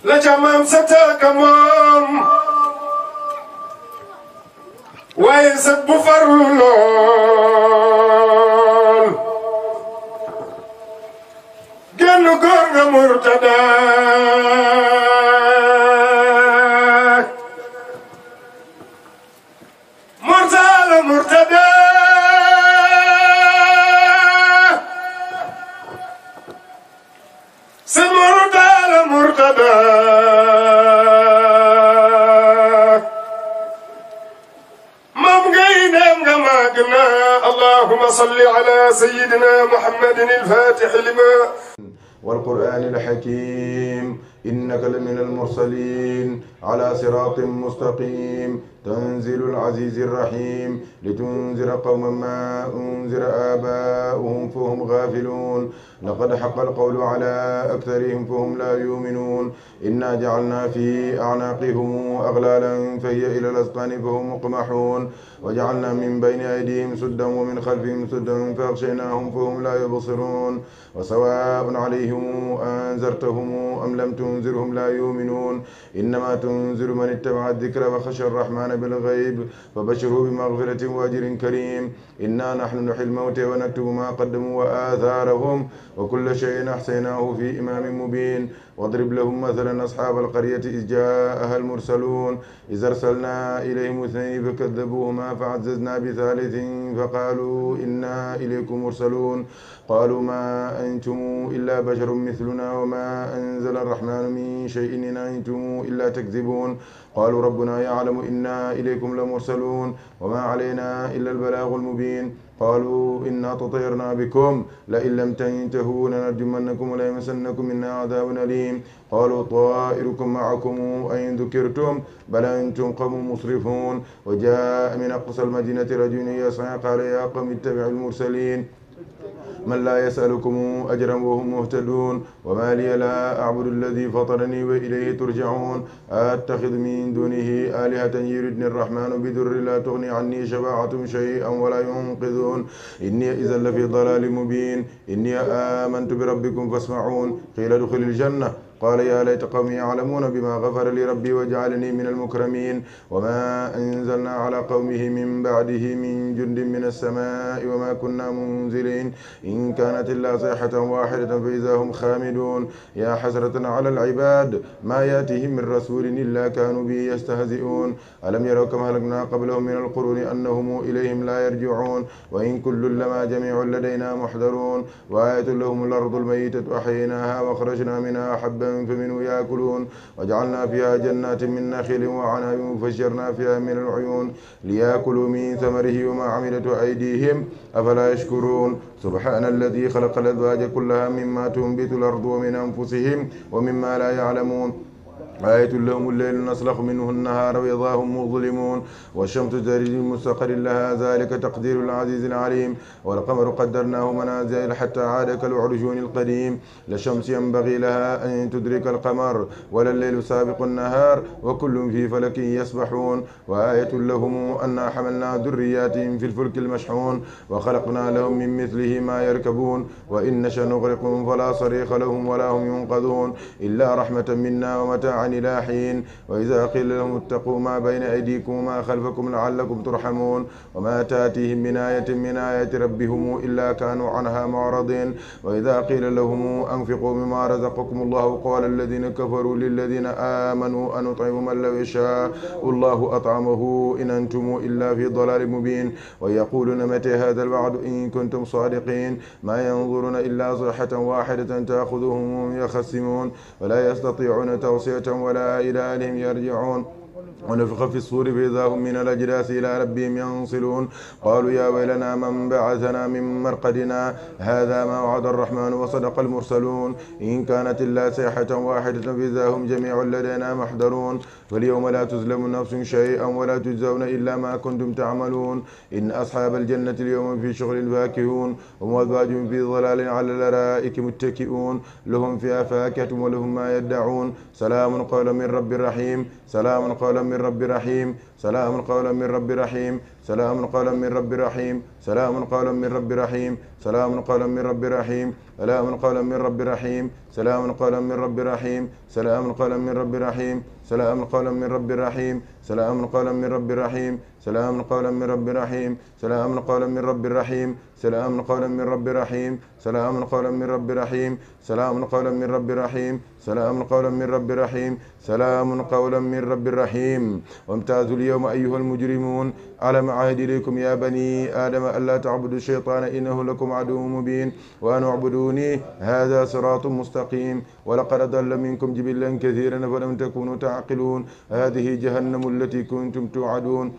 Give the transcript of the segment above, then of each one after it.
la ca maam sa taaka moom waaye sët bu farlu lool genn góor nga Murtada Murtada sëñ Murtada moom ngay neem nga màgg na allahumma salli ala sayyidina muhammadin al-fatih lima والقرآن الحكيم إنك لمن المرسلين على صراط مستقيم تنزيل العزيز الرحيم لتنذر قوما ما أنذر آباؤهم فهم غافلون لقد حق القول على أكثرهم فهم لا يؤمنون إنا جعلنا في أعناقهم أغلالا فهي إلى الأذقان فهم مقمحون وجعلنا من بين أيديهم سدا ومن خلفهم سدا فأغشيناهم فهم لا يبصرون وسواء عليهم أنذرتهم أم لم تنذرهم لا يؤمنون إنما تنذر من اتبع الذكر وخشى الرحمن بالغيب فبشره بمغفرة وأجر كريم إنا نحن نحيي الموتى ونكتب ما قدموا وآثارهم وكل شيء أحصيناه في إمام مبين واضرب لهم مثلا أصحاب القرية إذ جاءها المرسلون إذ أرسلنا إليهم اثنين فكذبوهما فعززنا بثالث فقالوا إنا إليكم مرسلون قالوا ما أنتم إلا بشر مثلنا وما أنزل الرحمن من شيء إن أنتم إلا تكذبون قالوا ربنا يعلم إنا إليكم لمرسلون وما علينا إلا البلاغ المبين قالوا إنا تطيرنا بكم لئن لم تنتهوا لنرجمنكم وليمسنكم منا عذاب أليم قالوا طائركم معكم أئن ذكرتم بل أنتم قوم مسرفون وجاء من أقصى المدينة رجل يسعى قال يا قوم اتبعوا المرسلين من لا يسألكم أجرا وهم مهتدون وما لي لا أعبد الذي فطرني وإليه ترجعون أتخذ من دونه آلهة يردني الرحمن بضر لا تغني عني شفاعتهم شيئا ولا ينقذون إني إذا لفي ضلال مبين إني آمنت بربكم فاسمعون قيل ادخل الجنة قال يا ليت قومي يعلمون بما غفر لي ربي وجعلني من المكرمين وما أنزلنا على قومه من بعده من جند من السماء وما كنا منزلين إن كانت إلا صيحة واحدة فإذا هم خامدون يا حسرة على العباد ما يأتيهم من رسول إلا كانوا به يستهزئون ألم يروا كما هلكنا قبلهم من القرون أنهم إليهم لا يرجعون وإن كل لما جميع لدينا محضرون وآية لهم الأرض الميتة أحييناها وأخرجنا منها حبا فمنه يأكلون وجعلنا فيها جنات من نخيل وعنب وفجرنا فيها من العيون ليأكلوا من ثمره وما عملته أيديهم أفلا يشكرون سبحان الذي خلق الأزواج كلها مما تنبت الأرض ومن أنفسهم ومما لا يعلمون آية لهم الليل نسلخ منه النهار وإذا هم مظلمون والشمس تجري لمستقر لها ذلك تقدير العزيز العليم والقمر قدرناه منازل حتى عاد كالعرجون القديم لا الشمس ينبغي لها أن تدرك القمر ولا الليل سابق النهار وكل في فلك يسبحون وآية لهم أنا حملنا ذرياتهم في الفلك المشحون وخلقنا لهم من مثله ما يركبون وإن نشأ نغرقهم فلا صريخ لهم ولا هم ينقذون إلا رحمة منا ومتاعا إلى حين وإذا قيل لهم اتقوا ما بين أيديكم وما خلفكم لعلكم ترحمون وما تأتيهم من آية من آيات ربهم إلا كانوا عنها معرضين وإذا قيل لهم أنفقوا مما رزقكم الله قال الذين كفروا للذين آمنوا أنطعم من لو يشاء الله أطعمه إن أنتم إلا في ضلال مبين ويقولون متى هذا الوعد إن كنتم صادقين ما ينظرون إلا صيحة واحدة تأخذهم وهم يخصمون ولا يستطيعون توصية ولا إلى أهلهم يرجعون ونفخ في الصور فإذا هم من الأجداث إلى ربهم ينصلون قالوا يا ويلنا من بعثنا من مرقدنا هذا ما وعد الرحمن وصدق المرسلون إن كانت إلا صيحة واحدة فإذا هم جميع لدينا محضرون فاليوم لا تظلم نفس شيئا ولا تجزون إلا ما كنتم تعملون إن أصحاب الجنة اليوم في شغل فاكهون هم أزواج في ظلال على الأرائك متكئون لهم فيها فاكهة ولهم ما يدعون سلام قولا من رب رحيم سلام قولا من رب رحيم سلام قولا من رب رحيم سلام قولا من رب رحيم سلام قولا من رب رحيم سلام قولا من رب رحيم سلام قولا من رب رحيم سلام قولا من رب رحيم سلام قولا من رب رحيم سلام قولا من رب رحيم سلام قولا من رب رحيم سلام قولا من رب رحيم سلام قولا من رب رحيم سلام قولا من رب رحيم سلام قولا من رب رحيم سلام قولا من رب رحيم سلام قولا من رب رحيم سلام قولا من رب رحيم وامتازوا اليوم أيها المجرمون ألم أعهد إليكم يا بني آدم ألا تعبدوا الشيطان إنه لكم عدو مبين وأن اعبدوني هذا صراط مستقيم ولقد ضل منكم جبلا كثيرا فلم تكونوا تعقلون هذه جهنم التي كنتم توعدون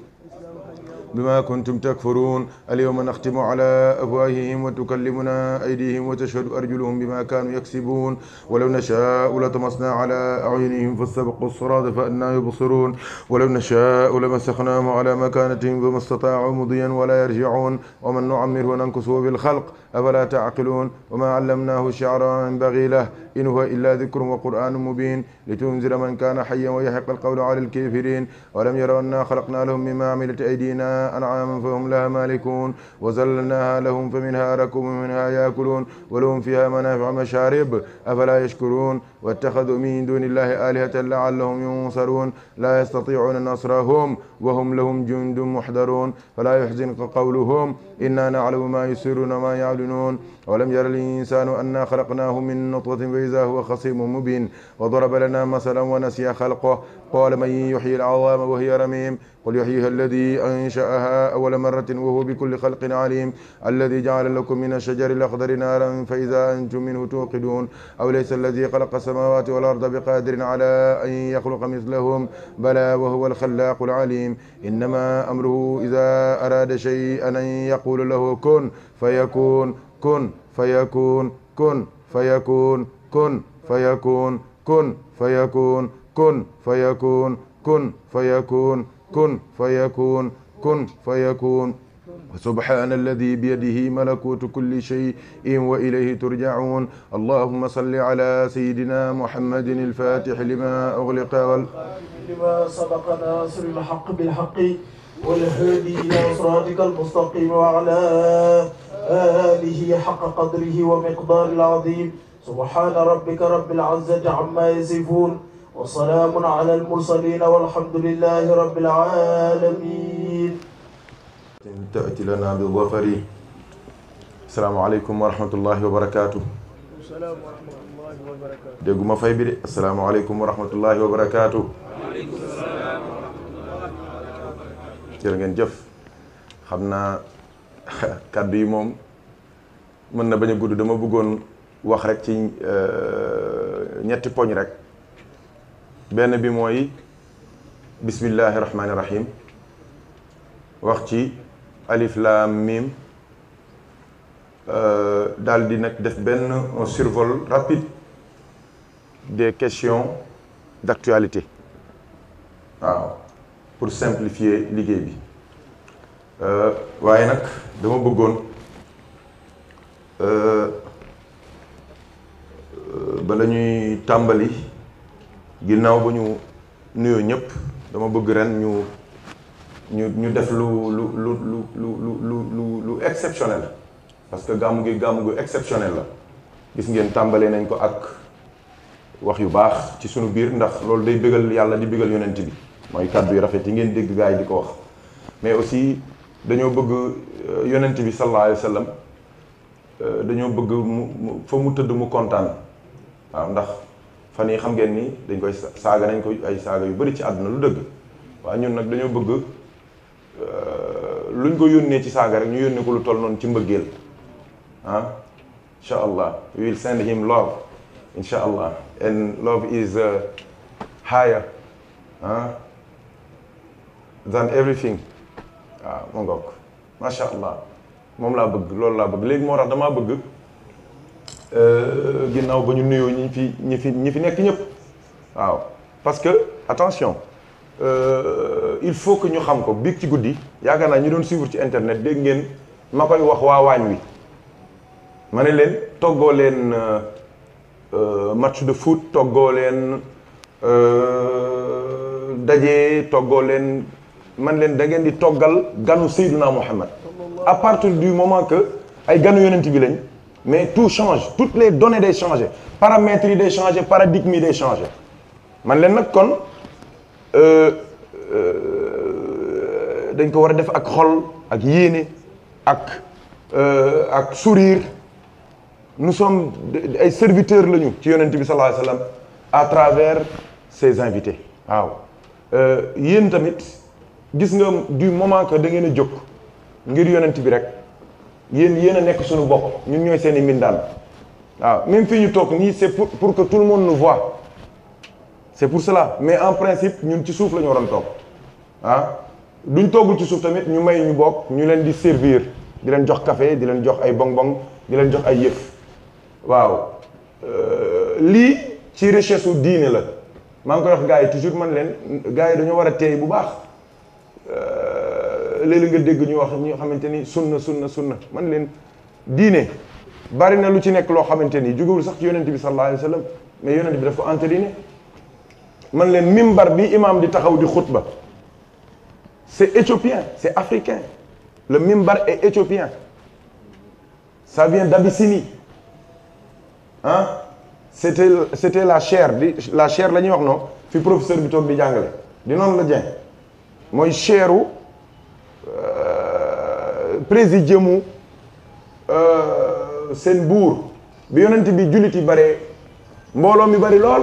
بما كنتم تكفرون اليوم نختم على أفواههم وتكلمنا أيديهم وتشهد أرجلهم بما كانوا يكسبون ولو نشاء لطمسنا على أعينهم فاستبقوا الصراط فأنى يبصرون ولو نشاء لمسخناهم على مكانتهم فما استطاعوا مضيا ولا يرجعون ومن نعمره ننكسه بالخلق أفلا تعقلون وما علمناه الشعر ينبغي له إن هو إلا ذكر وقرآن مبين لتنذر من كان حيا ويحق القول على الكافرين ولم يروا أنا خلقنا لهم مما عملت أيدينا أنعاما فهم لها مالكون وزللناها لهم فمنها ركوب ومنها يأكلون ولهم فيها منافع مشارب أفلا يشكرون واتخذوا من دون الله آلهة لعلهم ينصرون لا يستطيعون نصرهم وهم لهم جند محضرون فلا يحزنك قولهم إنا نعلم ما يسرون وما يعلنون ولم ير الإنسان أنا خلقناه من نطفة فإذا هو خصيم مبين وضرب لنا مثلا ونسي خلقه قال من يحيي العظام وهي رميم قل يحييها الذي أنشأها أول مرة وهو بكل خلق عليم الذي جعل لكم من الشجر الأخضر نارا فإذا أنتم منه توقدون أو ليس الذي خلق السماوات والأرض بقادر على أن يخلق مثلهم بلى وهو الخلاق العليم إنما أمره إذا أراد شيئا أن يقول له كن فيكون كن فيكون كن فيكون كن فيكون كن فيكون كن فيكون كن فيكون كن فيكون كن فيكون سبحان الذي بيده ملكوت كل شيء وإليه ترجعون اللهم صل على سيدنا محمد الفاتح لما أغلق لما سبق ناصر الحق بالحق والهادي إلى صراطك المستقيم وعلى آله حق قدره ومقدار العظيم سبحان ربك رب العزة عما يصفون وسلام على المرسلين والحمد لله رب العالمين. تأتي لنا بالظفر. السلام عليكم ورحمة الله وبركاته. السلام ورحمة الله وبركاته. dégguma fay bi de السلام عليكم ورحمة الله وبركاته. jërë ngeen jëf xam naa kàddu yi moom mën na bañ a gudd dama bëggoon wax rek ci ñetti poñ rek benn bi mooy bismillahi rahmaani rahim wax ci alif laam mim daal di nag def benn un survol rapide des questions d'actualité waaw pour simplifier liggéey bi waaye nag dama bëggoon bala ñuy tàmbali ginnaaw ba ñu nuyoo ñëpp dama bëgg ren ñu def lu exceptionnel parce que gàmmu gu exceptionnel la gis ngeen tàmbalee nañ ko ak wax yu baax ci sunu biir ndax loolu day bégal yàlla di bégal yonent bi mooy kàddu yu rafet yi ngeen dégg gaa yi di ko wax mais aussi dañoo bëgg yonent bi sallallahu alayhi wa sallam dañoo bëgg mu fa mu tëdd mu kontaan waaw ndax fan yi xam ngeen ni dañ koy saaga nañ ko ay saaga yu bari ci àdduna lu dëgg waaye ñun nag dañoo bëgg luñ ko yónnee ci saaga rek ñu yónnee ko lu toll noonu ci mbëggeel ah insha allah we will send him love insha allah and love is higher than everything waaw moo ngoog masha allah moom laa bëgg loolu laa bëgg léegi moo tax damaa bëgg ginnaaw ba ñu nuyoo ñi fi nekk ñëpp waaw parce que attention il faut que ñu xam ko biig ci guddi yaakaar naa ñu doon suivre ci internet dégg ngeen ma koy wax waa waañ wi ma ne leen toggoo leen match de foot toggoo leen daje toggoo leen man leen da ngeen di toggal ganu Seydina Muhammad à partir du moment que ay ganu yonent bi lañ mais tout change toutes les données day changé paramètres yi day changé paradigme yi day changé man leen nag kon dañ ko war a def ak xol ak yéene ak sourire nous sommes ay serviteurs lañu ci yonent bi sallallahu alayhi wasallam à travers ces invités waaw yéen tamit gis nga du moment que da ngeen a jóg ngir yonent bi rek yéen a nekk suñu bopp ñun ñooy seen i mbindaan waaw même fii ñu toog nii c'est pour que tout le monde nous voit c'est pour cela mais en principe ñun ci suuf la ñu waroon toog ah duñ toogul ci suuf tamit ñu may ñu bokk ñu leen di servir di leen jox café di leen jox ay bonbon di leen jox ay yëf waaw lii ci richesse u diine la maa ngi koy wax gars yi toujours man leen gars yi dañoo war a teey bu baax léeg-léeg nga dégg ñu wax ñoo xamante ni sunna man leen diine bari na lu ci nekk loo xamante ni jógewul sax ci yonent bi sallallahu alayhi wa sallam mais yonent bi daf ko entériné man leen mimbar bi imam di taxaw di xutba c'est éthiopien c'est africain le mimbar est éthiopien ça vient d'Abyssinie ah c'était la chaire la ñuy wax non fi professeur bi toog di jàngale di noonu la jeen mooy chaireu présidiumu seen buur bi yonent bi jullit yi bare mbooloo mi bari lool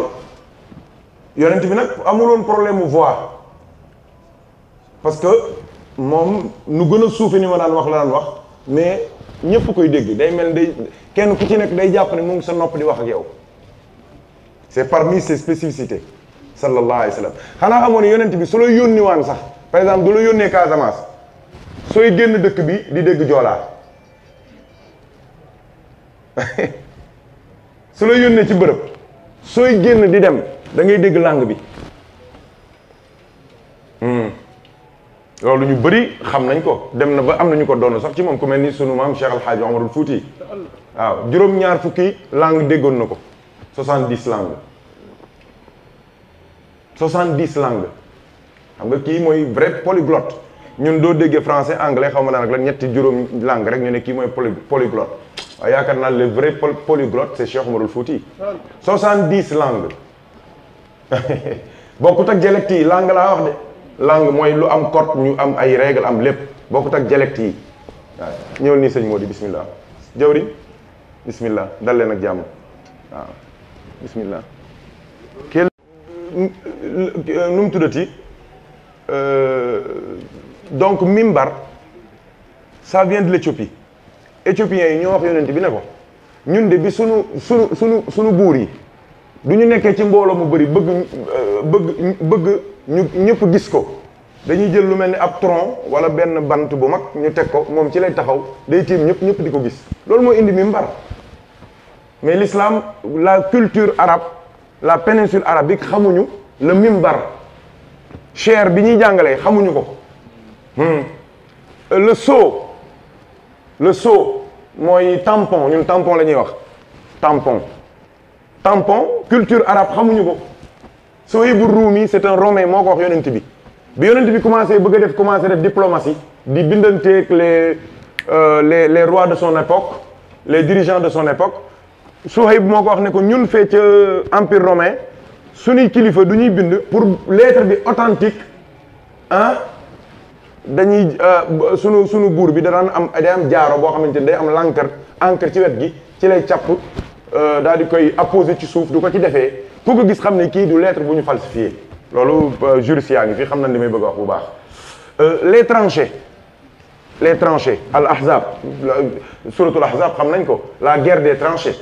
yonent bi nag amuloon problème mu voix parce que moom nu gën a suufe ni ma daan wax la daan wax mais ñëpp koy dégg day mel day kenn ku ci nekk day jàpp ne mu ngi sa nopp di wax ak yow c'est parmi ses spécificités sallallahu alayhi wa sallam xanaa xamoon ne yonent bi su la yónni waan sax par exemple du la yónnee Casamance sooy génn dëkk bi di dégg joolaa su la yónnee ci bërëb sooy génn di dem da ngay dégg langue bi loolu ñu bëri xam nañ ko dem na ba am nañu ko doon sax ci moom ku mel ni sunu maam Cheikh Al Hadj Omarul Fouti waaw juróom-ñaar fukki langue déggoon na ko 70 langues 70 langues xam nga kii mooy vrai polyglotte ñun doo déggee français anglais xaw ma nag la ñetti juróom langue rek ñu ne kii mooy polyglotte waaye yaakaar naa le vrai polyglotte c'est Cheikh Omarul Fouti 70 langues bokkut ak dialecte yi langue laa wax de langue mooy lu am code ñu am ay règle am lépp bokkut ak dialecte yi waaw ñëwal nii sëñ Mody bismillah jawriñ bismillah dal leen ak jàmm waaw bismillah kel nu mu tuddati donc mimbar ça vient de l'Éthiopie éthiopiens yi ñoo wax yonent bi ne ko ñun de bi sunu buur yi du ñu nekkee ci mbooloo mu bëri bëgg ñu ñëpp gis ko dañuy jël lu mel ni ab tronc wala benn bant bu mag ñu teg ko moom ci lay taxaw day tiim ñëpp di ko gis loolu moo indi mimbar mais l'islam la culture arabe la péninsule arabique xamuñu le mimbar chair bi ñuy jàngalee xamuñu ko le sceau mooy tampon ñun tampon la ñuy wax tampon culture arabe xamuñu ko Suhayb ar-Rumi c'est un romain moo ko wax yonent bi yonent bi commencé def diplomatie di bindanteeg les rois de son époque les dirigeants de son époque Suhayb moo ko wax ne ko ñun fee ca empire romain suñuy kilifa du ñuy bind pour lettre bi authentique ah dañuy sunu buur bi day am jaaro boo xamante ni day am encre ci wet gi ci lay càpp daal di koy apposé ci suuf du ko ci defee ku ko gis xam ne kii du lettre bu ñu falsifié loolu juriste yaa ngi fi xam nañ li may bëgg a wax bu baax les tranchées al ahzab suratul ahzab xam nañ ko la guerre des tranchées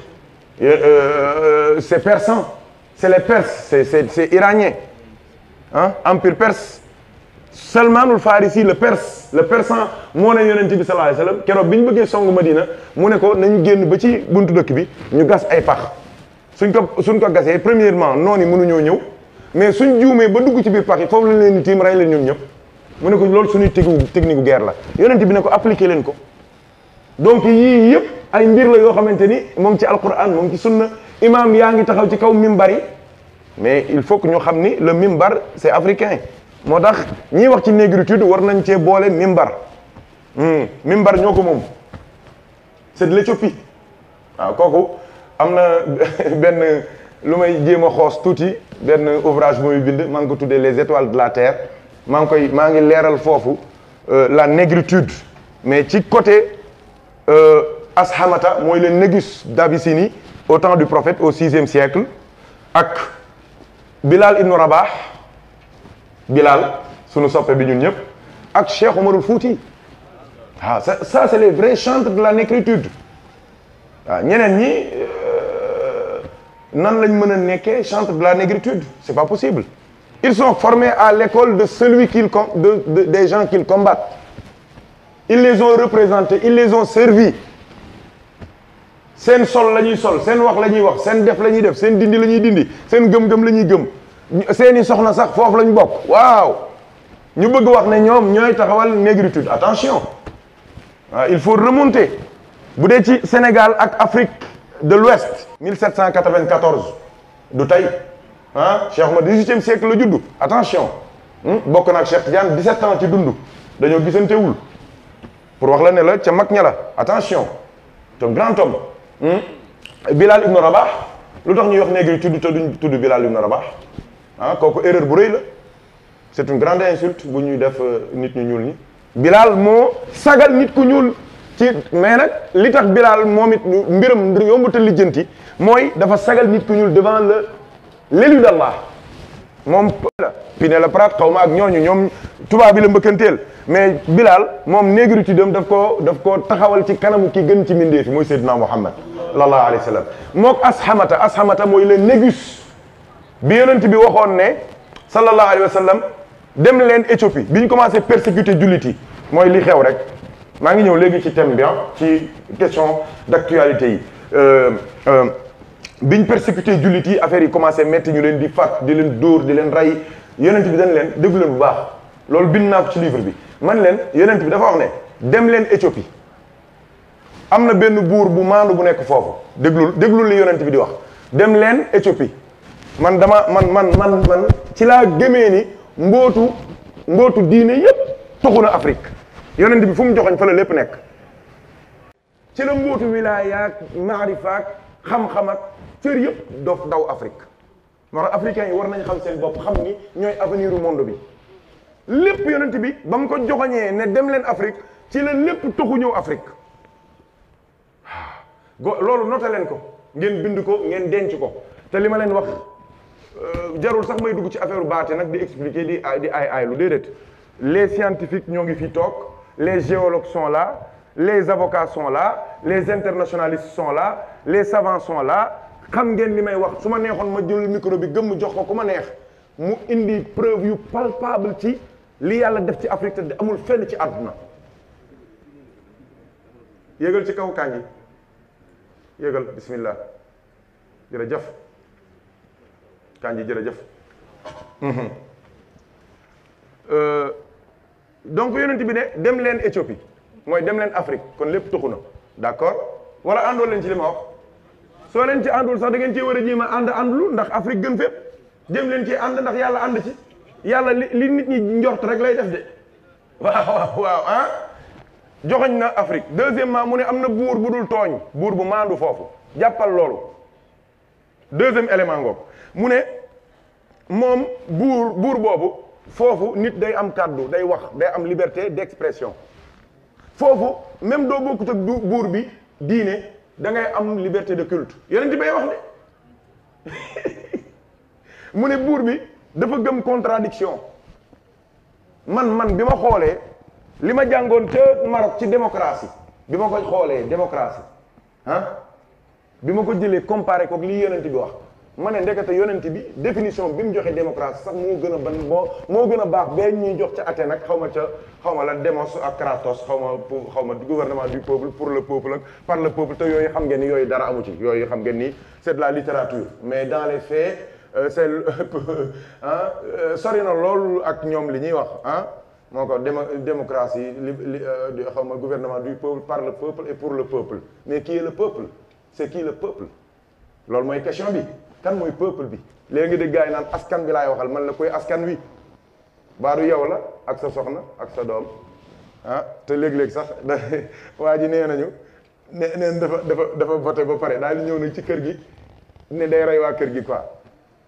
c'est persan c'est les Perses c'est iranien ah empire perse Salmanul Farisi le persan moo ne yonent bi sallallahu alayhi wasallam keroog bi ñu bëggee songu Madina mu ne ko nañu génn ba ci buntu dëkk bi ñu gas ay pax suñ ko gasee premièrement noonu mënuñoo ñëw mais suñ juumee ba dugg ci biir pax yi foofu lañ leen di tiim rey leen ñoom ñëpp mu ne ko loolu suñuy technique guerre la yonent bi ne ko appliquer leen ko donc yii yëpp ay mbir la yoo xamante ni moo ngi ci alquran moo ngi ci sunna imam yaa ngi taxaw ci kaw mimbar yi mais il faut que ñu xam ni le mimbar c'est africain moo tax ñiy wax ci négritude war nañ cee boole mimbar mimbar ñoo ko moom c'est de l'Éthiopie waaw kooku am na benn lu may jéem a xoos tuuti benn ouvrage mooy bind maa ngi ko tuddee les étoiles de la terre maa ngi leeral foofu la négritude mais ci côté Ashamata mooy le négus d'Abyssinie au temps du prophète au 6e siècle ak Bilal ibn Rabah Bilal sunu soppe bi ñun ñëpp ak Cheikh Omarul Fouti ah ça c'est les vrais chantres de la négritude waaw ñeneen ñi nan lañ mën a nekkee chantre de la négritude c'est pas possible ils sont formés à l'école de celui des gens qu'ils combattent ils les ont représentés ils les ont servis seen sol la ñuy sol seen wax la ñuy wax seen def la ñuy def seen dindi la ñuy dindi seen gëm-gëm la ñuy gëm seeni soxna sax foofu la ñu bokk waaw ñu bëgg wax ne ñoom ñooy taxawal négritude attention il faut remonter bu dee ci Sénégal ak Afrique de l'Ouest 1794 du tey Cheikh Oumar 18e siècle la juddu attention bokk na ak Cheikh Tidiane 17 ans ci dund dañoo gisantewul pour wax la ne la ca mag ña la attention te grand homme Bilal ibn Rabah lu tax ñuy wax négritude te duñ tudd Bilal ibn Rabah kooku erreur bu rëy la c'est une grande insulte bu ñuy def nit ñu ñuul ñi Bilal moo sagal nit ku ñuul ci mais nag li tax Bilal moom it mbiram yombu ta lijjanti mooy dafa sagal nit ku ñuul devant l'élu d'Allah moom la Pinet-Laprade xaw ma ak ñoom tubaab bi la mbëkkanteel mais Bilal moom négritude am daf koo taxawal ci kanamu ki gën ci mindee fi mooy Seydina Muhammad sallallahu alayhi wa sallam mook Ashamata mooy le négus bi yonent bi waxoon ne sallallahu alayhi wa sallam dem leen Éthiopie bi ñu commencé persécuter jullit yi mooy li xew rek maa ngi ñëw léegi ci thème bi ci question d'actualité yi biñ persécuter jullit yi affaire yi commencé metti ñu leen di faat di leen dóor di leen rey yonent bi dañ leen déglu leen bu baax loolu bind naa ko ci livre bi man leen yonent bi dafa wax ne dem leen Éthiopie am na benn buur bu maandu bu nekk foofu déglul li yonent bi di wax dem leen Éthiopie man ci laa gëmee ni mbootu diine yépp toxu na Afrique yonent bi fu mu joxoñ fa la lépp nekk ci la mbootu wilaayaak maarifaak xam-xam ak cër yëpp doof daw Afrique moo tax africains yi war nañ xam seen bopp xam ni ñooy avenir u monde bi lépp yonent bi ba mu ko joxoñee ne dem leen Afrique ci la lépp toxu ñëw Afrique loolu noté leen ko ngeen bind ko ngeen denc ko te li ma leen wax jarul sax may dugg ci affaire baate nag di expliquer di ay lu déedéet les scientifiques ñoo ngi fi toog les géologues sont là les avocats sont là les internationalistes sont là les savants sont là xam ngeen li may wax su ma neexoon ma jël micro bi gëmm jox ko ku ma neex mu indi preuve yu palpable ci li yàlla def ci Afrique te amul fenn ci àdduna yéegal ci kaw kàngi yéegal bismillah jërëjëf kàngi jërëjëf donc yonent bi ne dem leen Éthiopie mooy dem leen Afrique kon lépp tuxu na d'accord wala àndoo leen ci li ma wax soo leen ci àndul sax da ngeen cee war a jéem a àndlu ndax Afrique gën fépp jëm leen ci ànd ndax yàlla ànd ci yàlla li nit ñi njort rek lay def de waaw joxoñ na Afrique deuxièmement mu ne am na buur bu dul tooñ buur bu maandu foofu jàppal loolu deuxième élément ngoog mu ne moom buur boobu foofu nit day am kàddu day wax day am liberté d'expression foofu même doo bokkut ak buur bi diine da ngay am liberté de culte yeneen ti bay wax de mu ne buur bi dafa gëm contradiction man bi ma xoolee li ma jàngoon ca Maroc ci démocratie bi ma ko xoolee démocratie bi ma ko jëlee comparé ko li yonent bi wax ma ne ndekete yonent bi définition bi mu joxe démocratie sax moo gën a moo gën a baax ba ñuy jox ca Athènes nag xaw ma la Démos ak Kratos xaw ma gouvernement du peuple pour le peuple ak par le peuple te yooyu xam ngeen ni yooyu dara amu ci yooyu xam ngeen ni c'est de la littérature mais dans les faits c'est sori na loolu ak ñoom li ñuy wax moo ko démocratie xaw ma gouvernement du peuple par le peuple et pour le peuple mais qui est le peuple c'est qui le peuple loolu mooy question bi kan mooy peuple bi léegi nga dégg gars yi naan askan bi laay waxal man la koy askan wi baaru yow la ak sa soxna ak sa doom te léeg-léeg sax waa ji nee nañu neen dafa voté ba pare daal di ñëw nag ci kër gi ne day rey waa kër gi quoi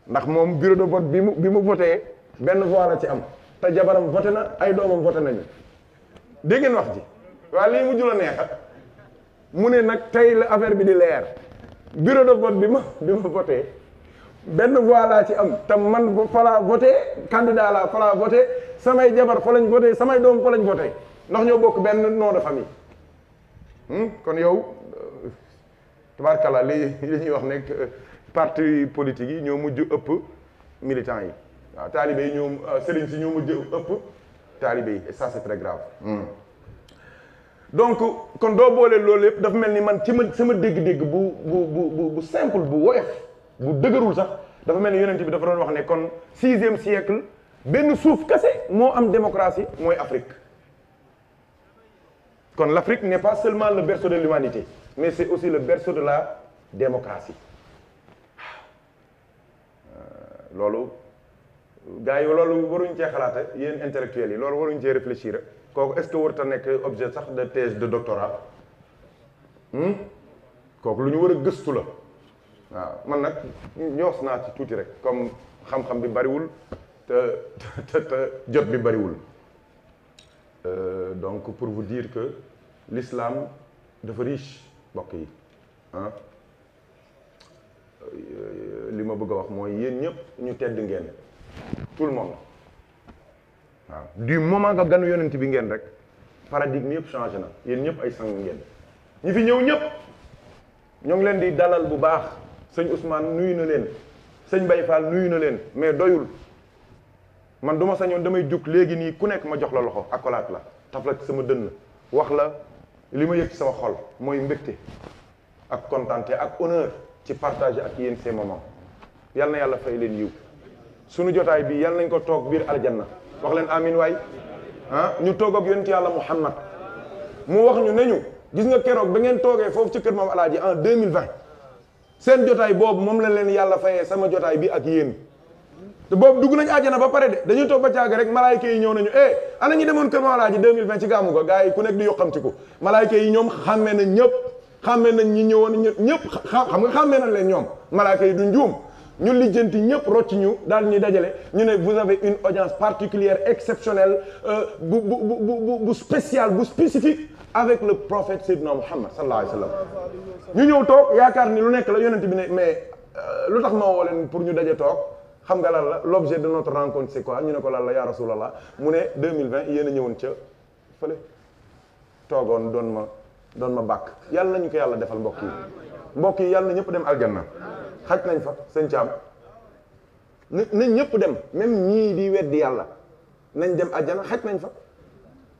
ndax moom bureau de vote bi mu voté benn voix la ci am te jabaram voté na ay doomam voté nañu dégg ngeen wax ji waa lii mu jula neexa mu ne nag tey la affaire bi di leer bureau de vote bi ma voté benn voix laa ci am te man fa laa voté candidat laa fa laa voté samay jabar fa lañ voté samay doom fa lañ voté ndax ñoo bokk benn nom de famille kon yow tabarkalla li ñuy wax nekk parti politique yi ñoo mujj ëpp militants yi waaw taalibe yi ñoom sëriñ si ñoo mujj ëpp taalibe yi et ça c'est très grave donc kon doo boole loolu yëpp dafa mel ni man ci sama dégg-dégg bu simple bu woyof bu dëgërul sax dafa mel ni yonent bi dafa doon wax ne kon 6e siècle benn suuf kese moo am démocratie mooy Afrique kon l'Afrique n'est pas seulement le berceau de l'humanité mais c'est aussi le berceau de la démocratie loolu gars yi loolu waruñ cee xalaate yéen intellectuels yi loolu waruñ cee réfléchir kooku est-ce que warut a nekk objet sax de thèse de doctorat kooku lu ñu war a gëstu la waaw man nag ñoos naa ci tuuti rek comme xam-xam bi bariwul te jot bi bariwul donc pour vous dire que l'islam dafa riche mbokk yi ah li ma bëgg a wax mooy yéen ñëpp ñu tedd ngeen tout le monde waaw du moment que ganu yonent bi ngeen rek paradigme yëpp changé na yéen ñëpp ay sang ngeen ñi fi ñëw ñëpp ñoo ngi leen di dalal bu baax sëñ Ousmane nuyu na leen sëñ Mbaye Fall nuyu na leen mais doyul man du ma sañoon damay jug léegi nii ku nekk ma jox la loxo akolaat la taf la ci sama dënn wax la li ma yëg ci sama xol mooy mbégte ak contenté ak honneur ci partager ak yéen ces moments yal na yàlla fay leen yiw sunu jotaay bi yal nañ ko toog biir aljanna wax leen amin waay ah ñu toog ak yonent yàlla Muhammad mu wax ñu ne ñu gis nga keroog ba ngeen toogee foofu ci kër Maam Alaaji en 2020 seen jotaay boobu moom la leen yàlla fayee sama jotaay bi ak yéen te boobu dugg nañ àjjana ba pare de dañuy toog ba caag rek malaayka yi ñëw nañu ana ñu demoon kër Maam Alaaji 2020 ci gàmmu ga gars yi ku nekk di yokkam ci ko malaayka yi ñoom xàmmee nañ ñëpp xàmmee nañ ñi ñëwoon ñëpp xam nga xàmmee nañ leen ñoom malaayka yi du njuum ñu lijjanti ñëpp rocc ñu daal ñuy dajale ñu ne vous avez une audience particulière exceptionnelle bu spéciale bu spécifique avec le prophète Seydina Muhammad sallallahu alayhi wa sallam ñu ñëw toog yaakaar ni lu nekk la yonent bi ne mais lu tax ma woo leen pour ñu daje toog xam nga lan la l'objet de notre rencontre c'est quoi ñu ne ko lan la ya rasulallah mu ne 2020 yéen a ñëwoon ca fële toogoon doon ma bàkk yàlla nañu ko yàlla defal mbokk yi yàlla na ñëpp dem aljanna xaj nañ fa sëñ Thiam nañ ñëpp dem même ñii di weddi yàlla nañ dem aljanna xaj nañ fa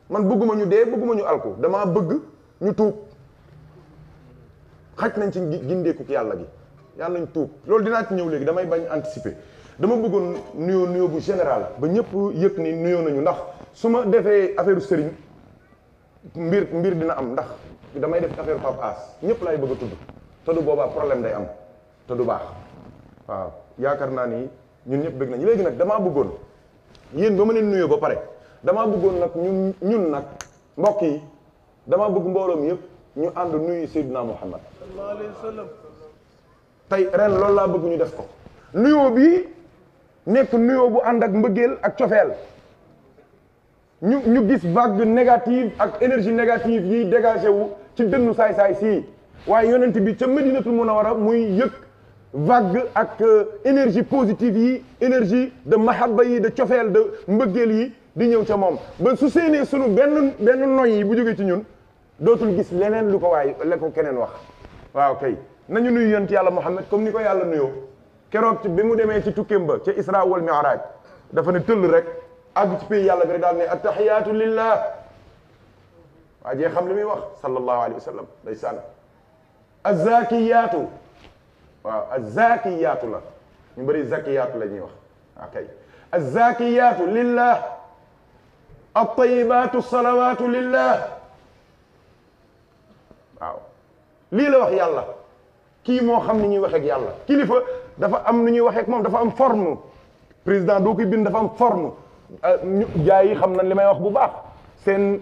man bëgguma ñu dee bëgguma ñu alku damaa bëgg ñu tuub xaj nañ ci gindeeku yàlla gi yàlla nañ tuub loolu dinaa ci ñëw léegi damay bañ anticiper dama bëggoon nuyoo bu général ba ñëpp yëg ni nuyoo nañu ndax su ma defee affaire sëriñ mbir dina am ndax damay def affaire Pape As ñëpp laay bëgg a tudd te du boobaa problème day am te du baax waaw yaakaar naa ni ñun ñëpp bëgg nañu léegi nag damaa bëggoon yéen ba ma leen nuyoo ba pare damaa bëggoon nag ñun nag mbokk yi damaa bëgg mbooloom yëpp ñu ànd nuyu Seydina Muhammad sallallahu alayhi wa sallam tey ren loolu laa bëgg ñu def ko nuyoo bi nekk nuyoo bu ànd ak mbëggeel ak cofeel ñu gis vague négative ak énergie négative yiy dégagé wu ci dënnu saay-saay sii waaye yonent bi ca Madinatul Munawwara muy yëg vague ak énergie positive yi énergie de mahabba yi de cofeel de mbëggeel yi di ñëw ca moom ba su séenee sunu benn noy yi bu jógee ci ñun dootul gis leneen lu ko waay la ko keneen wax waaw kay nañu nuyu yonent yàlla Muhammad comme ni ko yàlla nuyoo keroog bi mu demee ci tukkeem ba ca Isra wal Mi'raj dafa ne tëll rek àgg ci pays yàlla bi rek daal ne attahiyaatu lillah waa jee xam li muy wax sallallahu alayhi wa sallam day sànn azzakiyaatu waaw azzakiyaatu la ñu bëri zakiyaatu la ñuy wax okay azzakiyaatu lillah attayibaatu salawaatu lillah waaw lii la wax yàlla kii moo xam ni ñuy waxee ak yàlla kilifa dafa am nu ñuy waxee ak moom dafa am forme président doo koy bind dafa am forme gars yi xam nañ li may wax bu baax seen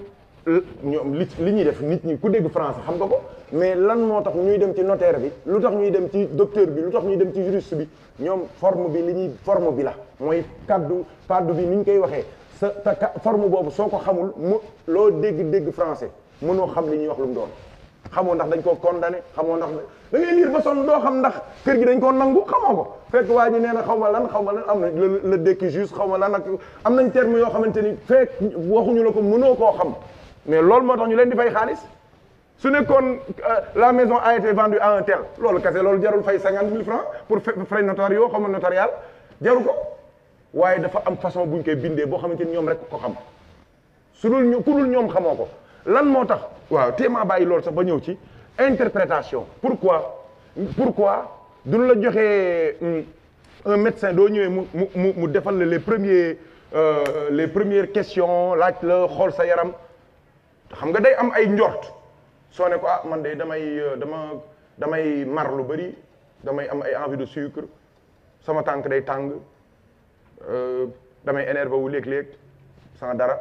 ñoom li ñuy def nit ñi ku dégg français xam nga ko mais lan moo tax ñuy dem ci notaire bi lu tax ñuy dem ci docteur bi lu tax ñuy dem ci juriste bi ñoom forme bi forme bi la mooy kaddu bi ni ñu koy waxee sa forme boobu soo ko xamul loo dégg français mënoo xam li ñuy wax lu mu doon xamoo ndax dañ koo condamné xamoo ndax da ngay lire ba sonn doo xam ndax kër gi dañ koo nangu xamoo ko fekk waa ji nee na xaw ma lan am na le décret juste xaw ma lan ak am nañ terme yoo xamante ni fekk waxuñu la ko mënoo koo xam mais loolu moo tax ñu leen di fay xaalis su nekkoon la maison a été vendue à un tel loolu kese loolu jarul fay 50 000 francs pour frais notariaux xaw ma notarial jaru ko waaye dafa am façon buñ koy bindee boo xamante ni ñoom rek ko xam su dul ku dul ñoom xamoo ko lan moo tax waaw téemaa bàyyi loolu sax ba ñëw ci interprétation pourquoi duñu la joxee un médecin doo ñëwee mu defal la les premières questions laaj la xool sa yaram xam nga day am ay njort soo ne ko man de damay mar lu bëri damay am ay envie de sucre sama tànk day tàng damay énervé wu léeg-léeg sans dara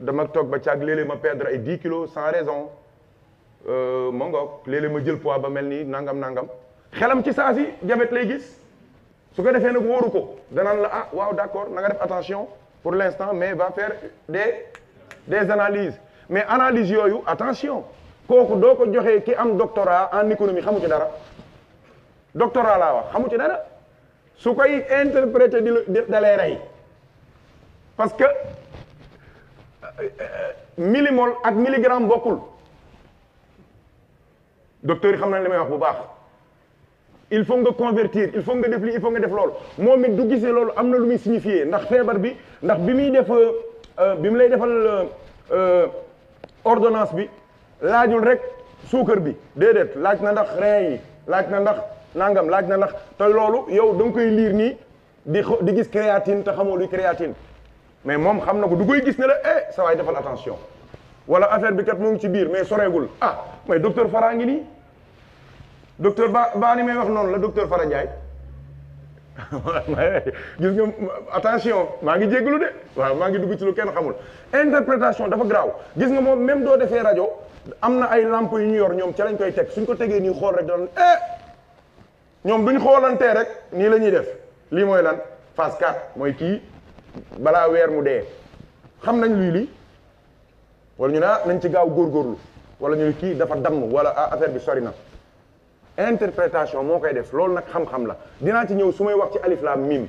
dama toog ba caag léeg-léeg ma perdre ay 10 kilos sans raison ma ngoog léeg-léeg ma jël poids ba mel ni nangam xelam ci saa si diabète lay gis su ko defee nag wóoru ko danaan la waaw d'accord na nga def attention pour l'instant mais va faire des analyses mais analyses yooyu attention kooku doo ko joxee ki am doctorat en économie xamu ci dara doctorat laa wax xamu ci dara su koy interpréter da lay rey parce que millimol ak milligramme bokkul docteur yi xam nañ li may wax bu baax il faut nga convertir il faut nga def lii il faut nga def loolu moom it du gisee loolu am na lu muy signifier ndax feebar bi ndax bi muy def bi mu lay defal ordonnance bi laajul rek suukar bi déedéet laaj na ndax rein yi laaj na ndax nangam laaj na ndax te loolu yow da nga koy liir nii di gis créatine te xamoo luy créatine mais moom xam na ko du koy gis ne la sa waay defal attention wala affaire bi kat mu ngi ci biir mais soreegul mais docteur Fara ngi nii docteur ba ni may wax noonu la docteur Fara Ndiaye gis nga attention maa ngi jégalu de waaw maa ngi dugg ci lu kenn xamul interprétation dafa garaaw gis nga moom même doo defee rajo am na ay lampe yu ñu yor ñoom ca lañ koy teg suñ ko tegee nii xool rek doon ñoom duñ xoolantee rek nii la ñuy def lii mooy lan phase 4 mooy kii balaa weer mu dee xam nañ lii wala ñu ne nañ ci gaaw góorgóorlu wala ñu ne kii dafa damm wala affaire bi sori na interprétation moo koy def loolu nag xam-xam la dinaa ci ñëw su may wax ci alif laam mim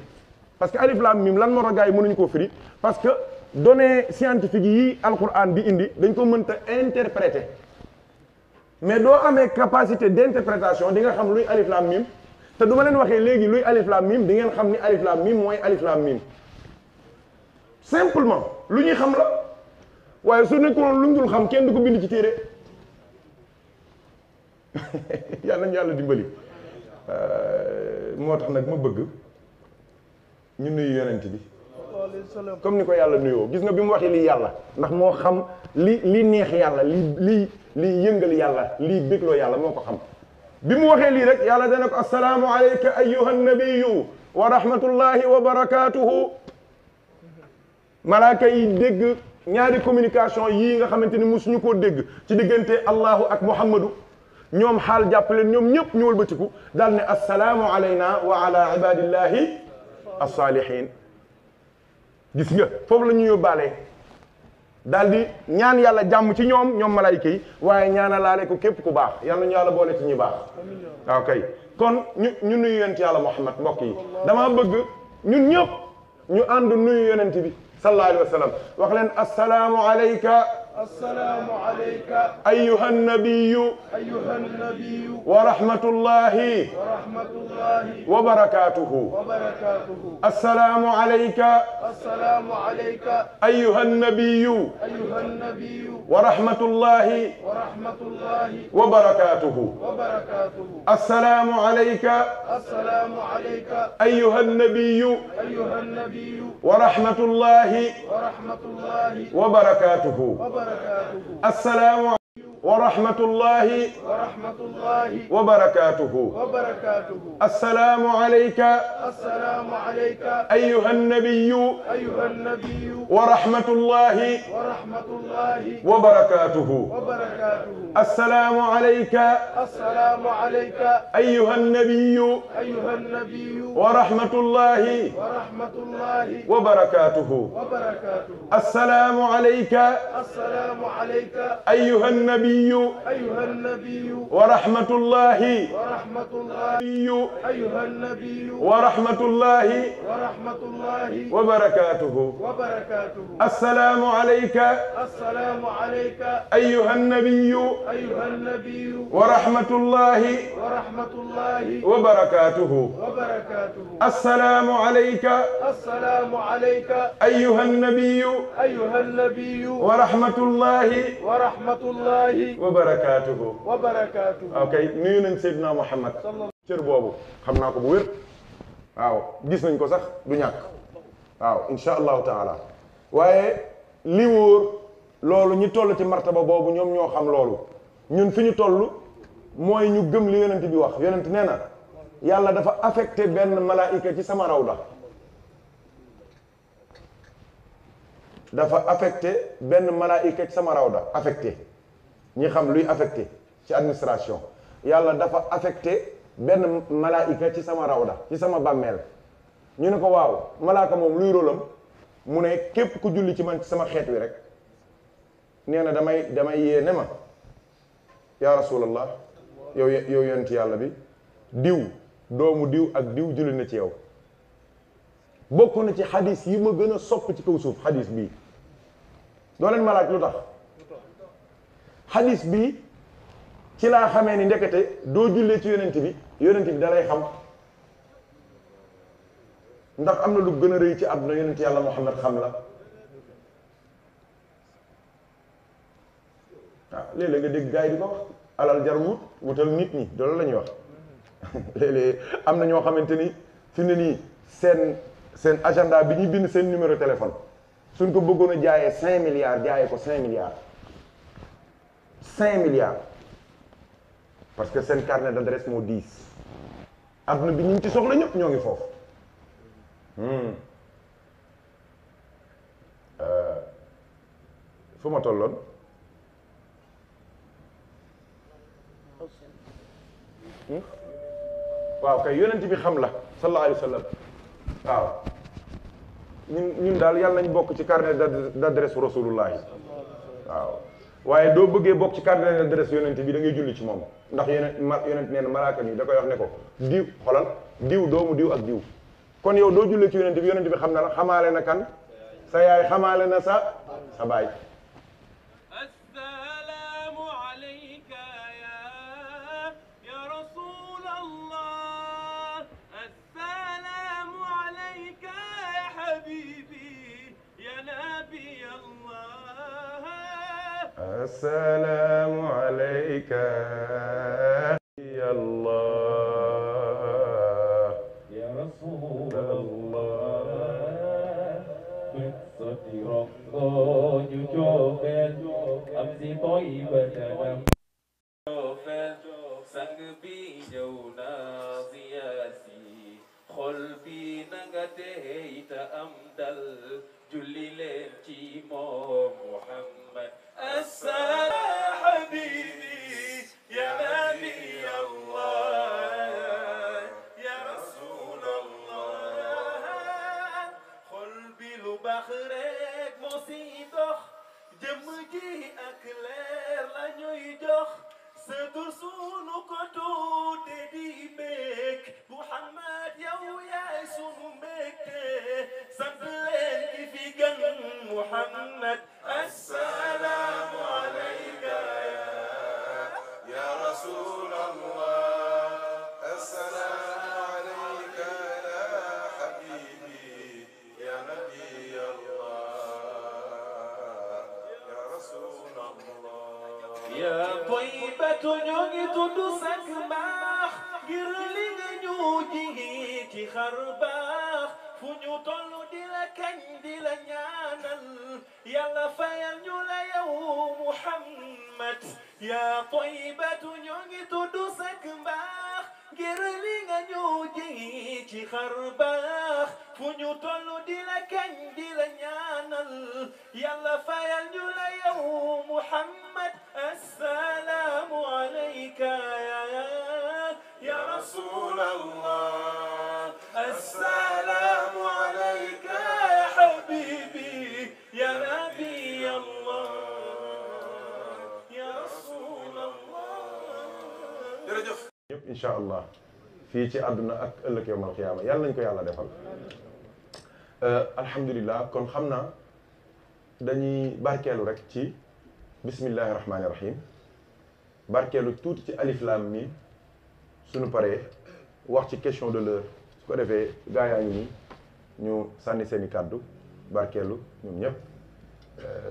parce que alif laam mim lan moo tax gars yi mënuñu koo firi parce que données scientifiques yi alquran bi indi dañ ko mënta interpréter mais doo amee capacité d'interprétation di nga xam luy alif laam mim te du ma leen waxee léegi luy alif laam mim di ngeen xam ni alif laam mim mooy alif laam mim simplement lu ñuy xam la waaye su nekkoon lu ñu dul xam kenn du ko bind ci téere yàlla nañu yàlla dimbali moo tax nag ma bëgg ñu nuyu yonent bi comme ni ko yàlla nuyoo gis nga bi mu waxee lii yàlla ndax moo xam li neex yàlla li yëngal yàlla lii bégloo yàlla moo ko xam bi mu waxee lii rek yàlla dana ko assalaamu alayka ayyuha nabiyyu wa rahmatullahi wa barakatuhu malaaka yi dégg ñaari communication yii nga xamante ni musuñu koo dégg ci diggante Allahu ak Muhammadu ñoom xaal jàpp leen ñoom ñëpp ñu wëlbatiku daal ne assalaamu alayna wa ala ibadillahi as-salihin gis nga foofu la ñu yóbbaale daal di ñaan yàlla jàmm ci ñoom malaayika yi waaye ñaanalaale ko képp ku baax yal nañu yàlla boole ci ñi baax waaw kay kon ñu nuyu yonent yàlla Muhammad mbokk yi dama bëgg ñun ñëpp ñu ànd nuyu yonent bi sallallahu alayhi wa sallam wax leen assalaamu alayka السلام عليك أيها النبي ورحمة الله وبركاته السلام عليك أيها النبي ورحمة الله وبركاته السلام عليك أيها النبي ورحمة الله وبركاته السلام ورحمة الله وبركاته السلام عليك أيها النبي ورحمة الله وبركاته السلام عليك أيها النبي ورحمة الله وبركاته السلام عليك أيها النبي ورحمة الله ورحمة الله وبركاته السلام عليك أيها النبي ورحمة الله وبركاته السلام عليك أيها النبي ورحمة الله وبركاته اوكي nuyu nañ Seydina Muhammad cër boobu xam naa ko bu wér waaw gis nañ ko sax du ñàkk waaw insha allahu taala waaye li wóor loolu ñi toll ci martaba boobu ñoom ñoo xam loolu ñun fi ñu toll mooy ñu gëm li yonent bi wax yonent nee na yàlla dafa affecté benn malaayika ci sama rawda dafa affecté benn malaayika ci sama rawda affecté ñi xam luy affecté ci administration yàlla dafa affecté benn malaayika ci sama rawda ci sama bàmmeel ñu ne ko waaw malaaka moom luy rólam mu ne képp ku julli ci man ci sama xeet wi rek nee na damay yee ne ma yaa rasulallah yow yonent yàlla bi diw doomu diw ak diw julli na ci yow bokk na ci xadis yi ma gën a sopp ci kaw suuf xadis bii doo leen ma laaj lu tax xadis bii ci laa xamee ni ndekete doo jullee ci yonent bi da lay xam ndax am na lu gën a rëy ci àdduna yonent yàlla Muhammad xam la waaw léeg-léeg nga dégg gars yi di ko wax alal jar wut wutal nit ñi loolu la ñuy wax léeg-léeg am na ñoo xamante ni fi ne nii seen agenda bi ñuy bind seen numéro téléphone suñ ko bëggoon a jaayee 5 milliards jaayee ko 5 milliards 5 milliards parce que seen carnet d'adresse moo 10 adduna bi ñu ci soxla ñëpp ñoo ngi foofu fu ma tolloon waaw kay yonent bi xam la sallallahu alayhi wa sallam waaw ñun daal yàlla nañ bokk ci carnet d'adresse rasulullah yi waaw waaye doo bëggee bokk ci carnet d'adresse yonent bi da ngay julli ci moom ndax yonent nee na malaaka mi da koy wax ne ko diw xolal diw doomu diw ak diw kon yow doo jullee ci yonent bi xam na la xamaale na kan sa yaay xamaale na sa baay السلام عليك يا الله يا رسول الله قصة رمضان جوفل أمزي طيبة جوفل سنبي جونا زياسي قلبي نغتهيت أمدل جلي لنتي محمد السلام حبيبي يا نبي الله يا رسول الله قلبي لبخرك مصيدخ جمجي أكلر لنيو يجخ سدر سونو كتو تدي بك محمد يا سونو بك سنبلن في جن محمد السلام عليك يا رسول الله السلام عليك يا حبيبي يا نبي الله يا رسول الله يا طيبة نيوغي تدوسك باخ غير لي نيوجي تي خرباخ fu ñu tollu di la kañ di la ñaanal yàlla fayal ñu la yow Muhammad yaa tayyibatu ñoo ngi tudd sak mbaax ngir li nga ñu ji ci xar baax fu ñu tollu di la kañ di la ñaanal yàlla fayal ñu la yow Muhammad assalaamu alayka ya rasulallah assalaamu alayka ya habibi ya nabi allah ya rasulallah jërëjëf ñëpp incha allah fii ci àdduna ak ëllëg yawmal xiyaama yàlla nañ ko yàlla defal alhamdulilah kon xam naa dañuy barkeelu rek ci bismillahi rahmaani rahim barkeelu tuuti ci alif lam mim suñu paree wax ci question de l'heure su ko defee gaa yaa ngi nii ñu sànni seen i kàddu barkeelu ñoom ñëpp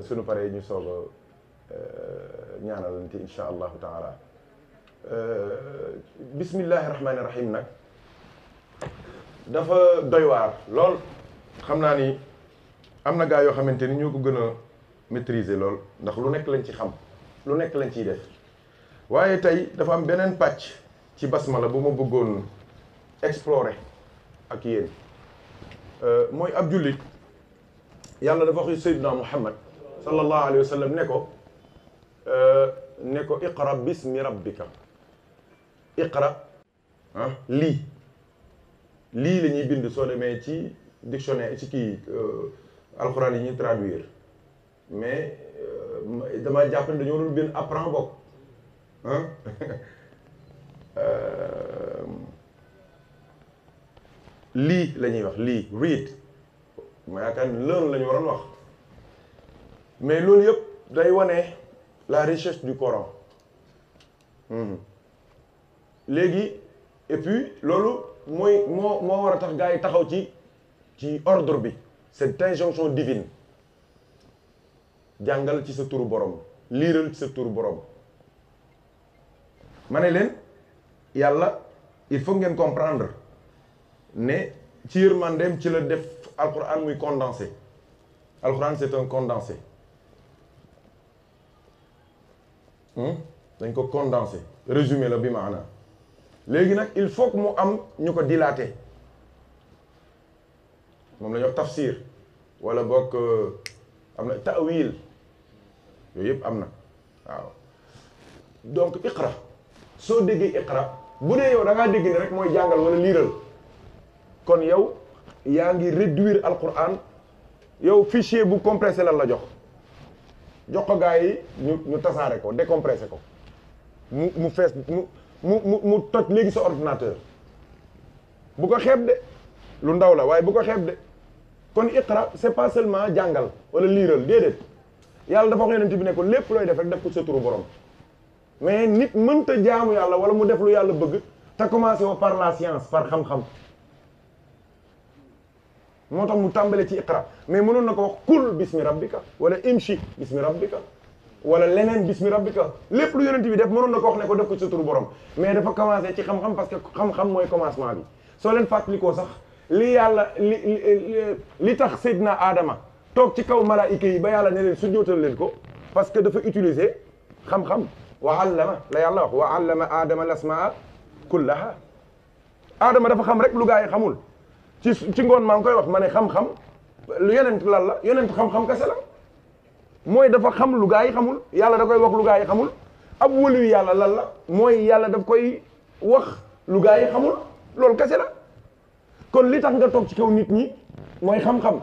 suñu paree ñu soog a ñaanalante insha allahu taala bismillahi rahmaani rahim nag dafa doy waar lool xam naa ni am na gaa yoo xamante ni ñoo ko gën a maîtriser lool ndax lu nekk lañ ci xam lu nekk lañ ciy def waaye tey dafa am beneen pàcc ci basmala bu ma bëggoon explorer ak yéen mooy ab jullit yàlla dafa wax Seydina Muhammad sallallahu alayhi wa sallam ne ko iqra bismi rabbika iqra lii la ñuy bind soo demee ci dictionnaire ci kii alxuraan yi ñuy traduire mais dama jàpp ne dañoo doon bind apprend bokk lii la ñuy wax lii read ma yaakaar ni learn la ñu waroon wax mais loolu yëpp day wane la richesse du Coran léegi et puis loolu mooy moo war a tax gars yi taxaw ci ordre bi cette injonction divine jàngal ci sa turu borom liiral ci sa turu borom ma ne leen yàlla il faut ngeen comprendre ne ci yërmandeem ci la def alquran muy condensé alquran c'est un condensé dañ ko condensé résumé la bi maana léegi nag il faut que mu am ñu ko dilaté moom la ñuy wax tafsir wala boog am na ta'wil yooyu yëpp am na waaw donc iqra soo déggee iqra bu dee yow da ngaa dégg ne rek mooy jàngal wala liiral kon yow yaa ngi réduire alquran yow fichier bu compressé lan la jox ko gars yi ñu tasaare ko décompressé ko mu fees mu toj léegi sa ordinateur bu ko xeeb de lu ndaw la waaye bu ko xeeb de kon iqra c'est pas seulement jàngal wala liiral déedéet yàlla dafa wax yonent bi ne ko lépp looy def rek def ko sa turu borom mais nit mënta jaamu yàlla wala mu def lu yàlla bëgg te commencé wa par la science par xam-xam moo tax mu tàmbale ci iqra mais mënoon na ko wax kul bismi rabbika wala imshi bismi rabbika wala leneen bismi rabbika lépp lu yonent bi def mënoon na ko wax ne ko def ko ci sa turu borom mais dafa commencé ci xam-xam parce que xam-xam mooy commencement bi soo leen fàttalikoo sax li yàlla li tax Seydina Adama toog ci kaw malaayika yi ba yàlla ne leen sujjóotal leen ko parce que dafa utiliser xam-xam wa allama la yàlla wax wa allama Adama lasmaa kullaha Adama dafa xam rek lu gaa yi xamul ci ngoon maa ngi koy wax ma ne xam-xam lu yonent lan la yonent xam-xam kese la mooy dafa xam lu gaa yi xamul yàlla da koy wax lu gaa yi xamul ab wëlu yàlla lan la mooy yàlla daf koy wax lu gaa yi xamul loolu kese la kon li tax nga toog ci kaw nit ñi mooy xam-xam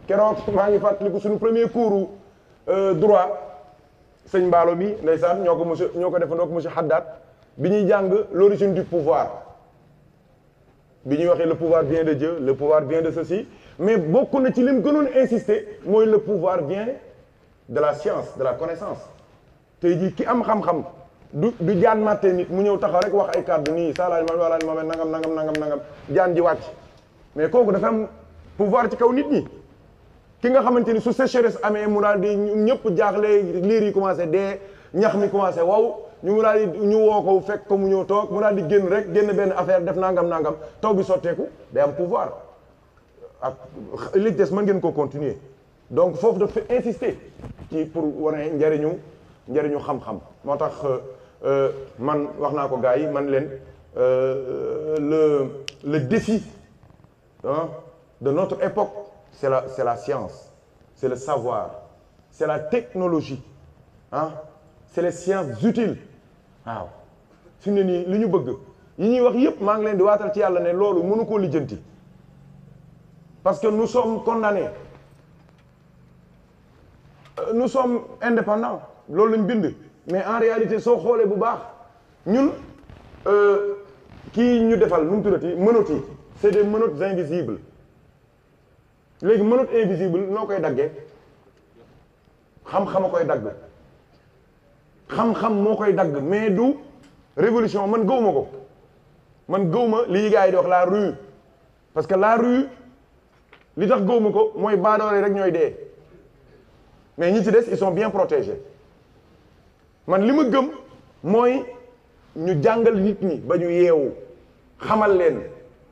keroog maa ngi fàttaliku suñu premier cours droit sëñ Mbaalo bi ndeysaan ñoo ko defandoo ko monsieur Haddad bi ñuy jàng l'origine du pouvoir bi ñuy waxee le pouvoir vient de Dieu le pouvoir vient de ceci mais bokk na ci lim gënoon insister mooy le pouvoir vient de la science de la connaissance tey jii ki am xam-xam du jaan matte nit mu ñëw taxaw rek wax ay kàddu nii salaali ma wala ma nangam jaan ji wàcc mais kooku dafa am pouvoir ci kaw nit ñi ki nga xamante ni su sécheresse amee mu daal di ñëpp jaaxle liir yi commencé dee ñax mi commencé wow ñu daal di ñu woo ko fekk ko mu ñëw toog mu daal di génn rek génn benn affaire def nangam taw bi sotteeku day am pouvoir ak li des mën ngeen ko continuer donc foofu dafa insister ci pour wane njëriñu xam-xam moo tax man wax naa ko gars yi man leen le défi de notre époque c'est la science c'est le savoir c'est la technologie c'est les sciences utiles waaw fi mu ne nii li ñu bëgg yi ñuy wax yépp maa ngi leen di waatal ci yàlla ne loolu mënu koo lijjanti parce que nous sommes condamnés nous sommes indépendants loolu lañ bind mais en réalité soo xoolee bu baax ñun kii ñu defal nu mu tuddati menottes yi c'est des menottes invisibles léegi menottes invisibles noo koy daggee xam-xam a koy dagg xam-xam moo koy dagg mais du révolution man gëwuma ko man gëwuma lii gars yi di wax la rue parce que la rue li tax gëwuma ko mooy baadoole rek ñooy dee mais ñi ci des ils sont bien protégés man li ma gëm mooy ñu jàngal nit ñi ba ñu yeewu xamal leen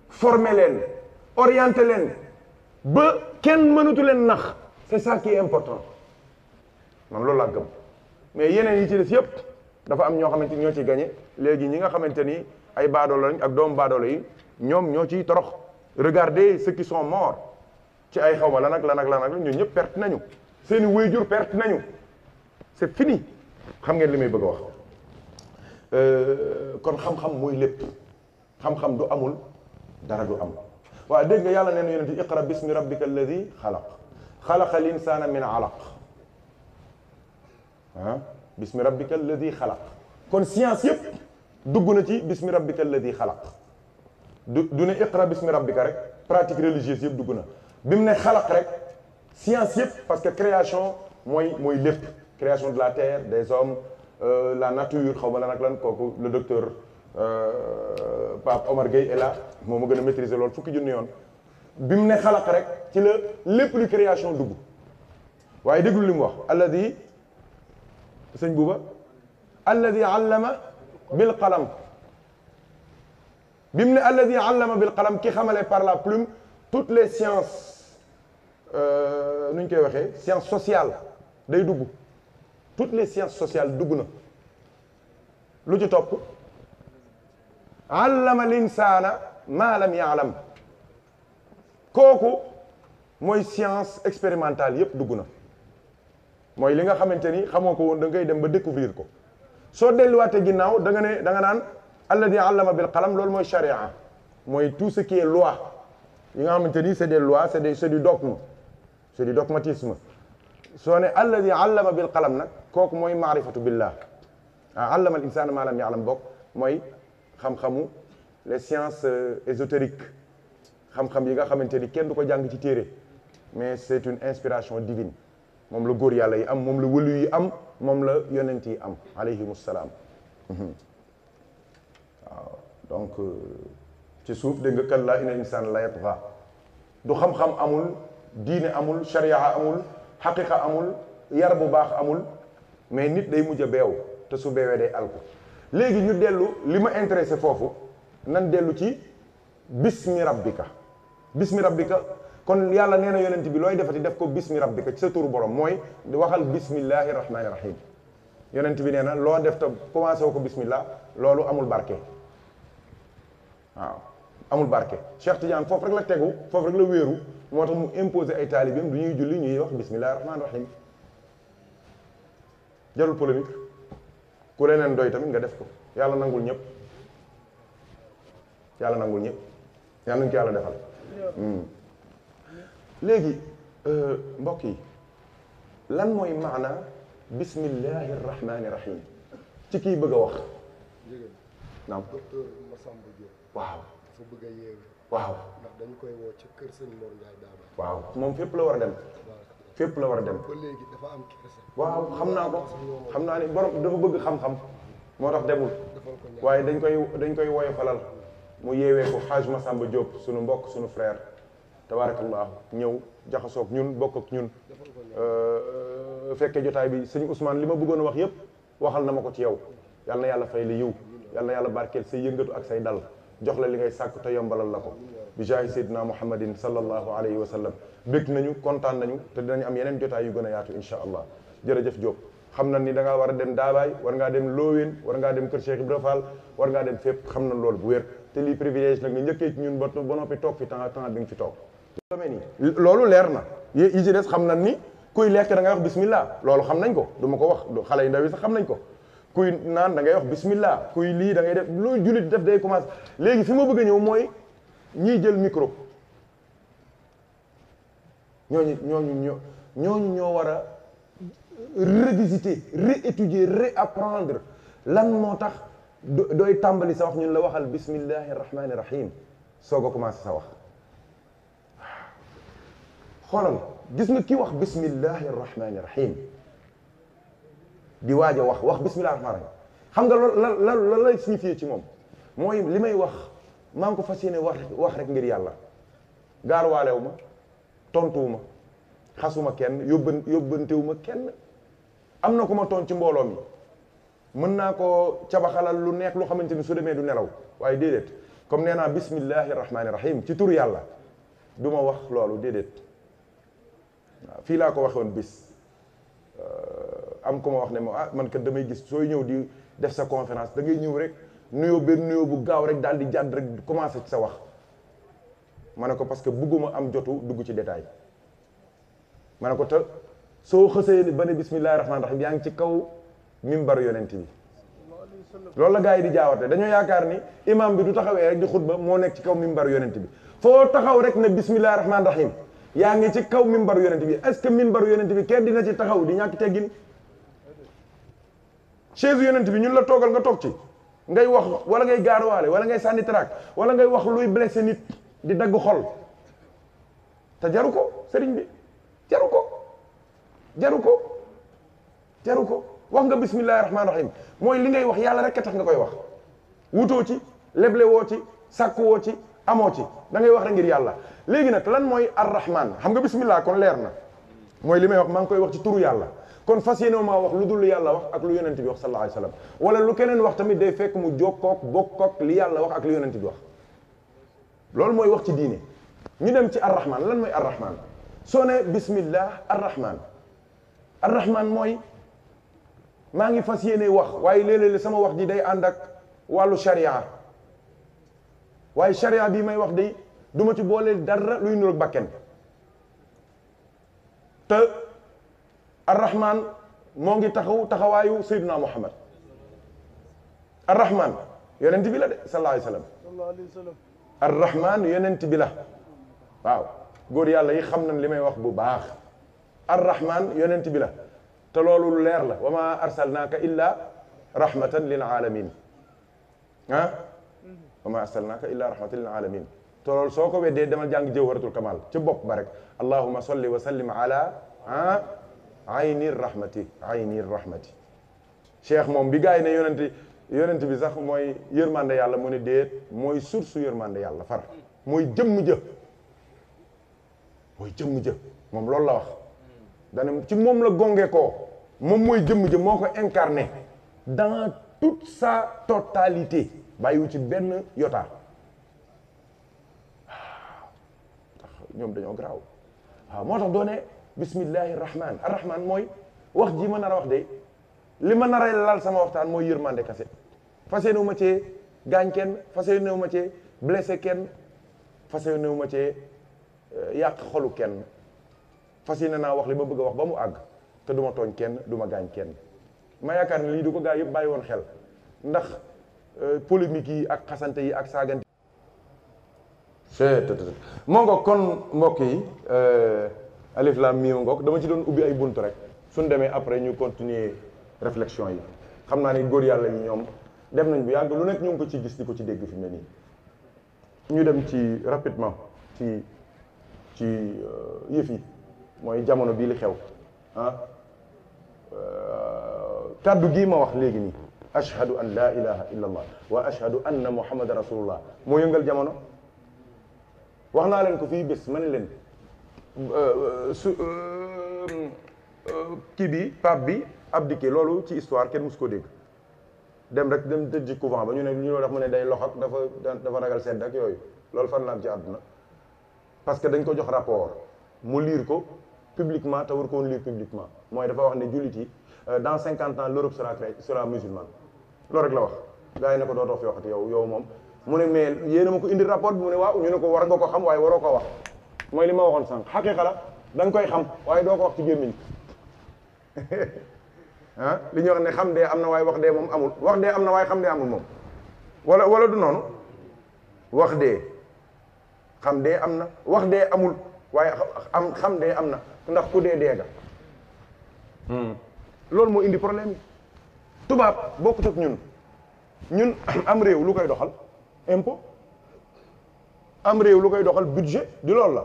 former leen orienter leen ba kenn mënatu leen nax c'est ça qui est important man loolu laa gëm mais yeneen yi ci des yépp dafa am ñoo xamante ni ñoo ciy gagné léegi ñi nga xamante ni ay baadoolo lañ ak doomu baadoolo yi ñoom ñoo ciy torox regardez ceux qui sont morts ci ay xawma lan ak ñun ñëpp perte nañu seeni waajur perte nañu c'est fini xam ngeen li may bëgg a wax kon xam-xam mooy lépp xam-xam du amul dara du am waaw dégg nga yàlla nee na yonent iqra bismi rabbika alladi xalaq xalaqa al insana min alaq bismi rabbika alladi xalaq kon science yëpp dugg na ci bismi rabbika alladi xalaq du ne iqra bismi rabbika rek pratique religieuse yëpp dugg na bi mu ne xalaq rek science yëpp parce que création mooy lépp création de la terre des hommes la nature xaw ma lan ak lan kooku le docteur Pape Omar Gueye est là moo ma gën a maîtriser loolu fukki junni yoon bi mu ne xalaq rek ci la lépp lu création dugg waaye déglu li mu wax alladi sëñ Bouba alladi allama bil qalam bi mu ne alladi allama bil qalam ki xamale par la plume toutes les sciences nu ñu koy waxee sciences sociales day dugg toutes les sciences sociales dugg na lu ci topp allama l'insaana ma lam ya'lam kooku mooy science expérimentale yépp dugg na mooy li nga xamante ni xamoo ko woon da ngay dem ba découvrir ko soo delluwaatee ginnaaw da nga naan alladi allama bil qalam loolu mooy charia mooy tout ce qui est loi yi nga xamante ni c'est des lois c'est du dogme c'est du dogmatisme soo ne alladi allama bil qalam nag kooku mooy maarifatu billah allama al insana ma lam ya'lam bokk mooy xam-xamu les sciences ésotériques xam-xam yi nga xamante ni kenn du ko jàng ci téere mais c'est une inspiration divine moom la góor yàlla yi am moom la wëlu yi am moom la yonent yi am alayhimu salaam waaw donc ci suuf dégg nga kallaa inna insaan la yatgha du xam-xam amul diine amul sharia amul xaqiqa amul yar bu baax amul mais nit day mujj a beew te su beewee day alko léegi ñu dellu li ma intéressé foofu nan dellu ci bismi rabbika kon yàlla nee na yonent bi looy defati def ko bismi rabbika ci sa turu borom mooy di waxal bismillahi rahmani rahim yonent bi nee na loo def te commencé woo ko bismillah loolu amul barke waaw amul barke Cheikh Tidiane foofu rek la tegu foofu rek la wéeru moo tax mu imposé ay taalibeem du ñuy julli ñuy wax bismillahi rahmani rahim jarul polémique ku leneen doy tamit nga def ko yàlla nangul ñëpp yàlla nañ ko yàlla defal léegi mbokk yi lan mooy maana bismillahi rahmani rahim ci kii bëgg a wax naam docteur Massamba Diop waaw dafa bëgg a yeewu waaw ndax dañu koy woo ci kër sëñ Mor Ndiaye Daaba waaw moom fépp la war a dem fépp la war a dem ba léegi dafa am kersa waaw xam naa ko xam naa ni borom dafa bëgg xam-xam moo tax demul waaye dañ koy woyofalal mu yeewee ko Hadj Massamba Diop sunu mbokk sunu frère tabarakallah ñëw jaxasoog ñun bokk ak ñun fekkee jotaay bi sëñ Ousmane li ma bëggoon a wax yépp waxal na ma ko ci yow yal na yàlla fay la yiw yal na yàlla barkeel say yëngatu ak say dal jox la li ngay sàkk te yombalal la ko bi jaahi sayyidina muhammadin sallallahu alayhi wa sallam. bég nañu kontaan nañu te dinañu am yeneen jotaay yu gën a yaatu insha allah. jërëjëf Diop xam na ni da ngaa war a dem Daabaay war ngaa dem Looween war ngaa dem Kër Cheikh Ibra Fall war ngaa dem fépp xam na loolu bu wér te lii privilège nag nga njëkkee ci ñun ba noppi toog fi temps bi nga fi toog. loolu leer na yi ci des xam na ni kuy lekk da ngay wax bismillah loolu xam nañ ko du ma ko wax xale yu ndaw yi sax xam nañ ko kuy naan da ngay wax bismillah kuy lii da ngay def loolu jullit def day commencé léegi fi ma bëgg a ñëw mooy ñiy jël micro ñooñu ñoo war a revisiter réétudier réapprendre lan moo tax dooy tàmbali sa wax ñun la waxal bismillahi rahmani rahim soog a commencé sa wax xoolal gis nga kii wax bismillahi rahmani rahim di waaj a wax bismillahi rahmani rahim xam nga loolu lan lay signifier ci moom mooy li may wax maa ngi ko fas yéene wax rek ngir yàlla gaarwaalewu ma tontuwu ma xasuma kenn yóbbantewu ma kenn am na ku ma tooñ ci mbooloo mi mën naa ko cabaxalal lu neex lu xamante ni su demee du nelaw waaye déedéet comme nee naa bismillahi rahmani rahim ci tur yàlla du ma wax loolu déedéet waaw fii laa ko waxoon bis am ko ma wax ne ma man kat damay gis sooy ñëw di def sa conférence da ngay ñëw rek nuyoo benn nuyoo bu gaaw rek daal di jàdd rek commencé ci sa wax ma ne ko parce que bugguma am jotu dugg ci détail ma ne ko te soo xësee ba ne bismillahi rahmaani rahim yaa ngi ci kaw mimbar yonent bi loolu la gars yi di jaawate dañoo yaakaar ni imam bi du taxawee rek di xutba moo nekk ci kaw mimbar yonent bi foo taxaw rek ne bismillahi rahmaani rahim yaa ngi ci kaw mimbar yonent bi est-ce que mimbar yonent bi kenn dina ci taxaw di ñàkk teggin chaise yonent bi ñun la toogal nga toog ci ngay wax wala ngay gaaruwaale wala ngay sànni traak wala ngay wax luy blessé nit di dagg xol te jaru ko sëriñ bi jaru ko wax nga bismillahi rahmaani rahim mooy li ngay wax yàlla rek a tax nga koy wax wutoo ci leble woo ci sàkku woo ci amoo ci da ngay wax rek ngir yàlla léegi nag lan mooy arrahman xam nga bismillah kon leer na mooy li may wax maa ngi koy wax ci turu yàlla kon fas yéene maa wax lu dul yàlla wax ak lu yonent bi wax sallallahu alayhi wa sallam wala lu keneen wax tamit day fekk mu jokkook bokkook li yàlla wax ak lu yonent bi wax loolu mooy wax ci diine ñu dem ci arrahman lan mooy arrahman soo ne bismillah arrahman mooy maa ngi fas yéene wax waaye léeg-léeg sama wax ji day ànd ak wàllu sharia waaye sharia bii may wax day du ma ci boole dara luy nuroog bakken te arrahman moo ngi taxawaayu sayyiduna muhammad arrahman yonent bi la de sallallahu alayhi wa sallam arrahman yonent bi la waaw góor yàlla yi xam nañ li may wax bu baax arrahman yonent bi la te loolu lu leer la wa ma arsalnaaka illa rahmatan lil alamin wa ma arsalnaaka illa rahmatan lil alamin te loolu soo ko weddee demal jàng jawharatul kamal ci bopp ba rek allahumma salli wa sallim ala ayni rahmati cheikh moom bi gars yi ne yonent bi sax mooy yërmande yàlla mu ne déet mooy source yërmande yàlla far mooy jëmm jë moom loolu la wax dana ci moom la gonge koo moom mooy jëmm jë moo ko incarné dans toute sa totalité bàyyiwu ci benn yotaa tax ñoom dañoo garaaw waaw moo tax doone bismillahi rahman arrahman mooy wax ji ma nar a wax de li ma nar a laal sama waxtaan mooy yërmande kase fas yéene wu ma cee gaañ kenn fas yéene wu ma cee blessé kenn fas yéene wu ma cee yàq xolu kenn fas yéene naa wax li ma bëgg a wax ba mu àgg te du ma tooñ kenn du ma gaañ kenn ma yaakaar ne lii du ko gaa yëpp bàyyi woon xel ndax polémique yi ak xasante yi ak saagante moo ngoog kon mbokk yi alif lam mim ngoog dama ci doon ubbi ay bunt rek suñ demee après ñu continuer réflexion yi xam naa ni góor yàlla yi ñoom dem nañ bu yàgg lu nekk ñu ngi ko ci gis di ko ci dégg fi mu ne nii ñu dem ci rapidement ci yëf yi mooy jamono bii li xew kàddu gii ma wax léegi nii ashhadu an la ilaha illa allah wa ashhadu anna muhammadan rasulullah moo yëngal jamono wax naa leen ko fii bés ma ne leen kii bi pape bi abdiqué loolu ci histoire kenn musu ko dégg dem rek dem tëj ci couvent ba ñu ne ñu wax mu ne day lox ak dafa ragal sedd ak yooyu loolu fan la am ci àdduna parce que dañ ko jox rapport mu lire ko publiquement te war ko woon lire publiquement mooy dafa wax ne jullit yi dans 50 ans l'Europe sera musulmane loolu rek la wax gars yi ne ko dootoo fi waxati yow moom mu ne mais yéen a ma ko indi rapport bi mu ne waaw ñu ne ko war nga ko xam waaye waroo ko wax mooy li ma waxoon sànq xaqiqa la da nga koy xam waaye doo ko wax ci gémmiñ ah li ñuy wax ne xam dee am na waaye wax dee moom amul wax dee am na waaye xam dee amul moom wala du noonu wax dee xam dee am na wax dee amul waaye xam dee am na ndax ku dee dee ga loolu moo indi problème yi tubaab bokkut ak ñun am réew lu koy doxal impôt am réew lu koy doxal budget di loolu la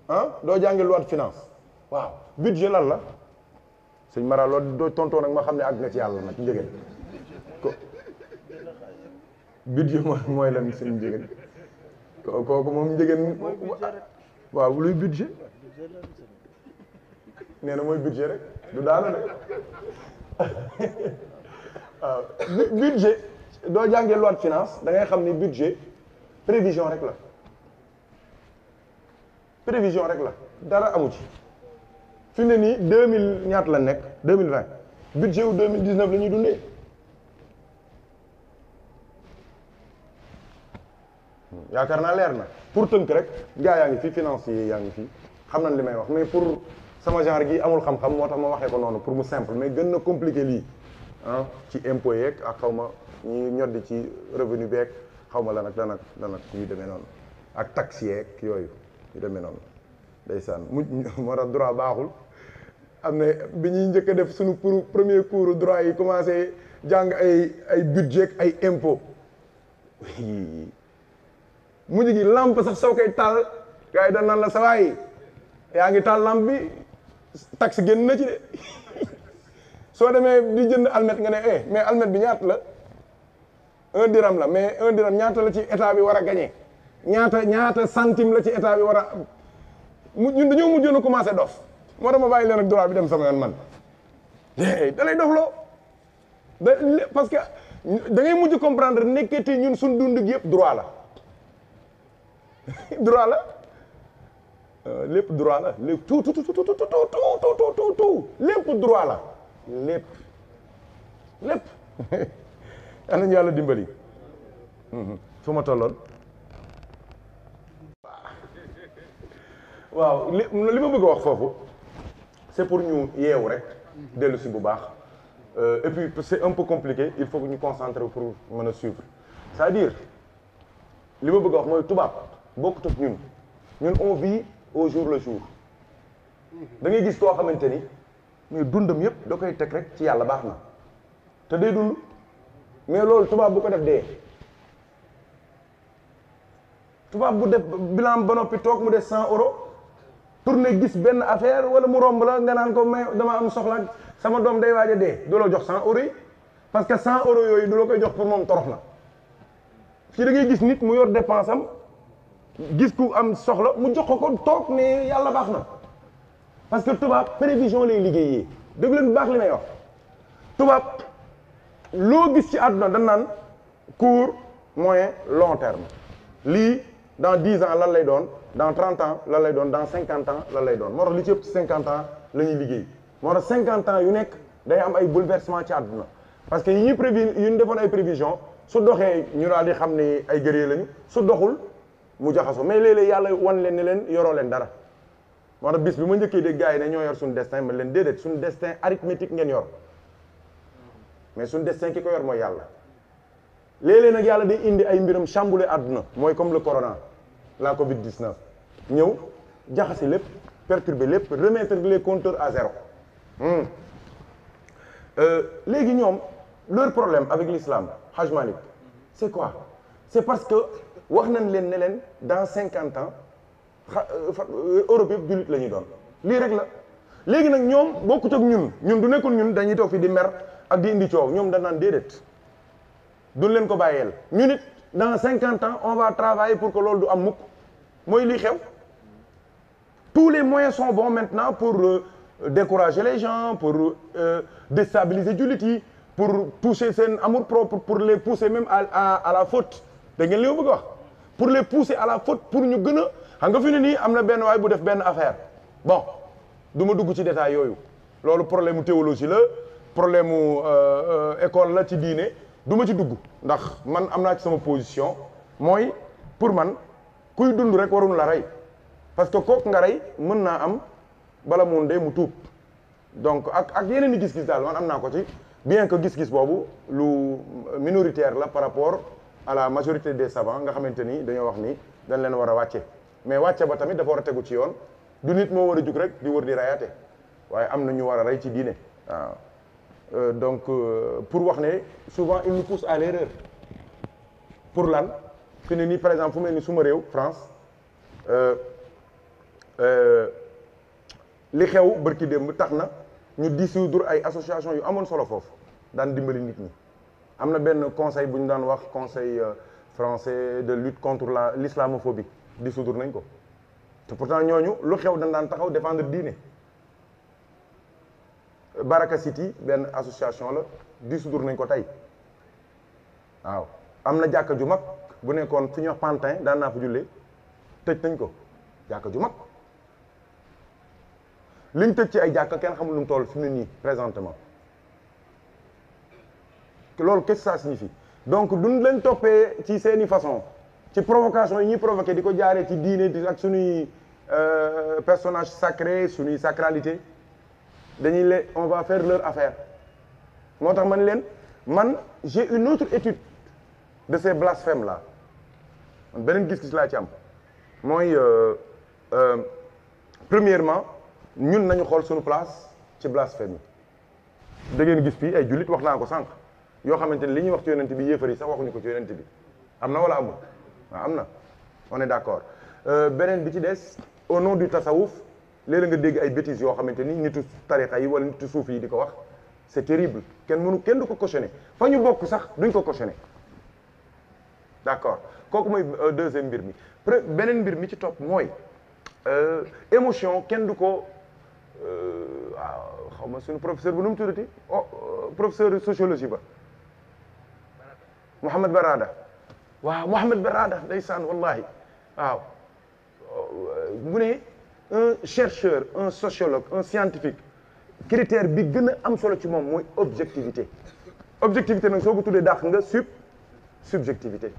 ah doo jàngi loi de finance waaw budget lan la sëñ Mara loolu doo tontoo nag ma xam ne àgg nga ci yàlla nag njëgeen ko budget mooy lan sëñ njëgeen kooku moom njëgeen waaw luy budget nee na mooy budget rek du daana de waaw budget doo jàngee loi de finance da ngay xam ni budget prévision rek la prévision rek la dara amu ci fi mu ne nii 2000 ñaata la nekk 2020 budget wu 2019 la ñuy dundee yaakaar naa leer na pour tënk rek gars yaa ngi fi financier yaa ngi fi xam nañ li may wax mais pour sama genre gi amul xam-xam moo tax ma waxee ko noonu pour mu simple mais gën na compliqué lii ah ci impôt yeeg ak xaw ma ñi ñoddi ci revenu beeg xaw ma lan ak yu demee noonu ak taxe yeeg yooyu yu demee noonu ndeysaan moo tax droit baaxul am na bi ñuy njëkk a def suñu premier cours droit yi commencé jàng ay budget ay impôt mujj gi lampe sax soo koy taal gars yi dañ naan la sawaay yaa ngi taal lampe bi taxe génn na ci de soo demee di jënd almet nga ne mais almet bi ñaata la 1 dirham la mais 1 dirham ñaata la ci état bi war a gagné ñaata centime la ci état bi war a ñun dañoo mujjoon a commencé dof moo tax ma bàyyi leen ak droit bi dem sama yoon man da lay dofloo parce que da ngay mujj comprendre nekkati ñun suñ dund gi yëpp droit la droit la lépp droit la lépp tout lépp droit la lépp yal nañu yàlla dimbali fu ma tolloon waaw li ma bëgg a wax foofu c'est pour ñu yeewu rek dellu si bu baax et puis c'est un peu compliqué il faut que ñu concentrer pour mën a suivre c'est-à-dire li ma bëgg a wax mooy tubaab bokkut ak ñun on vit au jour le jour da ngay gis koo xamante ni mais dundam yëpp da koy teg rek ci yàlla baax na te day dund mais loolu tubaab bu ko def dee tubaab bu def bilan ba noppi toog mu def 100 euros tourné gis benn affaire wala mu romb la nga naan ko mais dama am soxla sama doom day waaj a dee du la jox 100 euros yi parce que 100 euros yooyu du la koy jox pour moom torox na fii da ngay gis nit mu yor dépense am gis ku am soxla mu jox ko toog ne yàlla baax na parce que tubaab prévision lay liggéeyee dégg leen bu baax li may wax tubaab loo gis ci àdduna dañ naan court moyen long terme lii dans 10 ans lan lay doon dans 30 ans lan lay doon dans 50 ans lan lay doon moo tax li ci ëpp ci 50 ans la ñuy liggéey moo tax 50 ans yu nekk day am ay bouleversement ci àdduna parce que yi ñu defoon ay prévision su doxee ñu daal di xam ne ay guerrier lañu su doxul mu jaxasoo mais léeg-léeg yàlla wan leen ne leen yoroo leen dara moo tax bis bi ma njëkkee dégg gars yi ne ñoo yor suñu destin ma leen déedéet suñu destin arithmétique ngeen yor mais suñu destin ki ko yor mooy yàlla léeg-léeg nag yàlla day indi ay mbiram chamboulé àdduna mooy comme le corona la Covid-19 ñëw jaxase lépp perturber lépp remettre les compteurs à zéro léegi ñoom leur problème avec l'islam Haj Malik c'est quoi c'est parce que wax nañ leen ne leen dans 50 ans Europe yëpp jullit la ñuy doon lii rek la léegi nag ñoom bokkut ak ñun du nekkul ñun dañuy toog fi di mer ak di indi coow ñoom dañ naan déedéet duñ leen ko bàyyeel ñu nit dans 50 ans on va travailler pour que loolu du am mukk mooy lii xew tous les moyens sont bons maintenant pour décourager les gens pour déstabiliser jullit yi pour toucher seen amour propre pour les pousser même à la faute da ngeen li ma bëgg a wax pour les pousser à la faute pour ñu gën a xam nga fi ne nii am na benn waay bu def benn affaire bon du ma dugg ci détail yooyu loolu problème mu théologie la problème mu école la ci diine du ma ci dugg ndax man am naa ci sama position mooy pour man kuy dund rek waruñu la rey parce que kooku nga rey mën naa am bala mu dee mu tuub donc ak yeneen i gis-gis daal man am naa ko ci bien que gis-gis boobu lu minoritaire la par rapport à la majorité des savants nga xamante ni dañoo wax ni dañ leen war a wàcce mais wàcce ba tamit dafa war a tegu ci yoon du nit moo war a jug rek di wër di rayaate waaye am na ñu war a rey ci diine waaw donc pour wax ne souvent il nous pousse à l'erreur pour lan fi ne nii par exemple fu mel ni suma réew France li xew bërki démb tax na ñu dissoudre ay association yu amoon solo foofu daan dimbali nit ñi am na benn conseil bu ñu daan wax conseil français de lutte contre l'islamophobie dissoudre nañ ko te pourtant ñooñu lu xew dañ daan taxaw défendre diine Baraka City benn association la dissoudre nañ ko tey waaw am na jàkka ju mag bu nekkoon fi ñuy wax Pantin daan naa fa jullee tëj nañ ko jàkka ju mag liñ tëj ci ay jàkka kenn xamul lu mu toll fi mu ne nii présentement loolu qu'est-ce que ça signifie donc duñ leen toppee ci seeni façon ci provocation yi ñuy provoqué di ko jaaree ci diine ak suñuy personnage sacré suñuy sacralité dañuy leen on va faire leur affaire moo tax man leen man j'ai une autre étude de ces blasphèmes là man beneen gis-gis laa ci am mooy premièrement ñun nañu xool suñu place ci blasphème yi da ngeen gis fii ay jullit wax naa ko sànq yoo xamante ni li ñuy wax ci yonent bi yéefar yi sax waxuñu ko ci yonent bi am na wala amul waaw am na on est d'accord beneen bi ci des au nom du tasawuf léeg-léeg nga dégg ay bêtises yoo xamante ni nitu tarixa yi wala nitu suuf yi di ko wax c'est terrible kenn du ko cautionner fa ñu bokk sax duñ ko cautionner d'accord kooku mooy deuxième mbir mi beneen mbir mi ci topp mooy émotion kenn du ko waaw xaw ma suñu professeur bu nu mu tuddati professeur sociologie ba Mohamed Barada waaw Mohamed Barada ndeysaan wallahi waaw mu ne un chercheur un sociologue un scientifique critère bi gën a am solo ci moom mooy objectivité objectivité nag soo ko tuddee dàq nga subjectivité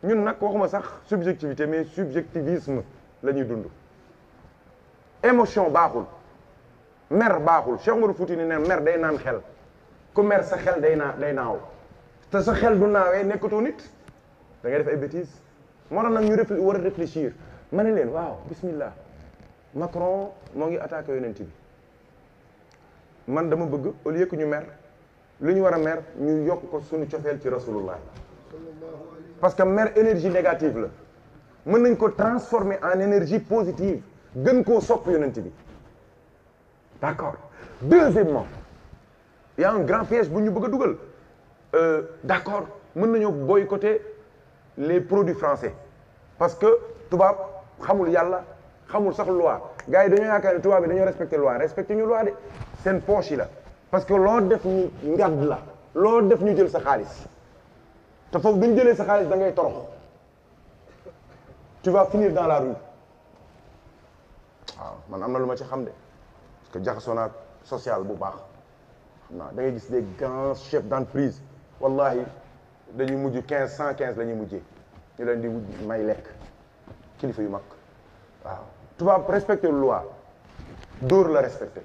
ñun nag waxuma sax subjectivité mais subjectivisme la ñuy dund émotion baaxul mer baaxul Cheikh Oumar Fouti ni ne mer day naan xel ku mer sa xel day naaw te sa xel du naawee nekkatoo nit da ngay def ay bêtises moo tax nag ñu war a réfléchir ma ne leen waaw bismillah Macron moo ngi attaqué yonent bi man dama bëgg au lieu que ñu mer lu ñu war a mer ñu yokk ko suñu cofeel ci rasulullah parce que mer énergie négative la mën nañ ko transformer en énergie positive gën koo sopp yonent bi d'accord deuxièmement il y a un grand piège bu ñu bëgg a dugal d'accord mën nañoo boycotter les produits français parce que tubaab xamul yàlla xamul sax loi gars yi dañoo yaakaar ne tubaab bi dañoo respecter loi respecter ñu loi de seen poche yi la parce que loo def ñu ngadd la loo def ñu jël sa xaalis te foofu duñ jëlee sa xaalis da ngay torox tu vas finir dans la rue waaw man am na lu ma ci xam de parce que jaxasoo naa social bu baax xam naa da ngay gis des grands chefs d'entreprise wallahi dañuy mujj 115 la ñuy mujjee ñu leen di may lekk kilifa yu mag waaw tubaab respecter loi dóor la respecter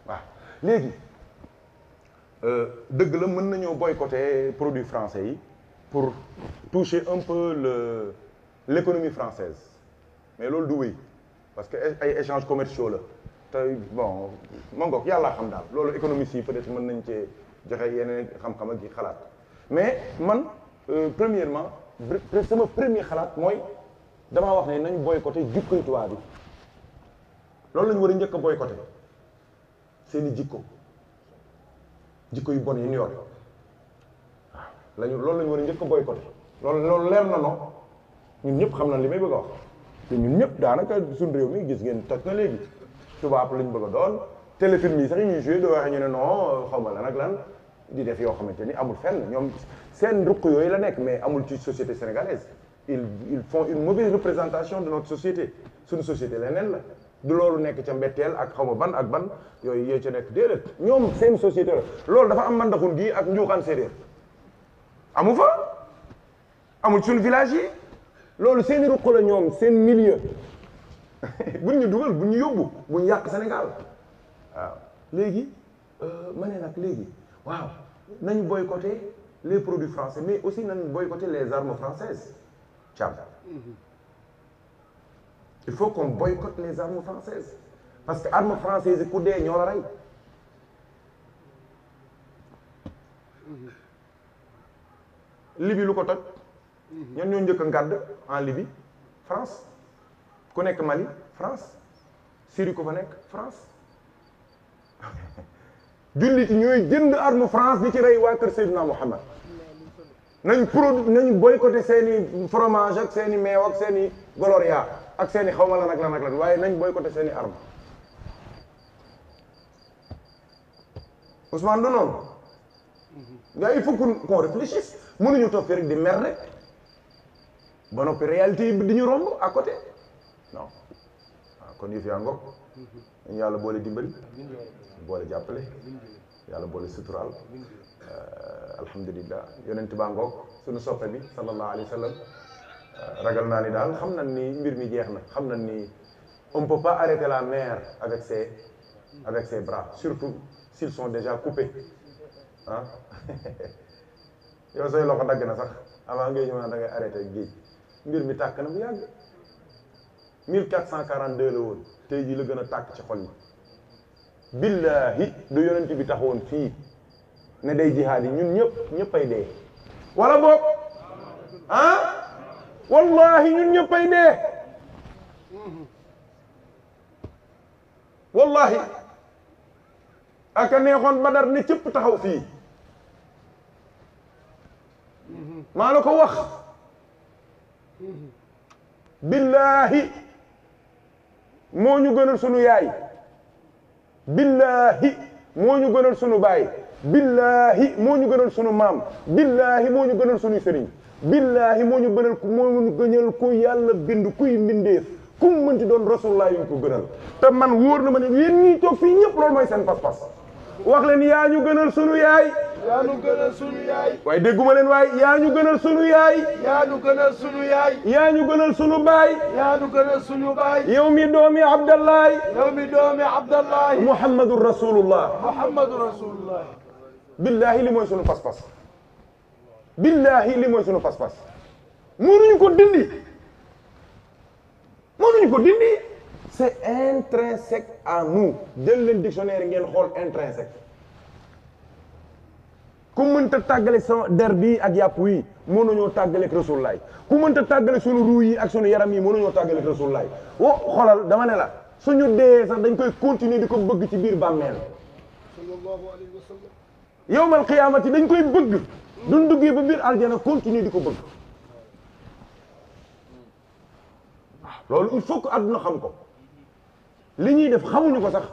waaw léegi dëgg la mën nañoo boycotter produits français yi pour toucher un peu l'économie française mais loolu du wéy parce que ay échanges commerciaux la te bon ma ngoog yàlla xam daal loolu économistes yi peut-être mën nañ cee joxe yeneen xam-xam ak yi xalaat mais man premièrement sama premier xalaat mooy damaa wax ne nañ boycotter jikkoy tubaab bi loolu la ñu war a njëkk a boycotter seeni jikko yu bon yi ñu yor waaw loolu la ñu war a njëkk a boycotter loolu leer na non ñun ñëpp xam na li may bëgg a wax te ñun ñëpp daanaka suñu réew mi gis ngeen toj na léegi tubaab lañ bëgg a doon téléfilm yi sax ñuy joué doo waxee ñu ne non xaw ma lan ak lan di def yoo xamante ni amul fenn ñoom seen ruq yooyu la nekk mais amul ci société sénégalaise ils font une mauvaise représentation de notre société suñu société leneen la du loolu nekk ca mbetteel ak xaw ma ban ak ban yooyu yee ca nekk déedéet ñoom seen société la loolu dafa am mandaxun gi ak njuuxaan séeréer amu fa amul suñu village yi loolu seeni ruq la ñoom seen milieu buñ ñu dugal buñ ñu yóbbu buñ yàq Sénégal waaw léegi ma ne nag léegi waaw nañu boycotter les produits français mais aussi nañu boycotter les armes françaises Thiam il faut qu'on boycotte les armes françaises parce que armes françaises yi ku dee ñoo la rey Libye lu ko toj ñan ñoo njëkk a ngàdd en Libye France ku nekk Mali France Syrie ko fa nekk France jullit ñooy jënd arme France di ci rey waa kër Seydina Muhammad nañ boycotté seeni fromage ak seeni meew ak seeni gloria ak seeni xawma lan ak lan ak lan waaye nañ boycotté seeni arme Ousmane du noonu nga il faut qu'on réfléchisse mënuñu toog fi rek di mer rek ba noppi réalité yi di ñu romb à côté non waaw kon yëf yaa ngoog dañu yàlla boole dimbali boole jàppale yàlla boole suturaal alhamdulillah yonent baa ngoog suñu soppe bi sallallahu alayhi wa sallam ragal naa ni daal xam nañ ni mbir mi jeex na xam nañ ni on ne peut pas arrêter la mer avec ses bras surtout s'ils sont déjà coupés ah yow say loxo dagg na sax avant ngay ñëw da ngay arrêté géej mbir mi tàkk na bu yàgg 1442 la woon tey jii la gën a tàkk ci xol yi billahi du yonent bi taxawoon fii ne day jihaad yi ñun ñëppay dee wala boog ah wallahi ñun ñëppay dee wallahi aka neexoon Badar ne cëpp taxaw fii maa la ko wax billahi moo ñu gënal sunu yaay billahi moo ñu gënal sunu baay billahi moo ñu gënal sunu maam billahi moo ñu gënal sunuy sëriñ billahi moo ñu gënal ku yàlla bind kuy mbindeef ku mu mënti doon rasulullah yu ñu ko gënal te man wóor na ma ne yéen ñii toog fii ñëpp loolu mooy seen pas-pas wax leen yaa ñu gënal sunu yaay yaa ñu gënal sunu yaay. waaye dégguma leen waaye yaa ñu gënal sunu yaay. yaa ñu gënal sunu yaay. yaa ñu gënal sunu baay. yaa ñu gënal sunu baay. yow mi doomi Abdallahi. yow mi doomi Abdallahi. Muhammadu Rasulullah. Muhammadu Rasulullah. billahi li mooy sunu pas-pas. billahi li mooy sunu pas-pas. mënuñu ko dindi. mënuñu ko dindi. c'est intrinsèque à nous. jël leen dictionnaire ngeen xool intrinsèque. ku mënta tàggale sa der bii ak yàpp wi mënuñoo tàggaleeg Rasulullaay ku mënta tàggale sunu ruu yi ak sunu yaram yi mënuñoo tàggaleeg Rasulullaay xoolal dama ne la suñu dee sax dañ koy continuer di ko bëgg ci biir bàmmeel. sallallahu alayhi wa sallam. yawmal qiyaamati dañ koy bëgg duñ duggee ba biir aljana continuer di ko bëgg. loolu il faut que àdduna xam ko li ñuy def xamuñu ko sax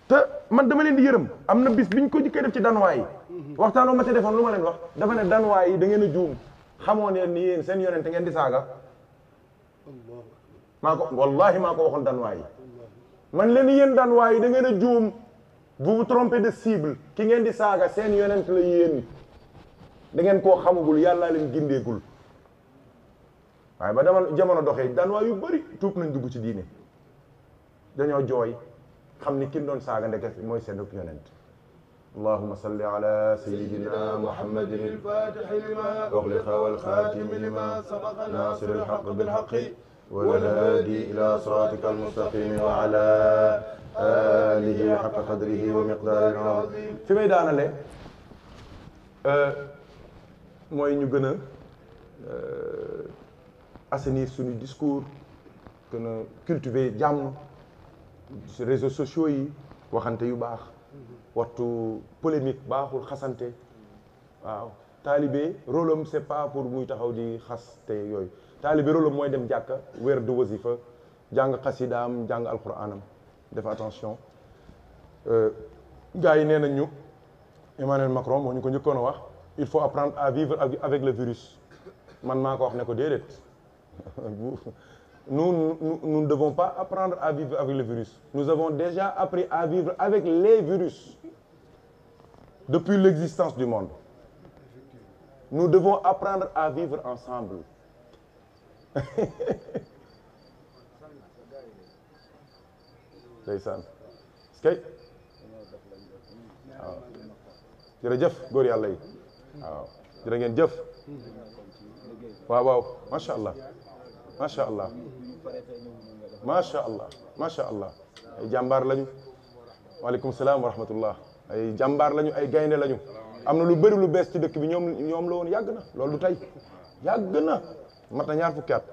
te man dama leen di yërëm am na bis biñ ko jëkkee def ci danuwaay yi waxtaanoo ma ca defoon lu ma leen wax dafa ne danuwaay yi da ngeen a juum xamoon ne ni yéen seen yonente ngeen di saaga maa ko wallahi maa ko waxoon danuwaay yi man leen yéen danuwaay yi da ngeen a juum vous vous trompez de cible ki ngeen di saaga seen yonent la yéen da ngeen koo xamagul yàllaa leen gindeegul waaye ba dama jamono doxee danuwaay yu bëri tuub nañ dugg ci diine dañoo jooy xam ni kin doon saaga ndeke mooy seen yonent allahumma salli ala sayyidina muhammadin al-fatihi lima ughliqa wal khatimi lima sabaqa nasir al-haqq bil haqqi wal hadi ila siratika al-mustaqim wa ala alihi haqqa qadrihi wa miqdarihi al-azim fi may daanale mooy ñu gën a assainir suñu discours gën a cultiver jàmm réseaux sociaux yi waxante yu baax waxtu polémique baaxul xasante waaw taalibe rôle am c'est pas pour muy taxaw di xas te yooyu taalibe rôle am mooy dem jàkka weer du wasifa jàng xasidaam jàng alquranam def attention gars yi nee nañ ñu Emmanuel Macron moo ñu ko njëkkoon a wax il faut apprendre à vivre avec le virus man maa ko wax ne ko déedéet nous ne devons pas apprendre à vivre avec le virus. Nous avons déjà appris à vivre avec les virus depuis l'existence du monde. Nous devons apprendre à vivre ensemble. ndeysaan skay waaw jërëjëf góor yàlla yi waaw jërë ngeen jëf waaw waaw macha allah macha allah macha allah macha allah ay jàmbaar lañu waaleykum salaam wa rahmatullah ay jàmbaar lañu ay gaynde lañu am na lu bëri lu bees ci dëkk bi ñoom la woon yàgg na loolu du tey yàgg na mat na ñaar fukki at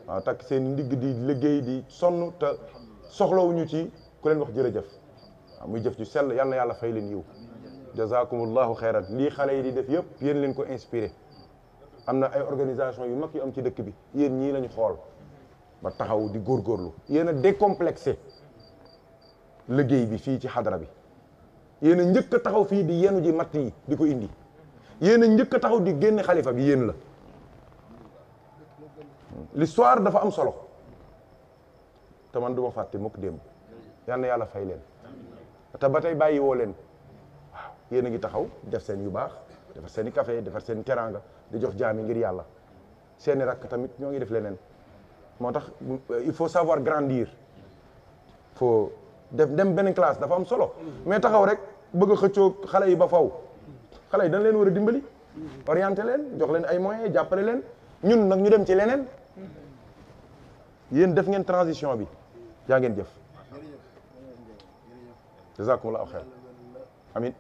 waaw takk seen ndigg di liggéey di sonn te soxlawuñu ci ku leen wax jërëjëf waaw muy jëf ju sell yal na yàlla fay leen yiw jazakumullahu xeyran lii xale yi di def yëpp yéen leen ko inspiré am na ay organisation yu mag yu am ci dëkk bi yéen ñii lañu xool ba taxaw di góorgóorlu yéen a décomplexé liggéey bi fii ci xadara bi yéen a njëkk a taxaw fii di yenu ji matt yi di ko indi yéen a njëkk a taxaw di génne xalifa bi yéen la l'histoire dafa am solo te man du ma fàtte mukk démb yal na yàlla fay leen te ba tey bàyyi woo leen waaw yéen a ngi taxaw def seen yu baax defar seen i café defar seen i teraanga di jox jaami ngir yàlla seeni rakk tamit ñoo ngi def leneen moo tax il faut savoir grandir faut dem benn classe dafa am solo mais taxaw rek bëgg a xëccoo xale yi ba faw xale yi dañ leen war a dimbali orienté leen jox leen ay moyens jàppale leen ñun nag ñu dem ci leneen yéen def ngeen transition bi yaa ngeen jëf jazakumullahu xeer amin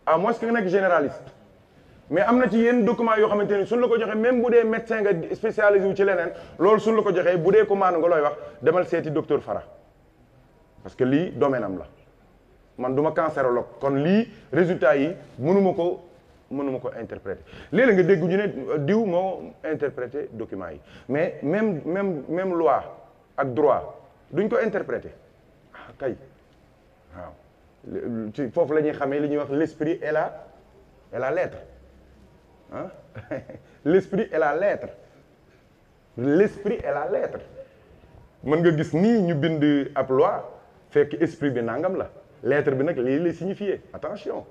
à moins que nga nekk généraliste mais am na ci yenn document yoo xamante ni suñ la ko joxee même bu dee médecin nga spécialisé wu ci leneen loolu suñ la ko joxee bu dee ko maanu nga looy wax demal seeti docteur Fara parce que lii domaine am la man du ma cancérologue kon lii résultat yi mënuma ko interpréter léeg-léeg nga dégg ñu ne diw moo interpréter document yi mais même loi ak droit duñ ko interpréter ah kay waaw ci foofu la ñuy xamee li ñuy wax l'esprit et la lettre ah l'esprit et la lettre l'esprit et la lettre mën nga gis nii ñu bind ab loi fekk esprit bi nangam la lettre bi nag lii lay signifier attention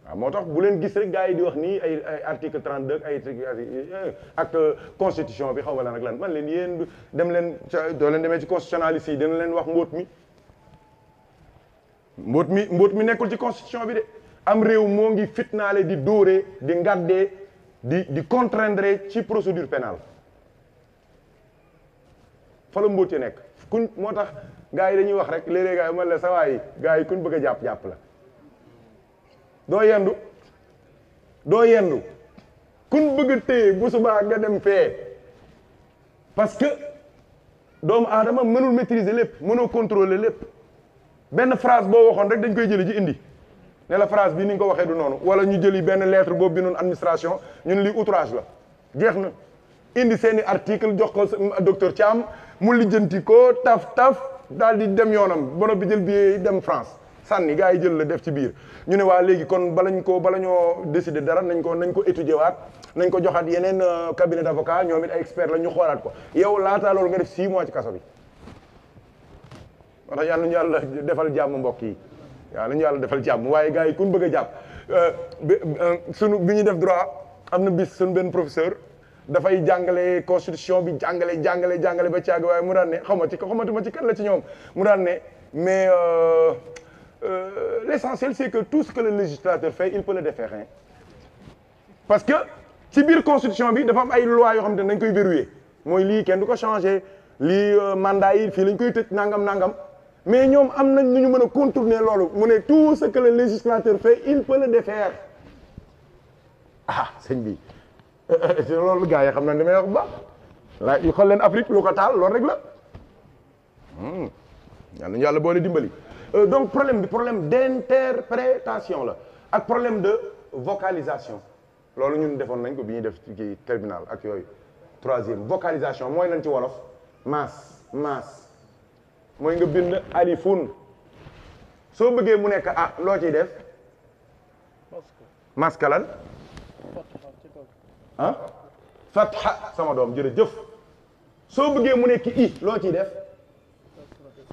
waaw moo tax bu leen gis rek gars yi di wax nii ay article 32 ay ak constitution bi xaw ma lan ak lan man leen yéen dem leen doo leen demee ci constitutionnaliste yi dina leen wax mbóot mi nekkul ci constitution bi de am réew moo ngi fitnaale di dóoree di ngaddee di contraindre ci procédure pénale fa la mbóot yi nekk kuñ moo tax gars yi dañuy wax rek léeg-léeg gars yi man la sa waay gars yi kuñ bëgg a jàpp la doo yendu kuñ bëgg a téye bu subaa nga dem fee parce que doomu aadama mënul maîtriser lépp mënoo contrôler lépp benn phrase boo waxoon rek dañ koy jëli ji indi ne la phrase bi ni nga ko waxee du noonu wala ñu jëli benn lettre boobu bi noonu administration ñun lii outrage la jeex na indi seeni article jox ko docteur Thiam mu lijjanti ko taf daal di dem yoonam bono bi jël billet dem France sànni gars yi jël la def ci biir ñu ne waa léegi kon bala ñoo décider dara nañ ko étudier waat nañ ko joxaat yeneen cabinet d'avocat ñoom it ay expert la ñu xoolaat ko yow laataa loolu nga def 6 mois ci kaso bi wala yàlla ñu yàlla defal jàmm mbokk yi yàlla ñu yàlla defal jàmm waaye gars yi kun bëgg a jàpp bi ñu def droit am na bis suñu benn professeur dafay jàngale constitution bi jàngale ba caag waaye mu daan ne xamatuma ci kan la ci ñoom mu daan ne mais l'essentiel c'est que tout ce que le législateur fait il peut le défaire hein parce que ci biir constitution bi dafa am ay loi yoo xam ne dañ koy verrouiller mooy lii kenn du ko changer lii mandat yi fii lañ koy tëj nangam mais ñoom am nañ nu ñu mën a contourner loolu mu ne tout ce que le législateur fait il peut le défaire ah sëñ bi loolu gars yi xam nañ li may wax bu baax la yu xool leen Afrique lu ko taal loolu rek la yal nañu yàlla boole dimbali donc problème d'interprétation la ak problème de vocalisation loolu ñun defoon nañ ko bi ñuy def ci terminal ak yooyu troisième vocalisation mooy lañ ci wolof maas mooy nga bind alifun soo bëggee mu nekk ah loo ciy def maskalan ah fatha sama doom jërëjëf soo bëggee mu nekk i loo ciy def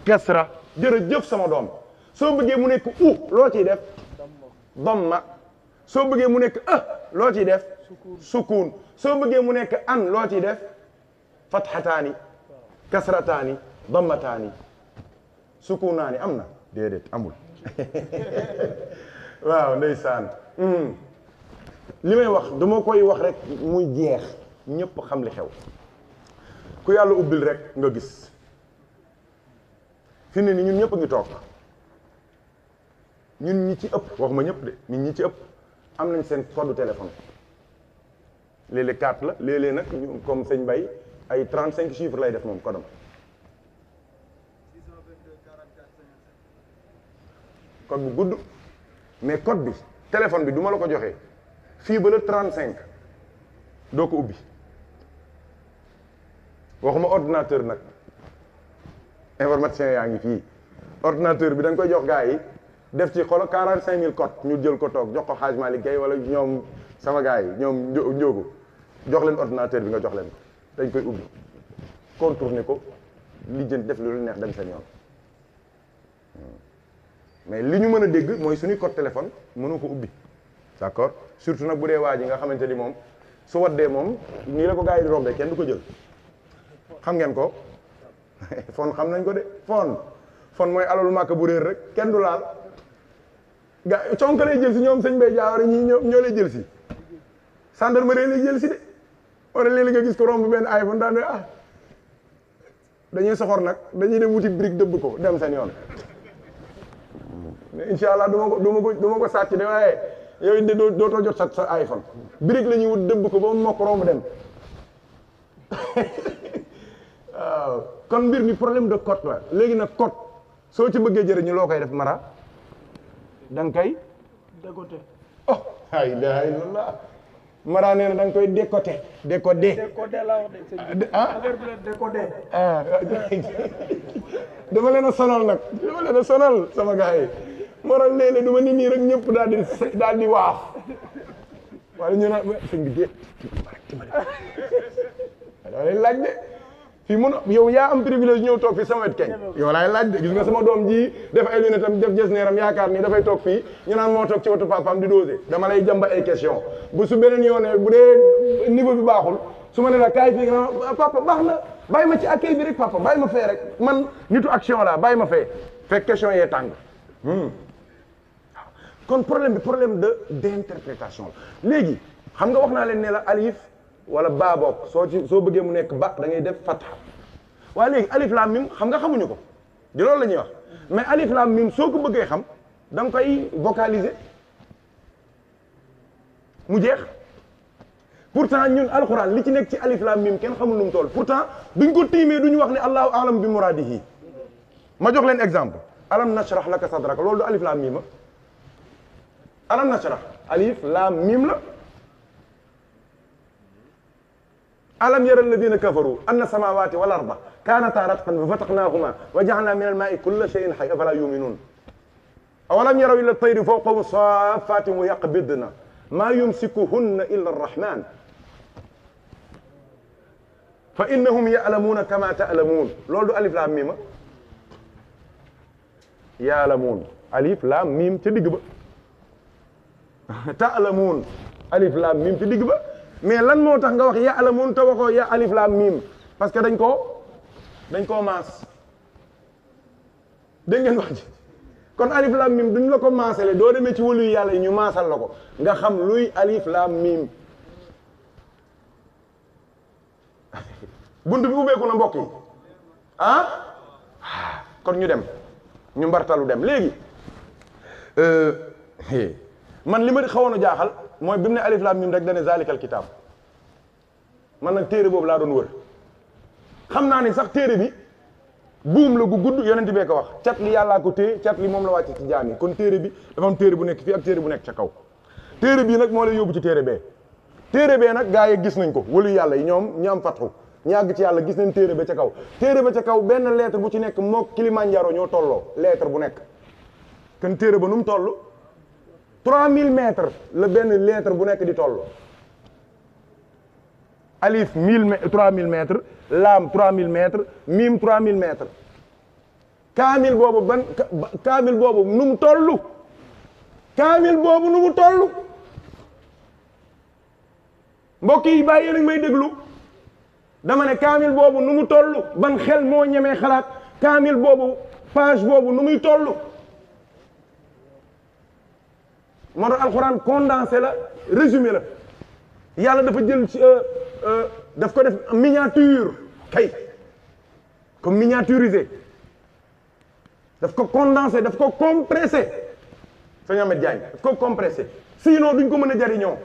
kasra jërëjëf sama doom soo bëggee mu nekk u loo ciy def damma soo bëggee mu nekk loo ciy def sukun soo bëggee mu nekk an loo ciy def fathataani kasrataani dammataani sukunaani am na déedéet amul waaw ndeysaan li may wax dama koy wax rek muy jeex ñëpp xam li xew ku yàlla ubbil rek nga gis fi ne ni ñun ñëpp a ngi toog ñun ñi ci ëpp waxuma ñëpp de ñun ñi ci ëpp am nañ seen code téléphone léeg-léeg 4 la léeg-léeg nag comme sëñ Bay ay 35 chiffres lay def moom codam code bu gudd mais code bi téléphone bi du ma la ko joxee fii ba le 35 doo ko ubbi waxuma ordinateur nag informaticien yaa ngi fii ordinateur bi da nga koy jox gars yi def ci xolo 45000 code ñu jël ko toog jox ko Hadj Malick Gueye wala ñoom sama gars yi ñoom njóogu jox leen ordinateur bi nga jox leen ko dañ koy ubbi contourner ko lijjanti def lu neex dem seen yoon mais li ñu mën a dégg mooy suñuy code téléphone mënu ko ubbi d'accord surtout nag bu dee waa ji nga xamante ni moom su waddee moom nii la ko gars yi di rombee kenn du ko jël xam ngeen ko fon xam nañ ko de fon mooy alalu màkk bu réer rek kenn du laal ga conk lay jël si ñoom sëñ Bay Jaawara ñi ñoo lay jël si gendarmerie lay jël si de wala léeg-léeg nga gis ko romb benn iPhone daan dañuy soxor nag dañuy dem wuti brique dëbb ko dem seen yoon mais incha allah du ma ko sàcc de waaye yow it de dootoo jot sa iPhone brique la ñuy wut dëbb ko ba mu mokk romb dem waaw kon mbir mi problème de code la léegi nag code soo ci bëggee jëriñu loo koy def mara da nga koy décoté. oh la ilaha illallah mara nee na da nga koy décoté décodé laa wax de sëñ bi. affaire bi la décoté. dama leen a sonal nag dama leen a sonal sama gars yi moral léeg-léeg du ma nit ñi rek ñëpp daal di waaf wala ñu naan sëñ bi dee daa lay laaj de fii mun yow yaa am privilège ñëw toog fii sama wet keñ yow laay laaj de gis nga sama doom ji def ay lunettes am def jës neeram yaakaar ni dafay toog fii ñu naan moo toog ci wetu papaam di dosé dama lay jàmba ay question bu su beneen yoonee bu dee niveau bi baaxul su ma ne la kaay fii papa baax na bàyyi ma ci accueil bi rek papa bàyyi ma fee rek man nitu action la bàyyi ma fee fekk question yee tàng kon problème bi problème d'interprétation la léegi xam nga wax naa leen ne la alif wala baa bokk soo bëggee mu nekk ba da ngay def fatha waaye léegi alif laam mim xam nga xamuñu ko di loolu la ñuy wax mais alif laam mim soo ko bëggee xam da nga koy vocaliser mu jeex pourtant ñun alxuraan li ci nekk ci alif laam mim kenn xamul nu mu toll pourtant duñ ko tiimee duñu wax ne allahu alam bi muradihi ma jox leen exemple alam nashrah laka sadraka loolu du alif laam mim alam nashrah alif laam mim la alam yara alladina kafaru anna samawati wal arda kanata ratqan fa fataqnahuma wa ja'alna min al-ma'i kulla shay'in hayy afala yu'minun awalam yaraw ila at-tayri fawqahum saffatin wa yaqbidna ma yumsikuhunna illa ar-rahman fa innahum ya'lamuna kama ta'lamun loolu du alif lam mim ya'lamun alif lam mim ca digg ba ta'lamun alif lam mim ca digg ba mais lan moo tax nga wax ya'lamun te waxoo ya alif lam mim parce que dañ koo maas dégg ngeen wax ji kon alif lam mim duñ la ko maasale doo demee ci wàllu yàlla yi ñu maasal la ko nga xam luy alif lam mim bunt bi ubbeeku na mbokk yi kon ñu dem ñu mbartalu dem léegi man li ma xawoon a jaaxal mooy bi mu ne alif lam mim rek dane zalikal kitab man nag téere boobu laa doon wër xam naa ni sax téere bi buum la gu gudd yonent bee ko wax cat li yàllaa ko téye cat li moom la wàcc ci jaam yi kon téere bi dafa am téere bu nekk fii ak téere bu nekk ca kaw téere bii nag moo lay yóbbu ci téere bee nag gaa yi gis nañ ko walu yàlla yi ñoom ñi am fatxu ñi àgg ci yàlla gis nañ téere ba ca kaw téere ba ca kaw benn lettre bu ci nekk mook Kilimanjaro ñoo tolloo lettre bu nekk kon téere ba nu mu toll 3000 mètres la benn lettre bu nekk di tolloo alif 3000 mètres laam 3000 mètres miim 3000 mètres kaamil boobu kaamil boobu nu mu tollu kaamil boobu nu mu tollu mbokk yi bàyyi yéen a ngi may déglu dama ne kaamil boobu nu mu tollu ban xel moo ñemee xalaat kaamil boobu page boobu nu muy tollu moo tax alxuraan condensé la résumé la yàlla dafa jël ci daf ko def miniature kay comme miniaturisé daf ko condensé daf ko compressé sëñ Ahmed Diagne daf ko compressé sinon duñ ko mën a jariñoo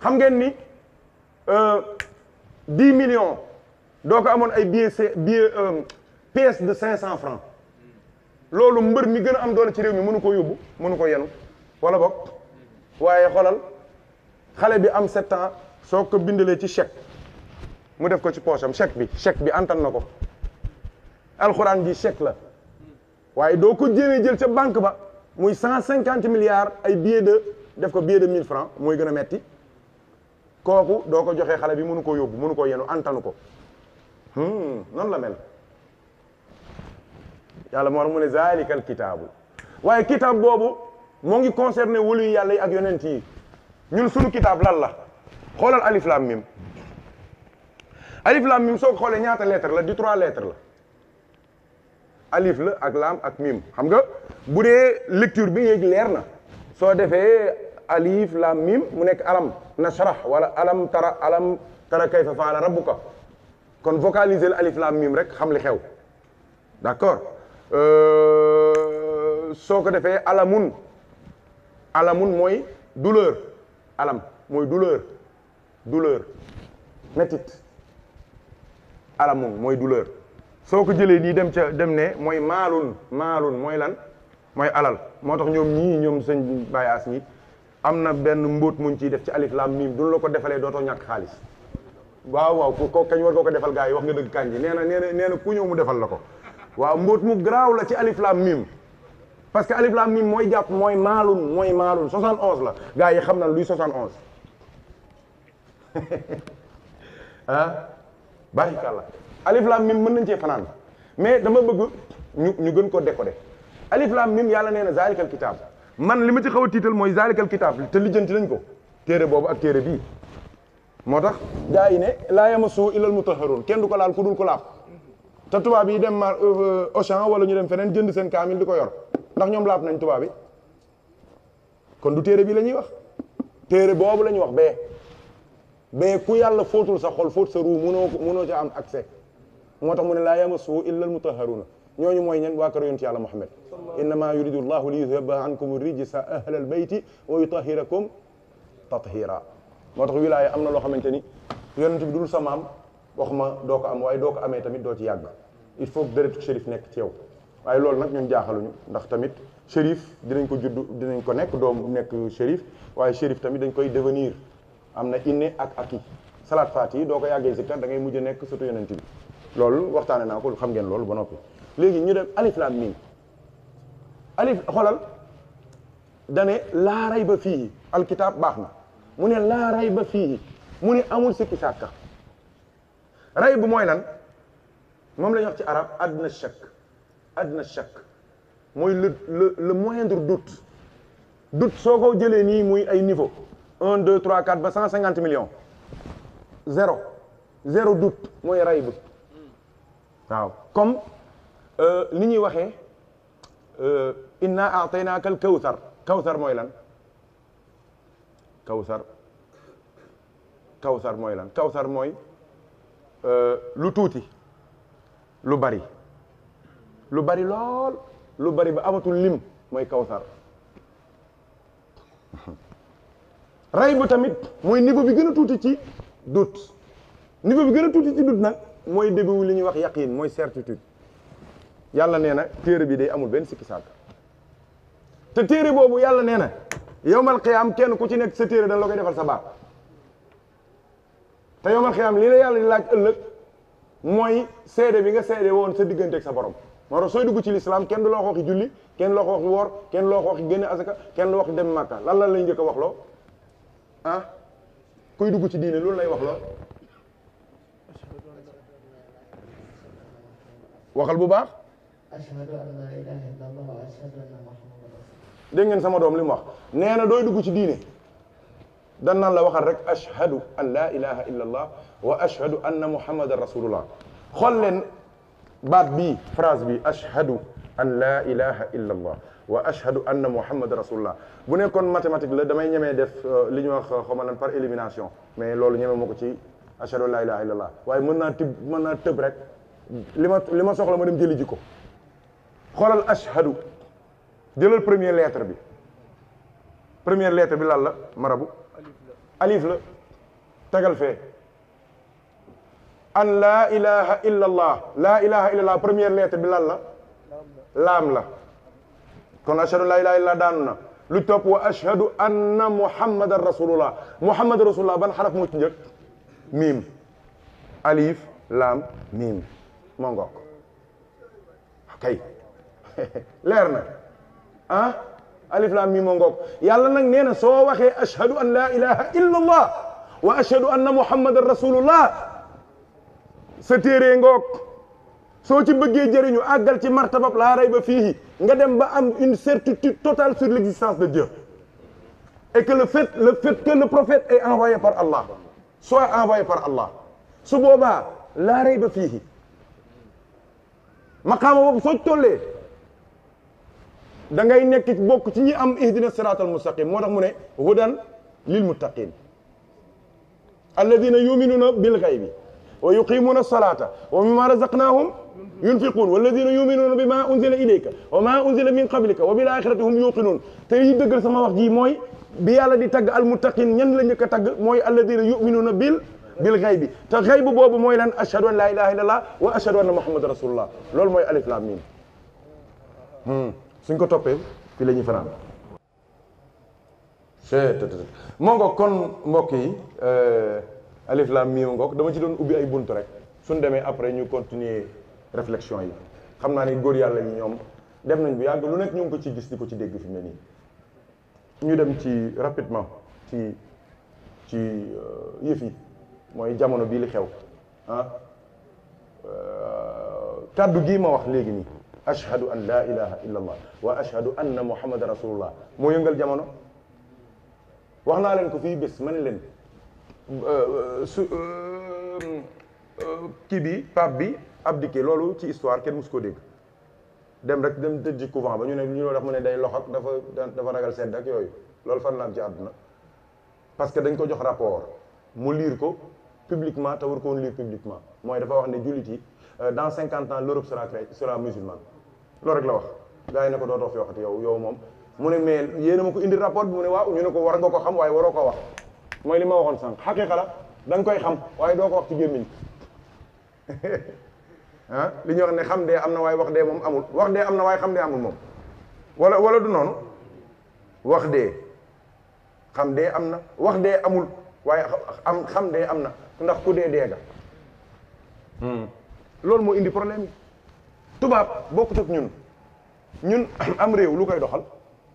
xam ngeen ni 10 millions doo ko amoon ay pièces de 500 francs loolu mbër mi gën a am doole ci réew mi mënu koo yóbbu mënu ko yenu wala bokk waaye xoolal xale bi am 7 ans soo ko bindalee ci chèque mu def ko ci poche am chèque bi antan na ko alxuraan ji chèque la waaye doo ko jéemee jël ca banque ba muy 150 milliards ay billets de def ko billet de 1000 francs mooy gën a metti kooku doo ko joxee xale bi mënu koo yóbbu mënu koo yenu antanu ko noonu la mel yàlla moo tax mu ne zalikal kitaabu waaye kitaab boobu moo ngi concerné wulu yàlla yi ak yonent yi ñun suñu kitaab lan la xoolal alif lam mim alif lam mim soo ko xoolee ñaata lettre la di 3 lettres la alif la ak laam ak mim xam nga bu dee lecture bi yéeg leer na soo defee alif lam mim mu nekk alam nashrah wala alam tara kayfa faala rabbuka kon vocaliser alif lam mim rek xam li xew d'accord soo ko defee alamun mooy douleur alam mooy douleur métit alamun mooy douleur soo ko jëlee nii dem ne mooy maalun mooy lan mooy alal moo tax ñoom sëñ Baye As ñi am na benn mbóot muñ ciy def ci alif lam mim duñ la ko defalee dootoo ñàkk xaalis waaw ko kañ war ko defal gars yi wax nga dëgg kañ ji nee na ku ñëw mu defal la ko waaw mbóot mu garaaw la ci alif lam mim parce que alif lam mim mooy jàpp mooy maalun 71 la gars yi xam na luy 71 ah barikàllah alif lam mim mën nañ cee fanaan mais dama bëgg ñu gën ko décoder alif lam mim yàlla nee na zalikal kitaab man li ma ci xaw a tiital mooy zalikal kitaab te lijjanti nañ ko téere boobu ak téere bii moo tax gars yi ne laa yamassuhu illal mutahharun kenn du ko laal ku dul ko laab te tubaab yi dem Auchan wala ñu dem feneen jënd seen kaamil di ko yor ndax ñoom laab nañ tubaab yi kon du téere bi la ñuy wax téere boobu la ñuy wax bee ku yàlla fóotul sa xol fóot sa ruu munoo ca am accès moo tax mu ne laa yamassuhu illal mutahharuna ñooñu mooy ñen waa kër yonent yàlla Muhammad innama yuridu llahu li yudhiba ankum rijsa ahlal bayti wa yutahhirakum tathira moo tax wilaaya am na loo xamante ni yonent bi dul sa maam waxuma doo ko am waaye doo ko amee tamit doo ci yàgg il faut que deretu shérif nekk ci yow waaye loolu nag ñun jaaxaluñu ndax tamit shérif dinañ ko judd dinañ ko nekk doom nekk shérif waaye shérif tamit dañ koy devenir am na inné ak acquis salaat faati yi doo ko yàggee zikkar da ngay mujj nekk surtout yonent bi loolu waxtaane naa ko xam ngeen loolu ba noppi léegi ñu def alif laam miim alif xoolal dane laa rayba fiihi alkitaab baax na mu ne laa rayba fiihi mu ne amul sikki sàkka ray bu mooy lan moom la ñuy wax ci arab adna shakk mooy le moindre doute soo ko jëlee nii muy ay niveau 1 2 3 4 ba 150 millions zéro doute mooy ray bu waaw comme ni ñuy waxee inna a'taynaaka al kawsar mooy lan kawsar mooy lan kawsar mooy lu tuuti lu bari lool lu bari ba amatul lim mooy kawsar ray bu tamit mooy niveau bi gën a tuuti ci doute niveau bi gën a tuuti ci doute nag mooy début li ñuy wax yaqin mooy certitude yàlla nee na téere bi day amul benn sikki sàkk te téere boobu yàlla nee na yowmal qiyaam kenn ku ci nekk sa téere dañ la koy defal sa baat te yowmal qiyaam lii la yàlla di laaj ëllëg mooy seede bi nga seede woon sa diggante ak sa borom moo tax sooy dugg ci lislaam kenn du la wax waxi julli kenn du la wax waxi woor kenn du la wax waxi génne asaka kenn du wax dem màkka lan lañ njëkk a wax loo kuy dugg ci diine loolu lay wax la waxal bu baax ashhadu an la ilaha illallah wa ashhadu anna muhammadan rasulullah. dégg ngeen sama doom li mu wax nee na dooy dugg ci diine dan naan la waxal rek ashhadu an la ilaha illallah wa ashhadu anna muhammadan rasulullah xool leen baat bii phrase bi ashhadu an la ilaha illallah wa ashhadu anna muhammadan rasulullah bu nekkoon mathématique la damay ñemee def li ñuy wax xawma lan par élimination mais loolu ñeme moo ko ci ashhadu an la ilaha illallah waaye mën naa tëb rek li ma soxla ma dem jëli ji ko xoolal ashhadu jëlal première lettre bi lan la marabu alif la tegal fee an laa ilaha illa allah première lettre bi lan la laam la kon ashhadu an laa ilaha illa daanu na lu topp wa ashhadu anna muhammadan rasulullah ban xaraf moo ci njëkk miim alif laam miim moo ngoog kay leer na ah alif laam miim moo ngoog yàlla nag nee na soo waxee ashhadu an laa ilaha illa allah wa ashhadu anna muhammadan rasulullah sa téere ngoog soo ci bëggee jëriñu àggal ci martabab laa rayba fiihi nga dem ba am une certitude totale sur l'existence de Dieu et que le fait que le prophète est envoyé par Allah soit envoyé par Allah su boobaa laa rayba fiihi maqaama boobu soo tollee da ngay nekk bokk ci ñi am ihdina siratal mustaqim moo tax mu ne hudan lil muttaqin alladina yuminuna bil ghaybi wa yuqimuna salata wa mimma razaqnahum yunfiqun walladina yuminuna bima unzila ilayka wa ma unzila min qablika wa bil akhirati hum yuqinun te yi dëggal sama wax ji mooy bi yàlla di tagg al muttaqin ñan la njëkk a tagg mooy alladina yuminuna bil ghaybi te ghayb boobu mooy lan ashhadu an la ilaha illallah wa ashhadu anna muhammadan rasulullah loolu mooy alif lam mim suñ ko toppee fii la ñuy fanaan moo ngoog kon mbokk yi alif lam mim ngoog dama ci doon ubbi ay buntu rek suñ demee après ñu continuer réflexion yi xam naa ni góor yàlla yi ñoom dem nañ bu yàgg lu nekk ñu ngi ko ci gis di ko ci dégg fi mu ne nii ñu dem ci rapidement ci yëf yi mooy jamono bii li xew kàddu gii ma wax léegi nii ashhadu an la ilaha illa allah wa ashhadu anna muhammadan rasulullah moo yëngal jamono wax naa leen ko fii bés ma ne leen kii bi pape bi abdiqué loolu ci histoire kenn musu ko dégg dem rek dem tëj couvent ba ñu ne ñu def mu ne day lox ak dafa ragal sedd ak yooyu loolu fan la am ci àdduna parce que dañ ko jox rapport mu lire ko publiquement te war ko woon lire publiquement mooy dafa wax ne jullit yi dans 50 ans l'Europe sera musulmane loolu rek la wax gars yi ne ko dootoo fi waxati yow moom mu ne mais yéena ma ko indi rapport bi mu ne waaw ñu ne ko war nga ko xam waaye waroo ko wax mooy li ma waxoon sànq xaqiqa la da nga koy xam waaye doo ko wax ci gémmiñ ah li ñuy wax ne xam dee am na waaye wax dee moom amul wax dee am na waaye xam dee amul moom wala du noonu wax dee xam dee am na wax dee amul waaye xam dee am na ndax ku dee dee ga loolu moo indi problème yi tubaab bokkut ak ñun am réew lu koy doxal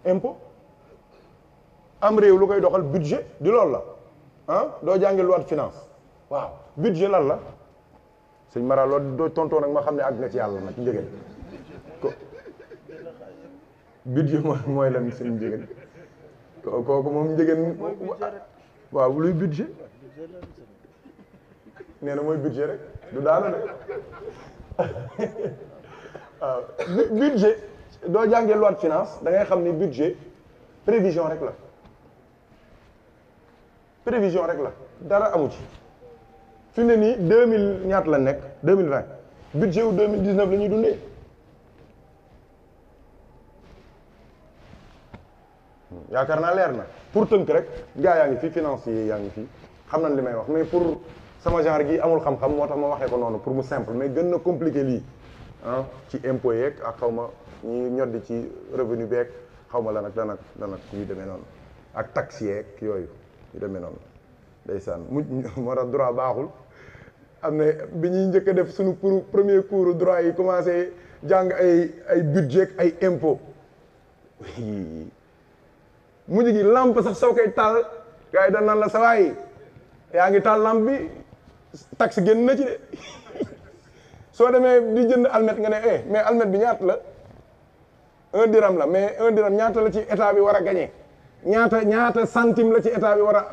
impôt am réew lu koy doxal budget di loolu la ah doo jàngi loi de finance waaw budget lan la sëñ Mara loolu doo tontoo nag ma xam ne àgg nga ci yàlla nag njëgën ko budget mooy lan sëñ njëgën kooku moom njëgën waaw luy budget nee na mooy budget rek du daanu de waaw budget doo jàngee loi de finance da ngay xam ni budget prévision rek la dara amu ci fi mu ne nii 2000 ñaata la nekk 2020 budget wu 2019 la ñuy dundee yaakaar naa leer na pour tënk rek gaa yaa ngi fi financier yaa ngi fi xam nañ li may wax mais pour sama genre gi amul xam-xam moo tax ma waxee ko noonu pour mu simple mais gën na compliqué lii ah ci impôt yeeg ak xaw ma ñi ñoddi ci revenu beeg xaw ma lan ak yu demee noonu ak taxe yeeg yooyu yu demee noonu ndeysaan moo tax droit baaxul am na bi ñuy njëkk a def suñu premier cours droit yi commencé jàng ay budget ay impôt mujj gi lampe sax soo koy taal gars yi dañ naan la sawaay yaa ngi taal lampe bi taxe génn na ci de soo demee di jënd almet nga ne mais almet bi ñaata la 1 dirham la mais 1 dirham ñaata la ci état bi war a gagné ñaata centime la ci état bi war a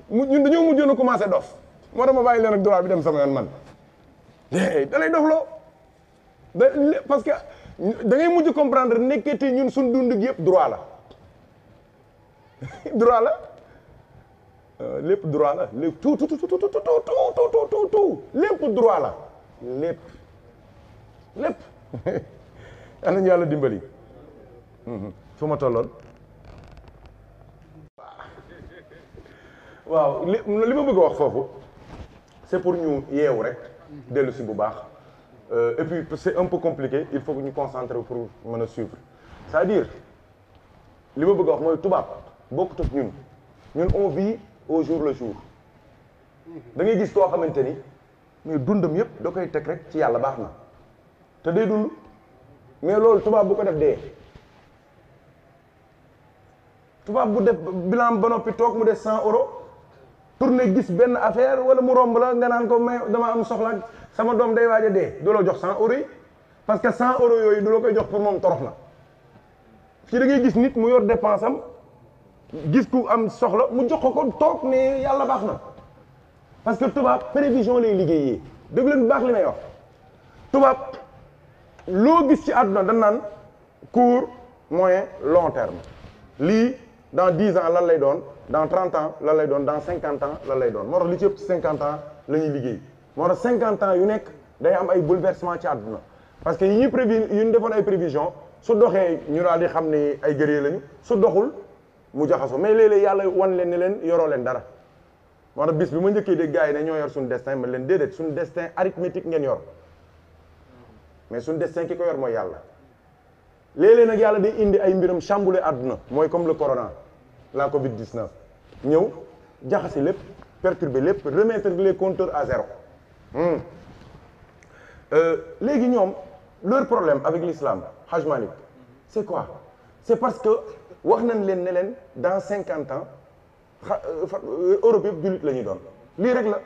ñun dañoo mujjoon a commencé dof moo tax ma bàyyi leen ak droit bi dem sama yoon man da lay dofloo parce que da ngay mujj comprendre nekkati ñun suñ dund gi yëpp droit la droit la lépp droit la lépp tout lépp droit la lépp yal nañu yàlla dimbali fu ma tolloon waaw li ma bëgg a wax foofu c'est pour ñu yeewu rek dellu si bu baax et puis c'est un peu compliqué il faut que ñu concentrer pour mën a suivre c'est-à-dire li ma bëgg a wax mooy tubaab bokkut ak ñun on vit au jour le jour da ngay gis koo xamante ni mais dundam yëpp da koy teg rek ci yàlla baax na te day dund mais loolu tubaab bu ko def dee tubaab bu def bilan ba noppi toog mu def 100 euros tourné gis benn affaire wala mu romb la nga naan ko may dama am soxla sama doom day waaj a dee du la jox 100 euros yi parce que 100 euros yooyu du la koy jox pour moom torox na fii da ngay gis nit mu yor dépense am gis ku am soxla mu jox ko toog ne yàlla baax na parce que tubaab prévision lay liggéeyee dégg leen bu baax li may wax tubaab loo gis ci àdduna dañ naan court moyen long terme lii dans 10 ans lan lay doon dans 30 ans lan lay doon dans 50 ans lan lay doon moo tax li ci ëpp 50 ans la ñuy liggéey moo tax 50 ans yu nekk day am ay bouleversement ci àdduna parce que yi ñuy yu ñu defoon ay prévision su doxee ñu daal di xam ne ay guerrier lañu su doxul mu jaxasoo mais léeg-léeg yàlla wan leen ne leen yoroo leen dara moo tax bis bi ma njëkkee dégg gars yi ne ñoo yor suñu destin ma leen déedéet suñu destin arithmétique ngeen yor mais suñu destin ki ko yor mooy yàlla léeg-léeg nag yàlla day indi ay mbiram chamboulé àdduna mooy comme le corona la Covid-19 ñëw jaxasi lépp perturber lépp remettre les compteurs à zéro léegi ñoom leur problème avec l'islam Haj Malik c'est quoi c'est parce que wax nañ leen ne leen dans 50 ans Europe yëpp jullit la ñuy doon lii rek la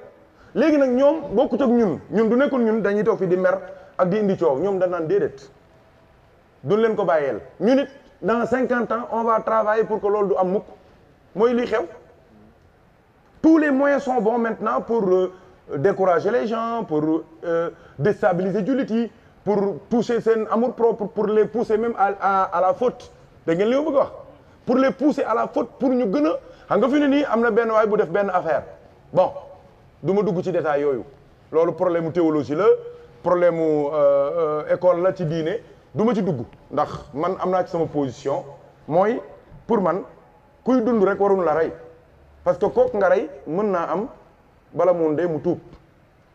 léegi nag ñoom bokkut ak ñun du nekkul ñun dañuy toog fi di mer ak di indi coow ñoom dañ naan déedéet duñ leen ko bàyyeel ñu nit dans 50 ans on va travailler pour que loolu du am mukk mooy lii xew tous les moyens sont bons maintenant pour décourager les gens pour déstabiliser jullit yi pour toucher seen amour propre pour les pousser même à la faute da ngeen li ma bëgg wax pour les pousser à la faute pour ñu gën a xam nga fi ne nii am na benn waay bu def benn affaire bon du ma dugg ci détail yooyu loolu problème mu théologie la problème mu école la ci diine du ma ci dugg ndax man am naa ci sama position mooy pour man kuy dund rek waruñu la rey parce que kooku nga rey mën naa am bala mu dee mu tuub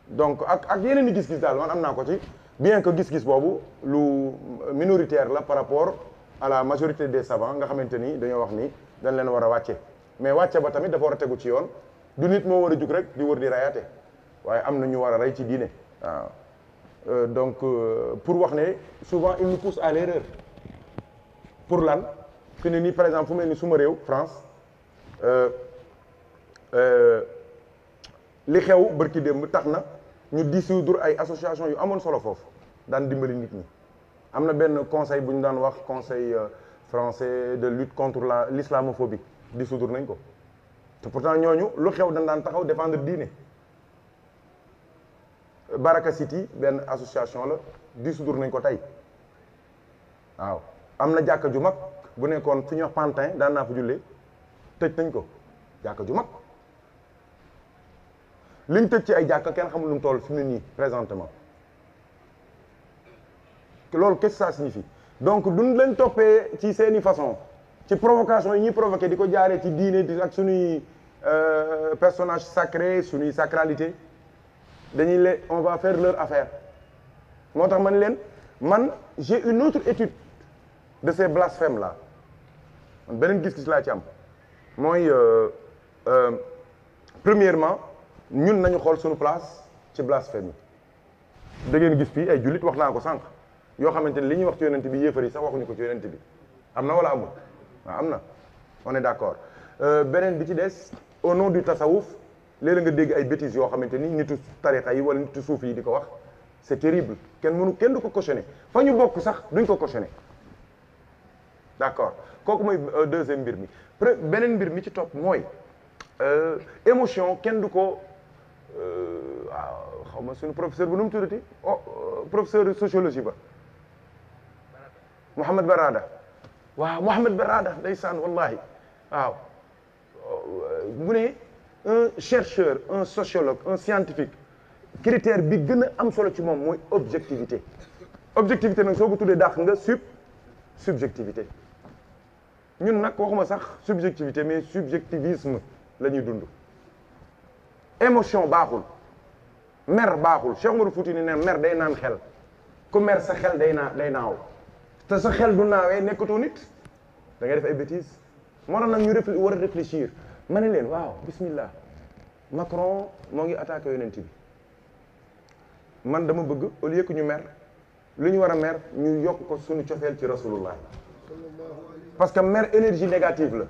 donc ak yeneen i gis-gis daal man am naa ko ci bien que gis-gis boobu lu minoritaire la par rapport à la majorité des savants nga xamante ni dañoo wax ni dañ leen war a wàcce mais wàcce ba tamit dafa war a tegu ci yoon du nit moo war a jug rek di wër di rayaate waaye am na ñu war a rey ci diine waaw donc pour wax ne souvent il nous pousse à l'erreur pour lan fi ne nii par exemple fu mel ni suma réew France li xew bërki démb tax na ñu dissoudre ay association yu amoon solo foofu daan dimbali nit ñi am na benn conseil bu ñu daan wax conseil français de lutte contre l'islamophobie dissoudre nañ ko te pourtant ñooñu lu xew dañ daan taxaw défendre diine Baraka City benn association la dissoudre nañ ko tey waaw am na jàkka ju mag bu nekkoon fi ñuy wax Pantin daan naa fa jullee tëj nañ ko jàkka ju mag liñ tëj ci ay jàkka kenn xamul lu mu toll fi mu ne nii présentement loolu qu'est-ce que ça signifie donc duñ leen toppee ci seeni façon ci provocation yi ñuy provoqué di ko jaaree ci diine di ak suñuy personnage sacré suñuy sacralité dañuy leen on va faire leur affaire moo tax man leen man j'ai une autre étude de ces blasphèmes là man beneen gis-gis laa ci am mooy premièrement ñun nañu xool suñu place ci blasphème yi da ngeen gis fii ay jullit wax naa ko sànq yoo xamante ne li ñuy wax ci yonent bi yéefar yi sax waxuñu ko ci yonent bi am na wala amul waaw am na on est d'accord beneen bi ci des au nom du tasawuf léeg-léeg nga dégg ay bêtises yoo xamante ni nitu tariqa yi wala nitu suuf yi di ko wax c'est terrible kenn du ko cautionné fa ñu bokk sax duñ ko cautionné d'accord kooku mooy deuxième mbir mi beneen mbir mi ci topp mooy émotion kenn du ko waaw xaw ma suñu professeur bu nu mu tuddati professeur sociologie ba Mohamed Barada waaw Mohamed Barada ndeysaan wallahi waaw mu ne un chercheur un sociologue un scientifique critère bi gën a am solo ci moom mooy objectivité objectivité nag soo ko tuddee dàq nga subjectivité ñun nag waxuma sax subjectivité mais subjectivisme la ñuy dund émotion baaxul mer baaxul Cheikh Oumar Fouti ni ne mer day naan xel ku mer sa xel day naaw te sa xel du naawee nekkatoo nit da ngay def ay bêtises moo tax nag ñu war a réfléchir ma ne leen waaw bismillah Macron moo ngi attaqué yonent bi man dama bëgg au lieu que ñu mer lu ñu war a mer ñu yokk ko suñu cofeel ci rasulullah parce que mer énergie négative la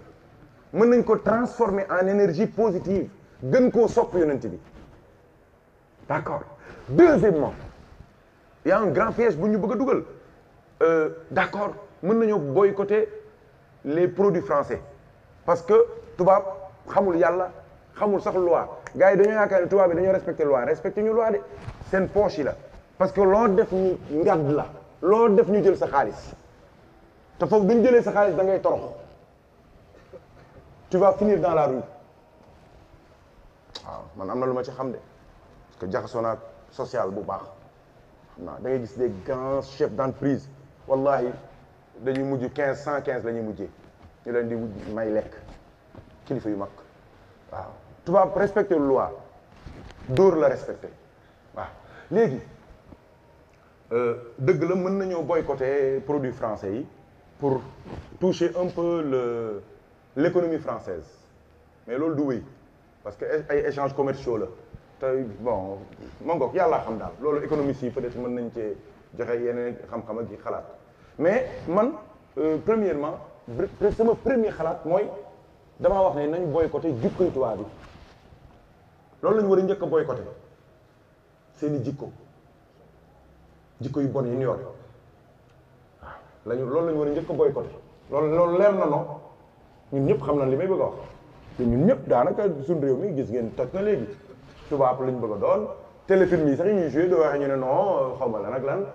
mën nañ ko transformer en énergie positive gën koo sopp yonent bi d'accord deuxièmement il y a un grand piège bu ñu bëgg a dugal d'accord mën nañoo boycotter les produits français parce que tubaab xamul yàlla xamul sax loi gars yi dañoo yaakaar ne tubaab bi dañoo respecter loi respecter ñu loi de seen poche yi la parce que loo def ñu ngadd la loo def ñu jël sa xaalis te foofu duñ jëlee sa xaalis da ngay torox tu vas finir dans la rue waaw man am na lu ma ci xam de parce que jaxasoo naa social bu baax xam naa da ngay gis des grands chefs d'entreprise wallahi dañuy mujj 115 la ñuy mujjee ñu leen di may lekk kilifa yu mag waaw tubaab respecté loi dóor la respecté waaw léegi dëgg la mën nañoo boycotter produits français yi pour toucher un peu l'économie française mais loolu du wéy parce que ay échanges commerciaux la te bon ma ngoog yàllaa xam daal loolu économistes yi peut-être mën nañ cee joxe yeneen xam-xam ak yi xalaat mais man premièrement sama premier xalaat mooy damaa wax ne nañu boycotter jikkoy tubaab bi loolu la ñu war a njëkk a boycotter seeni jikko yu bon yi ñu yor waaw loolu la ñu war a njëkk a boycotter loolu leer na no ñun ñëpp xam na li may bëgg a wax te ñun ñëpp daanaka suñu réew mi gis ngeen toj na léegi tubaab lañ bëgg a doon téléfilm yi sax ñuy joué doo waxee ñu ne non xaw ma lan ak lan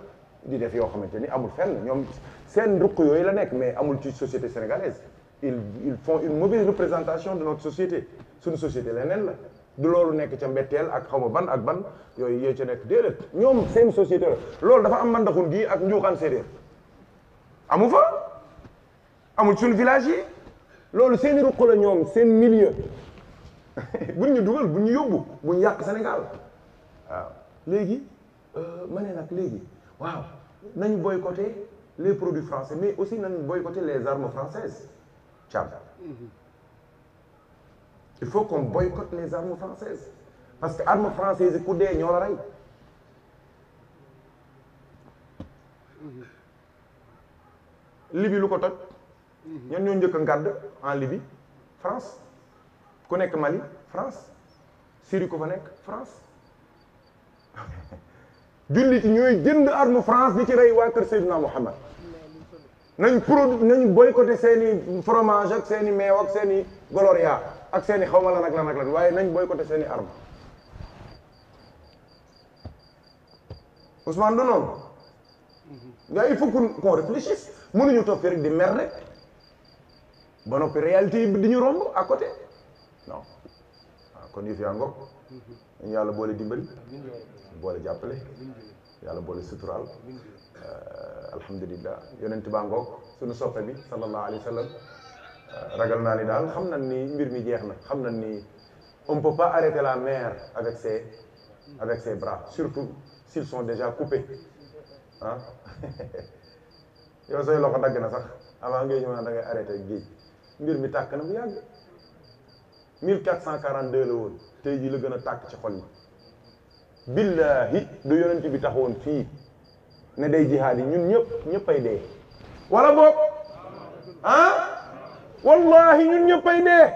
di def yoo xamante ni amul fenn ñoom seen ruq yooyu la nekk mais amul ci société sénégalaise ils font une mauvaise représentation de notre société suñu société leneen la du loolu nekk ca mbetteel ak xaw ma ban ak ban yooyu yee ca nekk déedéet ñoom seen société la loolu dafa am mandaxun gi ak njuuxaan séeréer amu fa amul suñu village yi loolu seen i ruq la ñoom seen milieu buñ ñu dugal buñ ñu yóbbu buñ yàq Sénégal waaw léegi ma ne nag léegi waaw nañ boycotter les produits français mais aussi nañ boycotter les armes françaises Thiam il faut qu'on boycotte les armes françaises parce que armes françaises yi ku dee ñoo la rey Libye lu ko toj ñan ñoo njëkk a ngàdd en Libye France ku nekk Mali France Syrie ku fa nekk France jullit ñooy jënd arme France di ci rey waa kër Seydina Mohamed nañ boycotté seeni fromage ak seeni meew ak seeni gloria ak seeni xawma lan ak lan ak lan waaye nañ boycotté seeni arme Ousmane du noonu gars il faut qu'on réfléchisse mënuñu toog fi rek di mer rek ba noppi réalité yi di ñu romb à côté non waaw kon yëf yaa ngoog dañu yàlla boole dimbali boole jàppale yàlla boole suturaal alhamdulillah yonent baa ngoog suñu soppe bi sallallahu alayhi wa sallam ragal naa ni daal xam nañ ni mbir mi jeex na xam nañ ni on peut pas arrêter la mer avec ses bras surtout s'ils sont déjà coupés ah yow say loxo dagg na sax avant ngay ñëw naan da ngay arrêté géej mbir mi tàkk na bu yàgg 1442 la woon tey jii la gën a tàkk ci xol yi billahi du yonent bi taxawoon fii ne day jihaad yi ñun ñëppay dee wala boog ah wallahi ñun ñëppay dee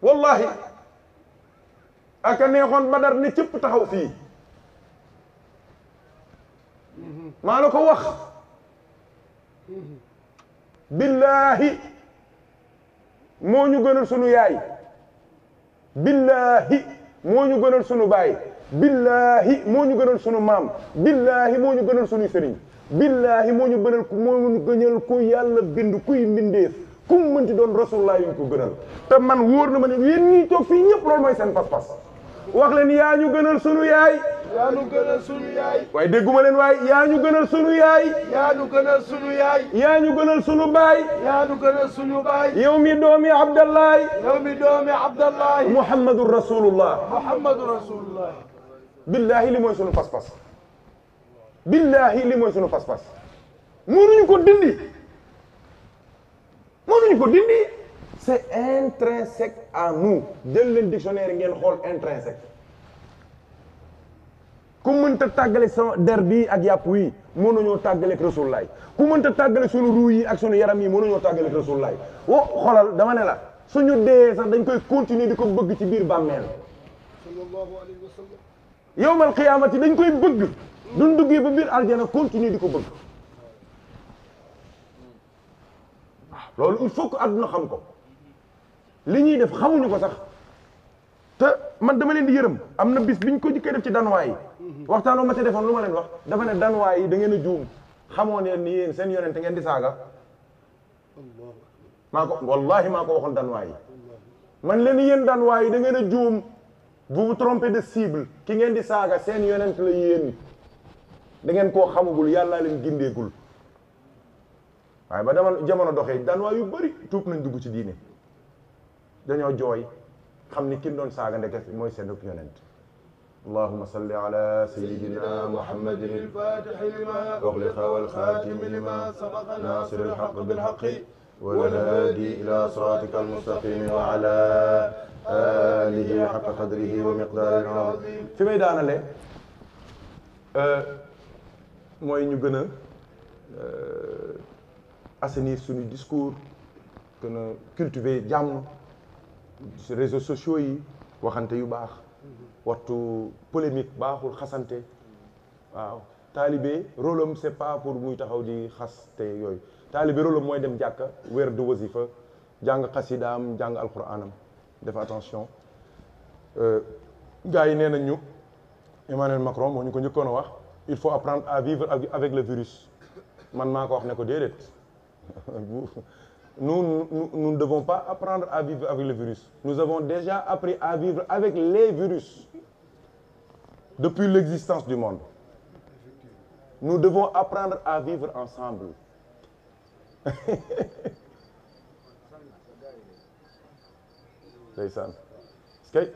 wallahi aka neexoon Badar ne cëpp taxaw fii maa la ko wax billahi moo ñu gënal sunu yaay billahi moo ñu gënal sunu baay billahi moo ñu gënal sunu maam billahi moo ñu gënal sunu sëriñ billahi moo ñu gënal ku yàlla bind kuy mbindeef ku mu mënti doon rasulullah yu ñu ko gënal te man wóor na ma ne yéen ñii toog fii ñëpp loolu mooy seen pas-pas wax leen yaa ñu gënal sunu yaay yaa ñu gënal sunu yaay waaye dégguma leen waaye yaa ñu gënal sunu yaay yaa ñu gënal sunu yaay yaa ñu gënal sunu baay yaa ñu gënal sunu baay yow mi doomi abdallahi yow mi doomi abdallahi muhammadun rasulullah muhammadu rasulullah billahi li mooy sunu pas-pas billahi li mooy sunu pas-pas mënuñu ko dindi c'est intrinsèque à nous jël leen dictionnaire ngeen xool intrinsèque ku mënta tàggale sa der bi ak yàpp wi mënuñoo tàggaleeg rasulullah ku mënta tàggale sunu ruu yi ak sunu yaram yi mënuñoo tàggaleeg rasulullah xoolal dama ne la suñu dee sax dañ koy continuer di ko bëgg ci biir bàmmeel sallallahu alayhi wa sallam yawmal qiyaamati dañ koy bëgg duñ duggee ba biir aljana continuer di ko bëgg loolu il faut que àdduna xam ko li ñuy def xamuñu ko sax te man dama leen di yërëm am na bis biñ ko jëkkee def ci danuwaay yi waxtaanoo ma ca defoon lu ma leen wax dafa ne danuwaay yi da ngeen a juum xamoo ne ni yéen seen yonente ngeen di saaga wallahi maa ko waxoon danuwaay yi man leen yéen danuwaay yi da ngeen a juum vous vous trompez de cible ki ngeen di saaga seen yonent la yéen da ngeen koo xamagul yàllaa leen gindeegul waaye ba dama jamono doxee danuwaay yu bëri tuub nañ dugg ci diine dañoo jooy xam ni kin doon saaga ndeke mooy seen yonent allahumma salli ala sayyidina muhammadin al-fatihi lima ughliqa wal khatimi lima sabaqa nasir al-haqq bil haqqi wal hadi ila siratika al-mustaqim wa ala alihi haqqa qadrihi wa miqdarihi al-azim fi may daanale mooy ñu gën a assainir suñu discours gën a cultiver jàmm ci réseaux sociaux yi waxante yu baax waxtu polémique baaxul xasante waaw taalibe rôle am c'est pas pour muy taxaw di xaste yooyu taalibe rôle am mooy dem jàkka wér du wasifa jàng xasidaam jàng alquranam def attention gars yi nee nañ ñu Emmanuel Macron moo ñu ko njëkkoon a wax il faut apprendre à vivre avec le virus man maa ko wax ne ko déedéet nous ne devons pas apprendre à vivre avec le virus. Nous avons déjà appris à vivre avec les virus depuis l'existence du monde. Nous devons apprendre à vivre ensemble. ndeysaan skay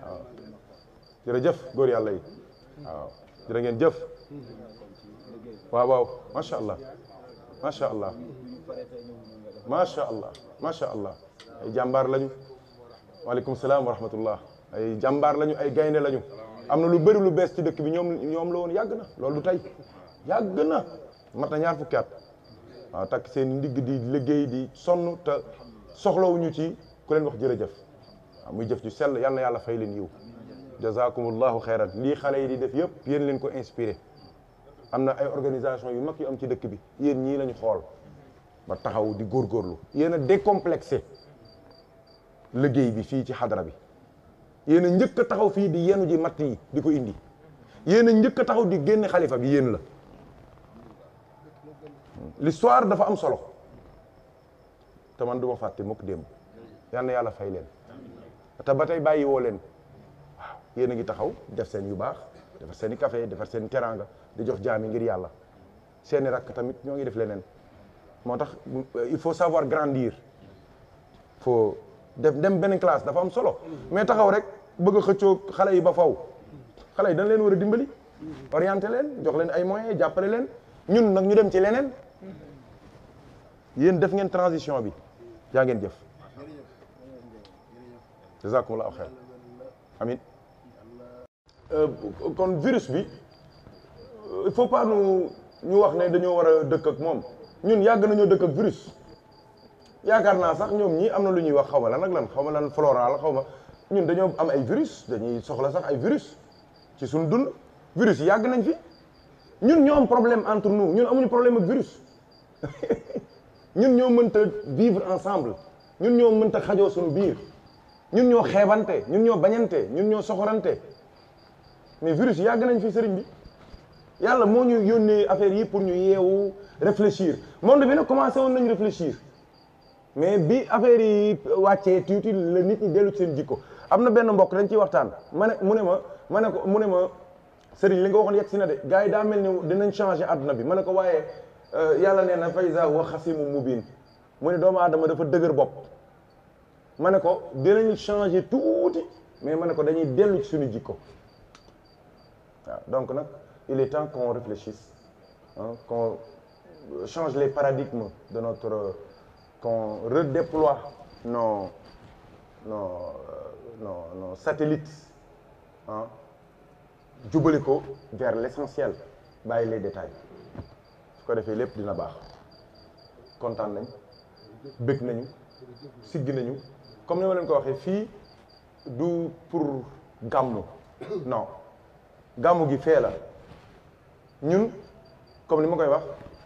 waaw jërëjëf góor yàlla yi waaw jërë ngeen jëf waaw macha allah macha allah macha allah macha allah ay jàmbaar lañu waaleykum salaam wa rahmatullah ay jàmbaar lañu ay gaynde lañu am na lu bëri lu bees ci dëkk bi ñoom la woon yàgg na loolu du tey yàgg na mat na ñaar fukki at waaw takk seen ndigg di liggéey di sonn te soxlawuñu ci ku leen wax jërëjëf waaw muy jëf ju sell yal na yàlla fay leen yiw jazakumullahu xeyran lii xale yi di def yëpp yéen leen ko inspiré am na ay organisation yu mag yu am ci dëkk bi yéen ñii lañu xool ba taxaw di góorgóorlu yéen a décomplexé liggéey bi fii ci xadara bi yéen a njëkk a taxaw fii di yenu ji matt yi di ko indi yéen a njëkk a taxaw di génne xalifa bi yéen la l'histoire dafa am solo te man du ma fàtte mukk démb yal na yàlla fay leen te ba tey bàyyi woo leen waaw yéen a ngi taxaw def seen yu baax defar seen i café defar seen teraanga di jox jaami ngir yàlla seeni rakk tamit ñoo ngi def leneen moo tax il faut savoir grandir faut dem benn classe dafa am solo mais taxaw rek bëgg a xëccoo xale yi ba faw xale yi dañ leen war a dimbali orienté leen jox leen ay moyens jàppale leen ñun nag ñu dem ci leneen yéen def ngeen transition bi yaa ngeen jëf jazakumullahu xeer amin kon virus bi il faut pas ñu wax ne dañoo war a dëkk ak moom ñun yàgg nañoo dëkk ak virus yaakaar naa sax ñoom ñii am na lu ñuy wax xaw ma lan ak lan xaw ma lan floral xaw ma ñun dañoo am ay virus dañuy soxla sax ay virus ci suñu dund virus yi yàgg nañ fi ñun ñoo am problème entre nous ñun amuñu problème ak virus ñun ñoo mënta vivre ensemble ñun ñoo mënta xajoo suñu biir ñun ñoo xeebante ñun ñoo bañante ñun ñoo soxorante mais virus yi yàgg nañ fi sëriñ bi yàlla moo ñu yónnee affaire yi pour ñu yeewu réfléchir monde bi nag commencé woon nañu réfléchir mais bi affaire yi wàccee tuuti la nit ñi dellu ci seen jikko am na benn mbokk dañ ciy waxtaan mu ne ma sëriñ li nga waxoon yegg si na de gars yi daa mel ni dinañ changer àdduna bi ma ne ko waaye yàlla nee na fayza wa xasimu mubin mu ne doomu aadama dafa dëgër bopp ma ne ko dinañ changer tuuti mais ma ne ko dañuy dellu ci suñu jikko waaw donc nag il est temps qu'on réfléchisse qu'on change les paradigmes de notre qu'on redéploie nos satellites jubali ko vers l'essentiel bàyyi les détails su ko defee lépp dina baax kontaan nañ bëgg nañu sigg nañu comme ni ma leen ko waxee fii du pour gàmmu non gàmmu gi fee la ñun comme ni ma koy wax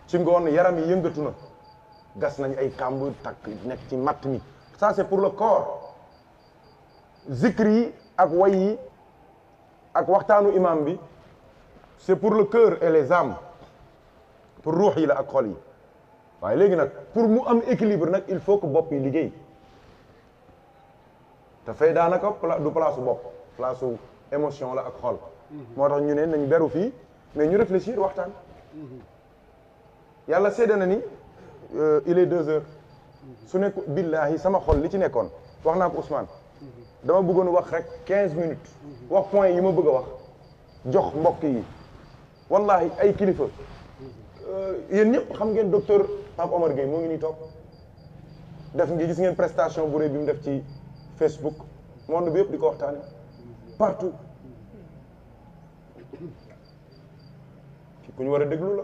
ci ngoon yaram yi yëngatu na gas nañ ay kàmb takk nekk ci matt mi ça c'est pour le corps zikr yi ak way yi ak waxtaanu imam bi c'est pour le cœur et les âmes pour ruux yi la ak xol yi waaye léegi nag pour mu am équilibre nag il faut que bopp yi liggéey te fay daanaka du place su bopp place su émotion la ak xol moo tax ñu ne nañ beru fii mais ñu réfléchir waxtaan yàlla seede na ni il est 2 heures su nekk billaahi sama xol li ci nekkoon wax naa ko Ousmane dama bëggoon wax rek 15 minutes wax point yi ma bëgg a wax jox mbokk yi wallahi ay kilifa yéen ñëpp xam ngeen docteur Pape Omar Gueye moo ngi nii toog def ngi gis ngeen prestation bu rëy bi mu def ci Facebook monde bi yëpp di ko waxtaane partout ku ñu war a déglu la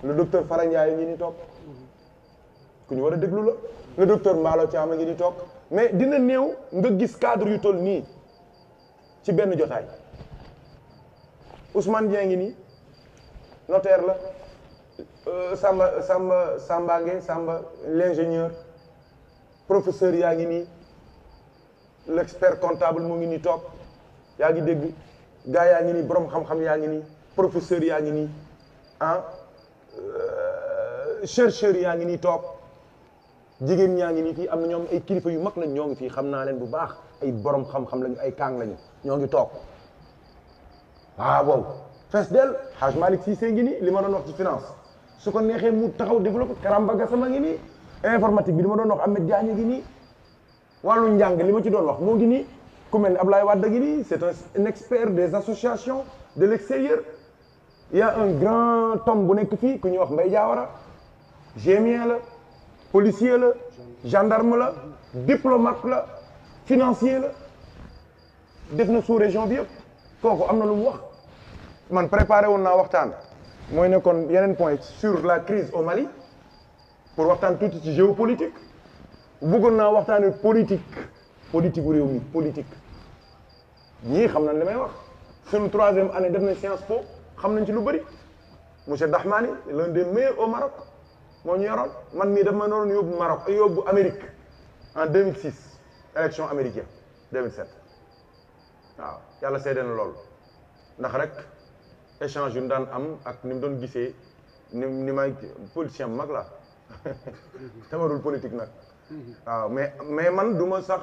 le docteur Fara Ndiaye ngi nii toog ku ñu war a déglu la le docteur Mballo Thiam a ngi nii toog mais dina néew nga gis cadre yu toll nii ci benn jotaay Ousmane Dieng ngi nii notaire la Samba l'ingénieur professeur yaa ngi nii l'expert comptable mu ngi nii toog yaa ngi dégg gaa yaa ngi nii borom xam-xam yaa ngi nii professeur yaa ngi nii chercheur yaa ngi nii toog jigéen ñaa ngi nii fii am na ñoom ay kilifa yu mag lañ ñoo ngi fii xam naa leen bu baax ay borom xam-xam lañu ay kaang lañu ñoo ngi toog wow fees del Hadj Malick Cissé ngi nii li ma doon wax ci finance su ko neexee mu taxaw développé Karamba Gassama ngi nii informatique bi li ma doon wax Ahmed Diagne ngi nii wàllu njàng li ma ci doon wax moo ngi nii ku mel ni Ablaye Wade ngi nii c'est un expert des associations de l'extérieur il y a un grand homme bu nekk fii ku ñuy wax Mbaye Diawara gémien la policier la gendarme la diplomate la financier la def na sous région bi yëpp kooku am na lu mu wax man préparé woon naa waxtaan mooy nekkoon yeneen point sur la crise au Mali pour waxtaan tuuti ci géopolitique bëggoon naa waxtaane politique bu réew mi politique ñii xam nañ li may wax suñu 3e année def na Sciences Po xam nañ ci lu bëri monsieur Dahmani l'un des meilleurs au Maroc moo ñu yoroon man mii daf ma doon yóbbu Maroc yóbbu Amérique en 2006 élection américaine 2007 waaw yàlla seede na loolu ndax rek échange yu daan am ak ni mu doon gisee ni may politicien bu mag la tamarul politique nag waaw mais man du ma sax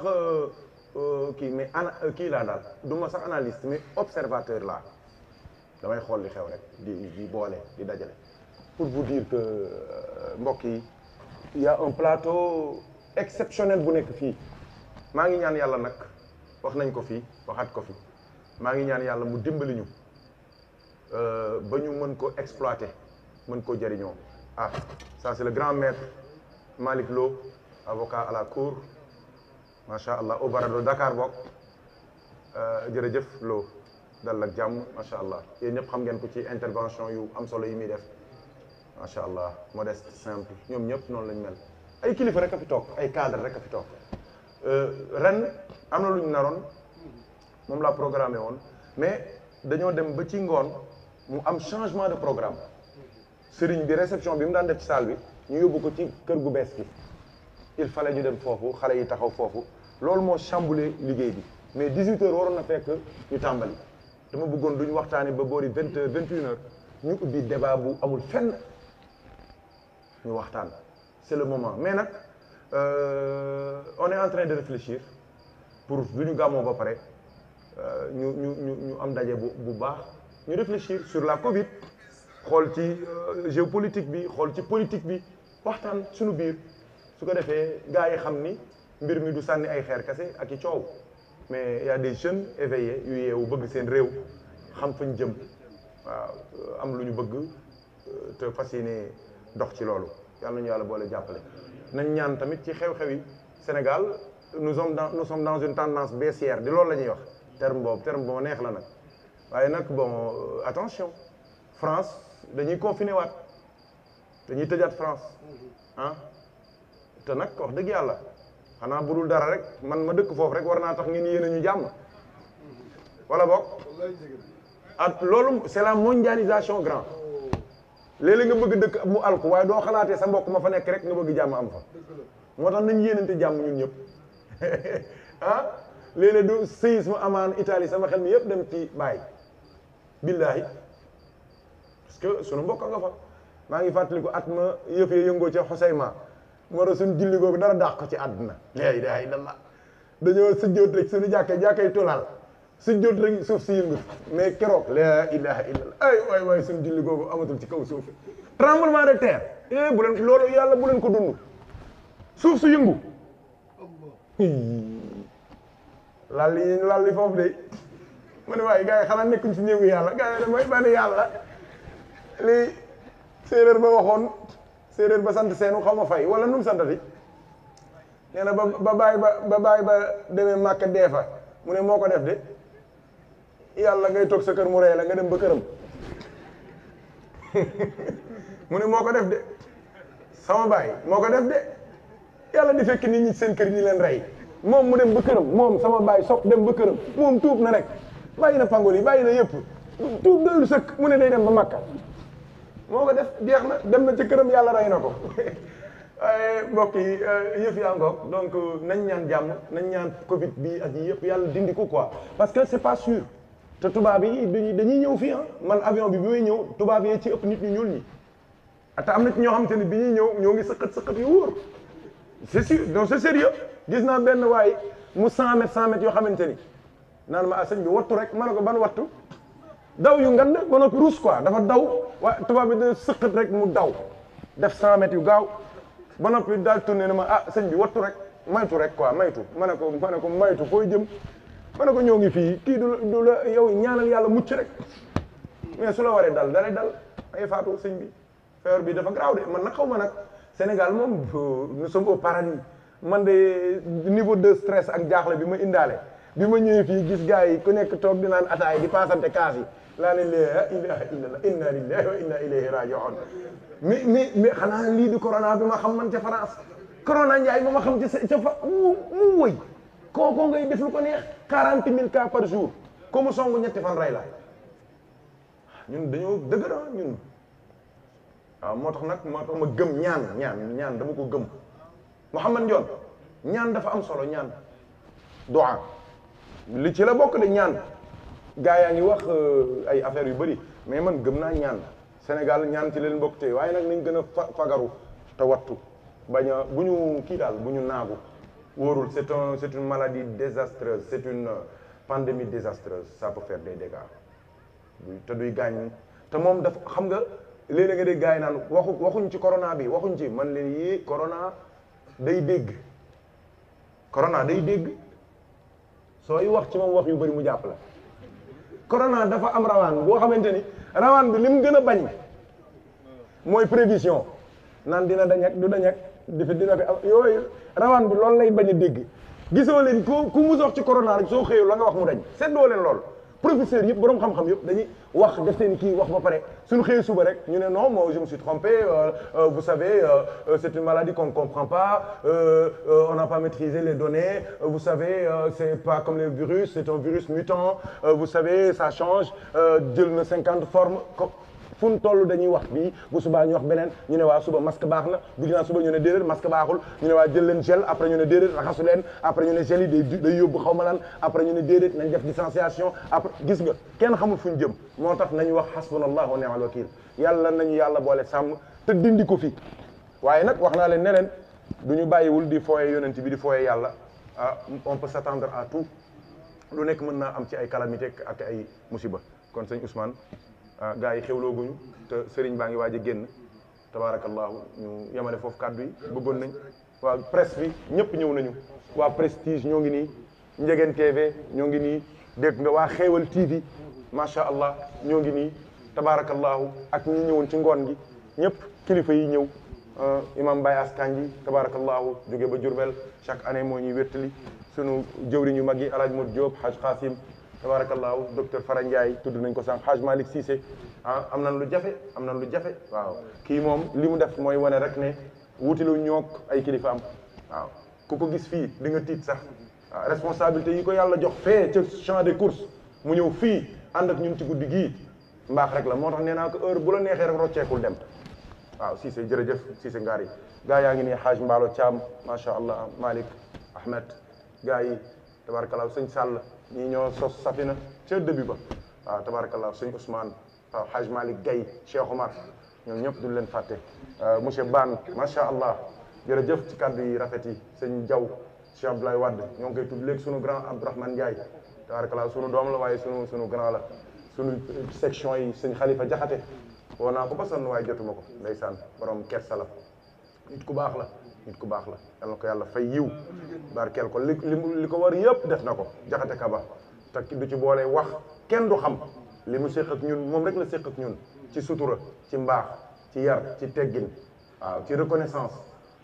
kii laa daal du ma sax analyste mais observateur laa damay xool li xew rek di boole di dajale pour vous dire que mbokk yi il y a un plateau exceptionnel bu nekk fii maa ngi ñaan yàlla nag wax nañ ko fii waxaat ko fi maa ngi ñaan yàlla mu dimbali ñu ba ñu mën ko exploiter mën ko jëriñoo ça c'est le grand maître Malick Lo avocat à la cour macha allah au barreau de Dakar bokk jërëjëf Lo dal ak jàmm macha allah yéen ñëpp xam ngeen ko ci intervention yu am solo yi muy def macha allah modeste simple ñoom ñëpp noonu lañ mel ay kilifa rek a fi toog ay cadre rek a fi toog ren am na lu ñu naroon moom laa programmé woon mais dañoo dem ba ci ngoon mu am changement de programme sëriñ bi réception bi mu daan def ci salle bi ñu yóbbu ko ci kër gu bees gi il fallait ñu dem foofu xale yi taxaw foofu loolu moo chamboulé liggéey bi mais 18 heures waroon na fekk ñu tàmbali dama bëggoon duñu waxtaane ba boori 20 heures 21 heures ñu ubbi débat bu amul fenn ñu waxtaan c'est le moment mais nag on est en train de réfléchir pour du ñu gàmmoo ba pare ñu am daje bu baax ñu réfléchir sur la Covid xool ci géopolitique bi xool ci politique bi waxtaan suñu biir su ko defee gars yi xam ni mbir mi du sànni ay xeer kese ak i coow mais y a des jeunes éveillés yu yeewu bëgg seen réew xam fañ jëm waaw am lu ñu bëgg te fas yéene dox ci loolu yàlla nañu yàlla boole jàppale nañ ñaan tamit ci xew-xew yi Sénégal nous sommes dans une tendance baissière di loolu la ñuy wax terme boobu neex la nag waaye nag bon attention France dañuy confiné waat dañuy tëjaat France ah te nag wax dëgg yàlla xanaa bu dul dara rek man ma dëkk foofu rek war naa tax ngeen yéene ñu jàmm wala boog at loolu c'est la mondialisation grand léeg-léeg nga bëgg dëkk mu alku waaye doo xalaatee sa mbokk ma fa nekk rek nga bëgg jàmm am fa moo tax nañ yéenante jàmm ñun ñëpp ah léeg-léeg du séisme amaan Italie sama xel mi yëpp dem ci bàyyi billaahi parce que sunu mbokk nga fa maa ngi fàttaliku at ma yëf ya yëngoo ca Xoseyma moo tax suñu julli googu dara dàq ko ci àdduna laa ilaaha illallah dañoo sujjóot rek suñu jàkkay tolaal sujjóot rek suuf si yëngu mais keroog laa ilaaha illallah ay waay suñu julli googu amatul ci kaw suuf tremblement de terre bu leen loolu yàlla bu leen ko dund suuf su yëngu lal li foofu de ma ne waaye gars yi xanaa nekkuñ ci néegu yàlla gars yi damay bani yàlla lii séeréer ba waxoon séeréer ba sant seenu xaw ma fay wala nu mu santati nee na ba bàyyi ba demee Màkka dee fa mu ne moo ko def de yàlla ngay toog sa kër mu rey la nga dem ba këram mu ne moo ko def de sama baay moo ko def de yàlla di fekk nit ñi seen kër ñi leen rey moom mu dem ba këram moom sama baay sopp dem ba këram moom tuub na rek bàyyi na pangol yi bàyyi na yëpp tuub doyul sëkk mu ne day dem ba Màkka moo ko def jeex na dem na ci këram yàlla rey na ko waaye mbokk yi yëf yaa ngoog donc nañ ñaan jàmm nañ ñaan Covid bi ak yi yëpp yàlla dindi ko quoi parce que c'est pas sûr te tubaab yi dañuy ñëw fii man avion bi may ñëw tubaab yi ci ëpp nit ñu ñuul ñi te am na ci ñoo xamante ni bi ñuy ñëw ñoo ngi sëqat yu wóor c'est sûr donc c'est sérieux gis naa benn waaye mu 100 mètres yoo xamante ni naan ma sëñ bi wattu rek ma ne ko ban wattu daw yu ngand ba noppi ruus quoi dafa daw waaye tubaab bi dina sëqat rek mu daw def 100 mètres yu gaaw ba noppi daal tourné na ma sëñ bi wattu rek maytu rek quoi maytu ma ne ko maytu fooy jëm ma ne ko ñoo ngi fii kii du la yow ñaanal yàlla mucc rek mais su la waree dal dalay dal ay faatu sëñ bi feebar bi dafa garaaw de man nag xaw ma nag Sénégal moom nous sommes au paradis man de niveau de stress ak jaaxle bi ma indaale bi ma ñëwee fii gis gars yi ku nekk toog di naan ataay di paasante kaas yi laa ne la ilaha illallah inna lillahi wa inna ilayhi raji'un mais xanaa lii di corona bi ma xam man ca France corona njaay ba ma xam ca fa mu wëy kooku ngay def lu ko neex 40 000 cas par jour ko mu songu ñetti fan rey la ñun dañoo dëgëra ñun waaw moo tax ma gëm ñaan dama ko gëm Mouhamed Ndione ñaan dafa am solo ñaan doa li ci la bokk de ñaan gaa yaa ngi wax ay affaires yu bëri mais man gëm naa ñaan Sénégal ñaan ci leen bokk te waaye nag nañ gën a fagaru te wattu bañ a bu ñu kii daal bu ñu naagu wóorul c'est une maladie désastreuse c'est une pandémie désastreuse ça peut faire des dégâts te duy gaañ te moom dafa xam nga léeg-léeg nga dégg gars yi naan waxuñ ci corona bi waxuñ ci man leen yii corona day dégg sooy wax ci moom wax yu bëri mu jàpp la corona dafa am rawaan boo xamante ni rawaan bi li mu gën a bañ mooy prévision naan dina dañ ak du dañ ak dina fi am yooyu rawaan bi loolu lay bañ a dégg gisoo leen ku mus wax ci corona rek soo xëyul la nga wax mu dañ seddoo leen lool professeurs yëpp borom xam-xam yëpp dañuy wax def seen kii wax ba pare suñu xëyee suba rek ñu ne non moi je me suis trompé vous savez c'est une maladie qu'on ne comprend pas on n'a pas maîtrisé les données vous savez c'est pas comme les virus c'est un virus mutant vous savez ça change jël na 50 formes fu mu toll dañuy wax bii bu subaa ñu wax beneen ñu ne waa suba masque baax na bu ginnaaw suba ñu ne déedéet masque baaxul ñu ne waa jël leen gel après ñu ne déedéet raxasu leen après ñu ne gel yi day yóbbu xaw ma lan après ñu ne déedéet nañ def distanciation après gis nga kenn xamul fu ñu jëm moo tax nañu wax hasbunallahu wa ni'mal wakil yàlla nañu yàlla boole sàmm te dindi ko fi waaye nag wax naa leen ne leen du ñu bàyyiwul di fooye yonent bi di fooye yàlla on peut s'attendre à tout lu nekk mën naa am ci ay calamité ak ay musiba kon sëñ Ousmane gars yi xewlooguñu te sëriñ baa ngi waaj a génn tabarakallahu ñu yemale foofu kàddu yi bëggoon nañ waa presse bi ñëpp ñëw nañu waa Prestige ñoo ngi nii Njegen TV ñoo ngi nii dégg nga waa Xéewal TV macha allah ñoo ngi nii tabarakallahu ak ñi ñëwoon ci ngoon gi ñëpp kilifa yi ñëw imam Baye Askanji tabarakallahu jóge ba Diourbel chaque année moo ñuy wéttali sunu jëwriñ yu mag yi El Hadj Modou Diop Hadj Qasim tabarakallahu docteur Fara Ndiaye tudd nañ ko sànq Hadj Malick Cissé am nañ lu jafe waaw kii moom li mu def mooy wane rek ne wuti lu ñook ay kilifa am waaw ku ko gis fii di nga tiit sax waaw responsabilité yi ko yàlla jox fee ca champ de course mu ñëw fii ànd ak ñun ci guddi gii mbaax rek la moo tax nee naa ko heure bu la neexee rek rocceekul dem waaw Cissé jërëjëf Cissé ngaar yi gaa yaa ngi nii Hadj Mballo Thiam macha allah Malick Ahmed gaa yi tabarakallahu sëñ Sall ñii ñoo sos Safina ca début ba waaw tabarakallah sëñ Ousmane waaw Hadj Malick Gaye Cheikh Omar ñoom ñëpp duñ leen fàtte monsieur Ban macha allah jërëjëf ci kàddu yi rafet yi sëñ Diaw Cheikh Abdoulaye Wade ñoo ngi koy tudd léegi sunu grand Abdourahmane Ndiaye tabarakallah sunu doom la waaye sunu grand la sunu section yi sëñ Khalifa Diakhaté woo naa ko ba sonn waaye jotuma ko ndeysaan borom kersa la nit ku baax la yal na ko yàlla fay yiw barkeel ko li ko war yëpp def na ko Jaxate Kaba te du ci boole wax kenn du xam li mu séq ak ñun moom rek la séq ak ñun ci sutura ci mbaax ci yar ci teggin waaw ci reconnaissance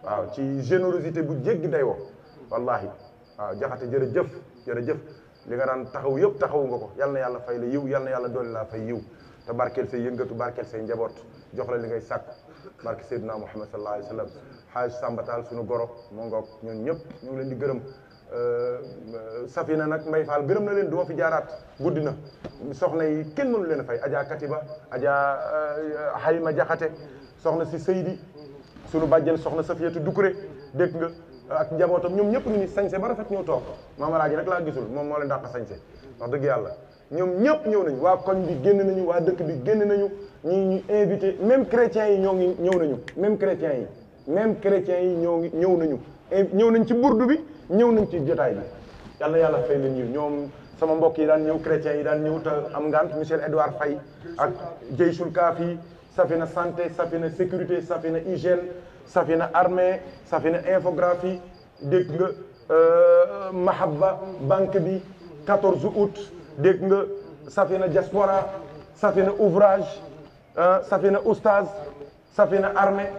waaw ci générosité bu jéggi dayoo wallahi waaw Jaxate jërëjëf li nga daan taxaw yëpp taxawu nga ko yal na yàlla fay la yiw yal na yàlla doole laa fay yiw te barkeel say yëngatu barkeel say njaboot jox la li ngay sàkk barke Seydina Muhammad sallallahu alayhi wa sallam Haaj Sambatal suñu goro moo ngoog ñun ñëpp ñu ngi leen di gërëm Safina nag Mbay Fall gërëm na leen du ma fi jaaraat guddi na soxna yi kenn mënu leen a fay Adja Katiba Adja Halima Jaxate soxna si Seydi suñu bàjjen soxna Safiyatu Dukure dégg nga ak njabootam ñoom ñëpp ñu ni sañse ba rafet ñëw toog Maam Alaaji nag laa gisul moom moo leen dàq sañse wax dëgg yàlla ñoom ñëpp ñëw nañu waa koñ bi génn nañu waa dëkk bi génn nañu ñu invité même chrétiens yi ñoo ngi ñëw nañu même chrétiens yi ñëw nañ ci burdu bi ñëw nañ ci jotaay bi yàlla yàlla fay leen yiw ñoom sama mbokk yi daan ñëw chrétiens yi daan ñëw te am ngant monsieur Edouard Faye ak Jeysul Kaafi Safina santé Safina sécurité Safina hygiène Safina armée Safina infographie dégg nga Mahabba banque bi 14 août dégg nga Safina diaspora Safina ouvrage Safina oustaz Safina armée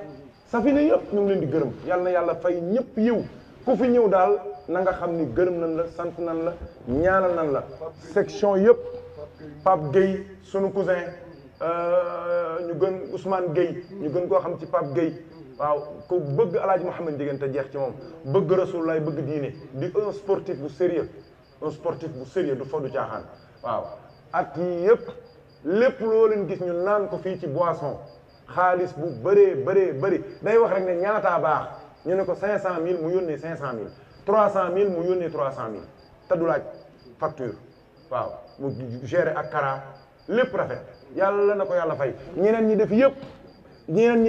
Safina yëpp ñu ngi leen di gërëm yal na yàlla fay ñëpp yiw ku fi ñëw daal na nga xam ni gërëm nañ la sant nañ la ñaanal nañ la section yëpp Pape Gueye sunu cousin ñu gën Ousmane Gueye ñu gën koo xam ci Pape Gueye waaw ku bëgg Alaaji Mouhamed Ndiéguène te jeex ci moom bëgg Rasulullah bëgg diine di un sportif bu sérieux du fo du caaxaan waaw at yi yëpp lépp loo leen gis ñu naan ko fii ci boisson xaalis bu bëri day wax rek ne ñaataa baax ñu ne ko 500000 mu yónnee 500000 300000 mu yónnee 300000 te du laaj facture waaw mu gérer ak kara lépp rafet yàlla na ko yàlla fay ñeneen ñi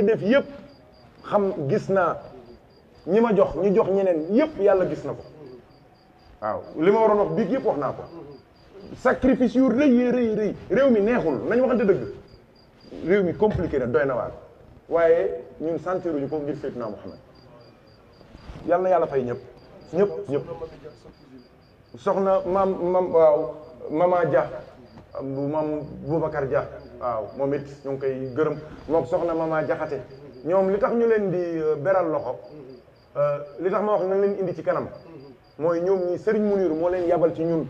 def yëpp xam gis naa ñi ma jox ñi jox ñeneen yëpp yàlla gis na ko waaw li ma waroon wax biig yëpp wax naa ko sacrifice yu rëy réew mi neexul nañ waxante dëgg réew mi compliqué na doy na waar waaye ñun sentiruñu ko ngir Seydina Muhammad yàlla na yàlla fay ñëpp soxna waaw Mama Dia mam Boubacar Dia waaw moom it ñu ngi koy gërëm moom soxna Mama Jaxate ñoom li tax ñu leen di beral loxo li tax ma wax nañ leen indi ci kanam mooy ñoom ñi Serigne Mounirou moo leen yabal ci ñun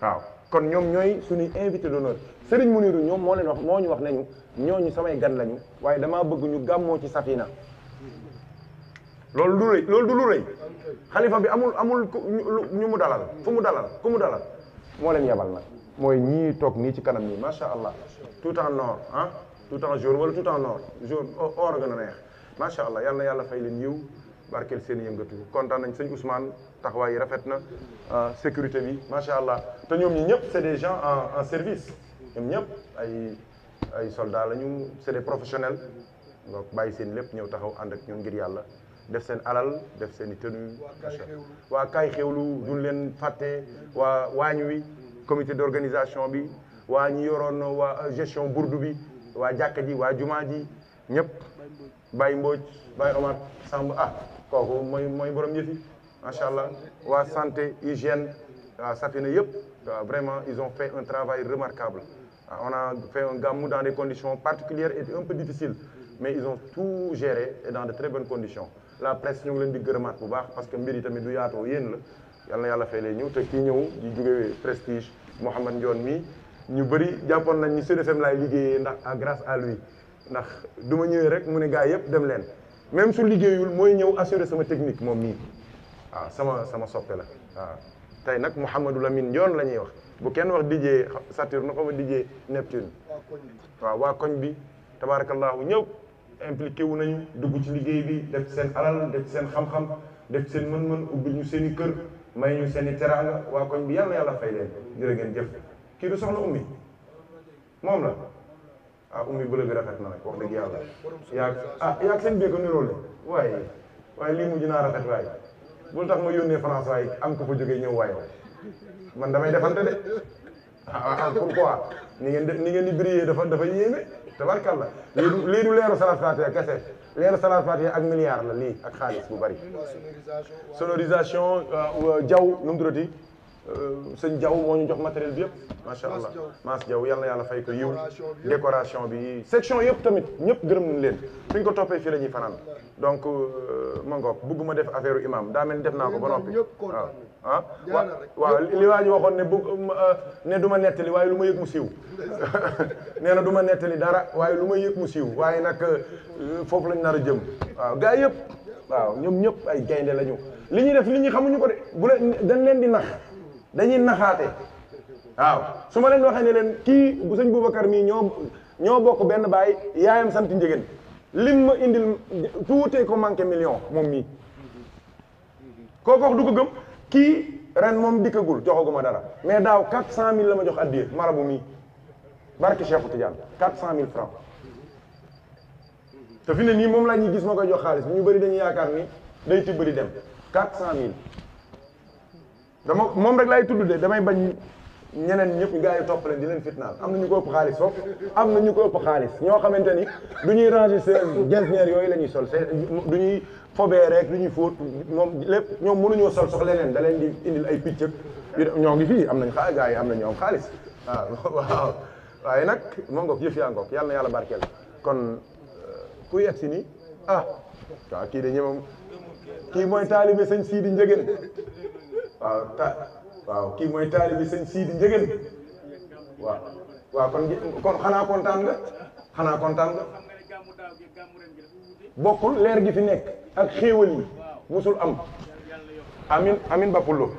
waaw kon ñoom ñooy suñuy invité d'honneur Serigne Mounirou ñoom moo leen wax moo ñu wax nañu ñooñu samay gan lañu waaye damaa bëgg ñu gàmmoo ci Safina loolu du rëy loolu du lu rëy xalifa bi amul ñu mu dalal fu mu dalal ku mu dalal moo leen yebal nag mooy ñii toog nii ci kanam nii macha allah tout en or ah tout en jaune wala tout en or jaune or gën a neex macha allah yal na yàlla fay leen yiw barkeel seen yëngatu kontaan nañ sëñ Ousmane taxawaay yi rafet na sécurité bi macha allah te ñoom ñi ñëpp c'est des gens en service ñoom ñëpp ay soldats lañu c'est des professionnels donc bàyyi seen lépp ñëw taxaw ànd ak ñun ngir yàlla def seen alal def seen i tenue waa kaay xewlu duñ leen fàtte waa waañ wi comité d'organisation bi waa ñi yoroon waa gestion burdu bi waa jàkka ji waa jumaa ji ñëpp Baye Mbodj Baye Omar Samb kooku mooy borom yëfi macha allah waa santé hygiène waa Safina yëpp vraiment ils ont fait un travail remarquable on a fait un gamou dans des conditions particulières et un peu difficiles mais ils ont tout géré et dans de très bonnes conditions la presse ñu ngi leen di gërëmaat bu baax parce que mbir yi tamit du yaatoo yéen la yal na yàlla fay lay ñëw te kii ñëw di jóge prestige Mouhamad Ndione mii ñu bëri jàppoon nañ ni Sud FM laay liggéeyee ndax grâce à lui ndax du ma ñëwee rek mu ne gars yëpp dem leen même su liggéeyul mooy ñëw assurer sama technique moom mii waaw sama soppe la waaw tey nag Mouhamadou Lamine Ndione la ñuy wax bu kenn wax DJ Saturne xaw ma DJ Neptune waaw waa koñ bi tabarakallahu ñëw impliqué wu nañu dugg ci liggéey bi def seen alal def seen xam-xam def seen mën-mën ubbi ñu seen i kër may ñu seen i teraanga waa koñ bi yal na yàlla fay leen jërë ngeen jëf kii du soxna ummi moom la ummi bële bi rafet na nag wax dëgg yàlla yaag seen béykat niroo la waaye lii mujj naa rafet waaye bul tax ma yónnee France waaye am ko fa jógee ñëw waaye man damay defante de pourquoi ni ngeen di briller dafa yéeme tabarkalla lii du leeru Salat Fatiha kese leeru Salat Fatiha ak milliard la lii ak xaalis bu bari sonorisation Diaw nu mu tuddati sëñ Diaw moo ñu jox matériel bi yëpp macha allah Mass Diaw yal na yàlla fay ko yiw décoration bi section yëpp tamit ñëpp gërëm nañ leen fi ñu ko toppee fii la ñuy fanaan donc ma ngoog bëgguma def affaire imam daa mel ni def naa ko ba noppi waaw li waa ji waxoon ne ne du ma nettali waaye lu ma yëg mu siiw nee na du ma nettali dara waaye lu ma yëg mu siiw waaye nag foofu lañ nar a jëm waaw gars yëpp waaw ñoom ñëpp ay gaynde lañu li ñuy def li ñuy xamuñu ko de bu leen dañ leen di nax dañuy naxaate waaw su ma leen waxee ne leen kii bu sëñ Boubacar mii ñoo bokk benn baay yaayam sant njëgën lim ma indil tuutee ko manqué million moom mii kooku wax du ko gëm kii ren moom dikkagul joxaguma dara mais daaw 400 000 la ma jox addiye marabu mii barke Cheikh Tidiane 400 000 francs te fi ne nii moom laa ñuy gis ma koy jox xaalis bi ñu bëri dañuy yaakaar ni day tibbali dem 400 000 moom rek laay tudd de damay bañ ñeneen ñëpp gars yi topp leen di leen fitnaal am na ñu ko ëpp xaalis foofu am na ñu ko ëpp xaalis ñoo xamante ni du ñuy ranger seen gestionnaire yooyu la ñuy sol du ñuy fobee rek du ñuy fóot moom lépp ñoom mënuñoo sol sox leneen da leen di indil ay picc ñoo ngi fii am nañ xaalis gars yi am na ñoom xaalis waaw waaye nag moo ngoog yëf yaa ngoog yàlla na yàlla barkeel kon kuy egg si nii waaw kii de ñemam kii mooy taalibe sëñ Sidi Njëgeen waaw kii mooy taalibe sëñ Sidi Njëgeen waaw kon xanaa kontaan nga bokkul leer gi fi nekk ak xéewal yi musul am amin Bapullo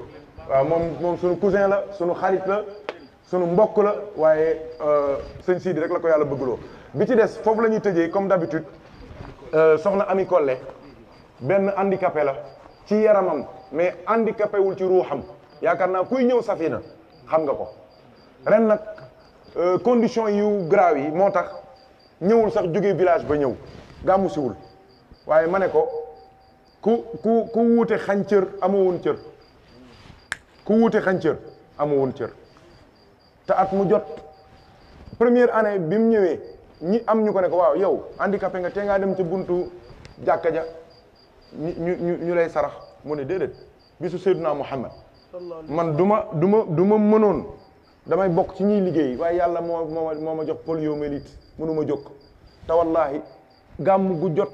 waaw moom sunu cousin la sunu xarit la sunu mbokk la waaye sëñ Sidi rek la ko yàlla bëggloo bi ci des foofu la ñuy tëjee comme d'habitude soxna Ami Collé benn handicapé la ci yaramam mais handicapé wul ci ruuxam yaakaar naa kuy ñëw Safina xam nga ko ren nag condition yu grave yi moo tax ñëwul sax jógee village ba ñëw gàmmu siwul waaye ma ne ko ku wuute xañ cër amoo woon cër ku wuute xañ cër amoo woon cër te at mu jot première année bi mu ñëwee ñi am ñu ko ne ko waaw yow handicapé nga te ngaa dem ca buntu jàkka ja ñu lay sarax mu ne déedéet bisu Seydina Muhammad man du ma mënoon damay bokk ci ñuy liggéey waaye yàlla moo ma jox poliomyélite mënuma jóg te wallaahi gàmm gu jot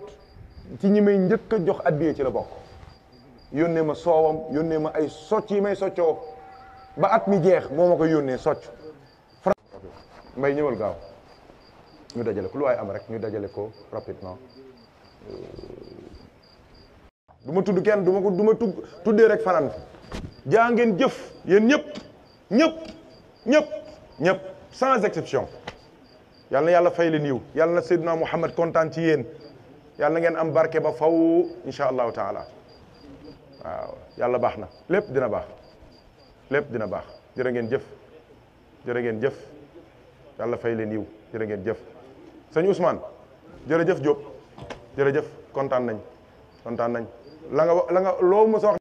ci ñi may njëkk a jox addiye ci la bokk yónnee ma soowam yónnee ma ay socc yi may soccoo ba at mi jeex moo ma koy yónnee socc mbay ñëwal gaaw ñu dajale ko lu waay am rek ñu dajale ko rapidement du ma tudd kenn du ma tuddee rek fanaan fi jaa ngeen jëf yéen ñëpp sans exception yàlla na yàlla fay leen yiw yàlla na Seydina Muhammad kontaan ci yéen yàlla na ngeen am barke ba faw insha allahu taala waaw yàlla baax na lépp dina baax jërë ngeen jëf yàlla fay leen yiw jërë ngeen jëf sëñ Ousmane jërëjëf Diop jërëjëf kontaan nañ la nga loo mës a wax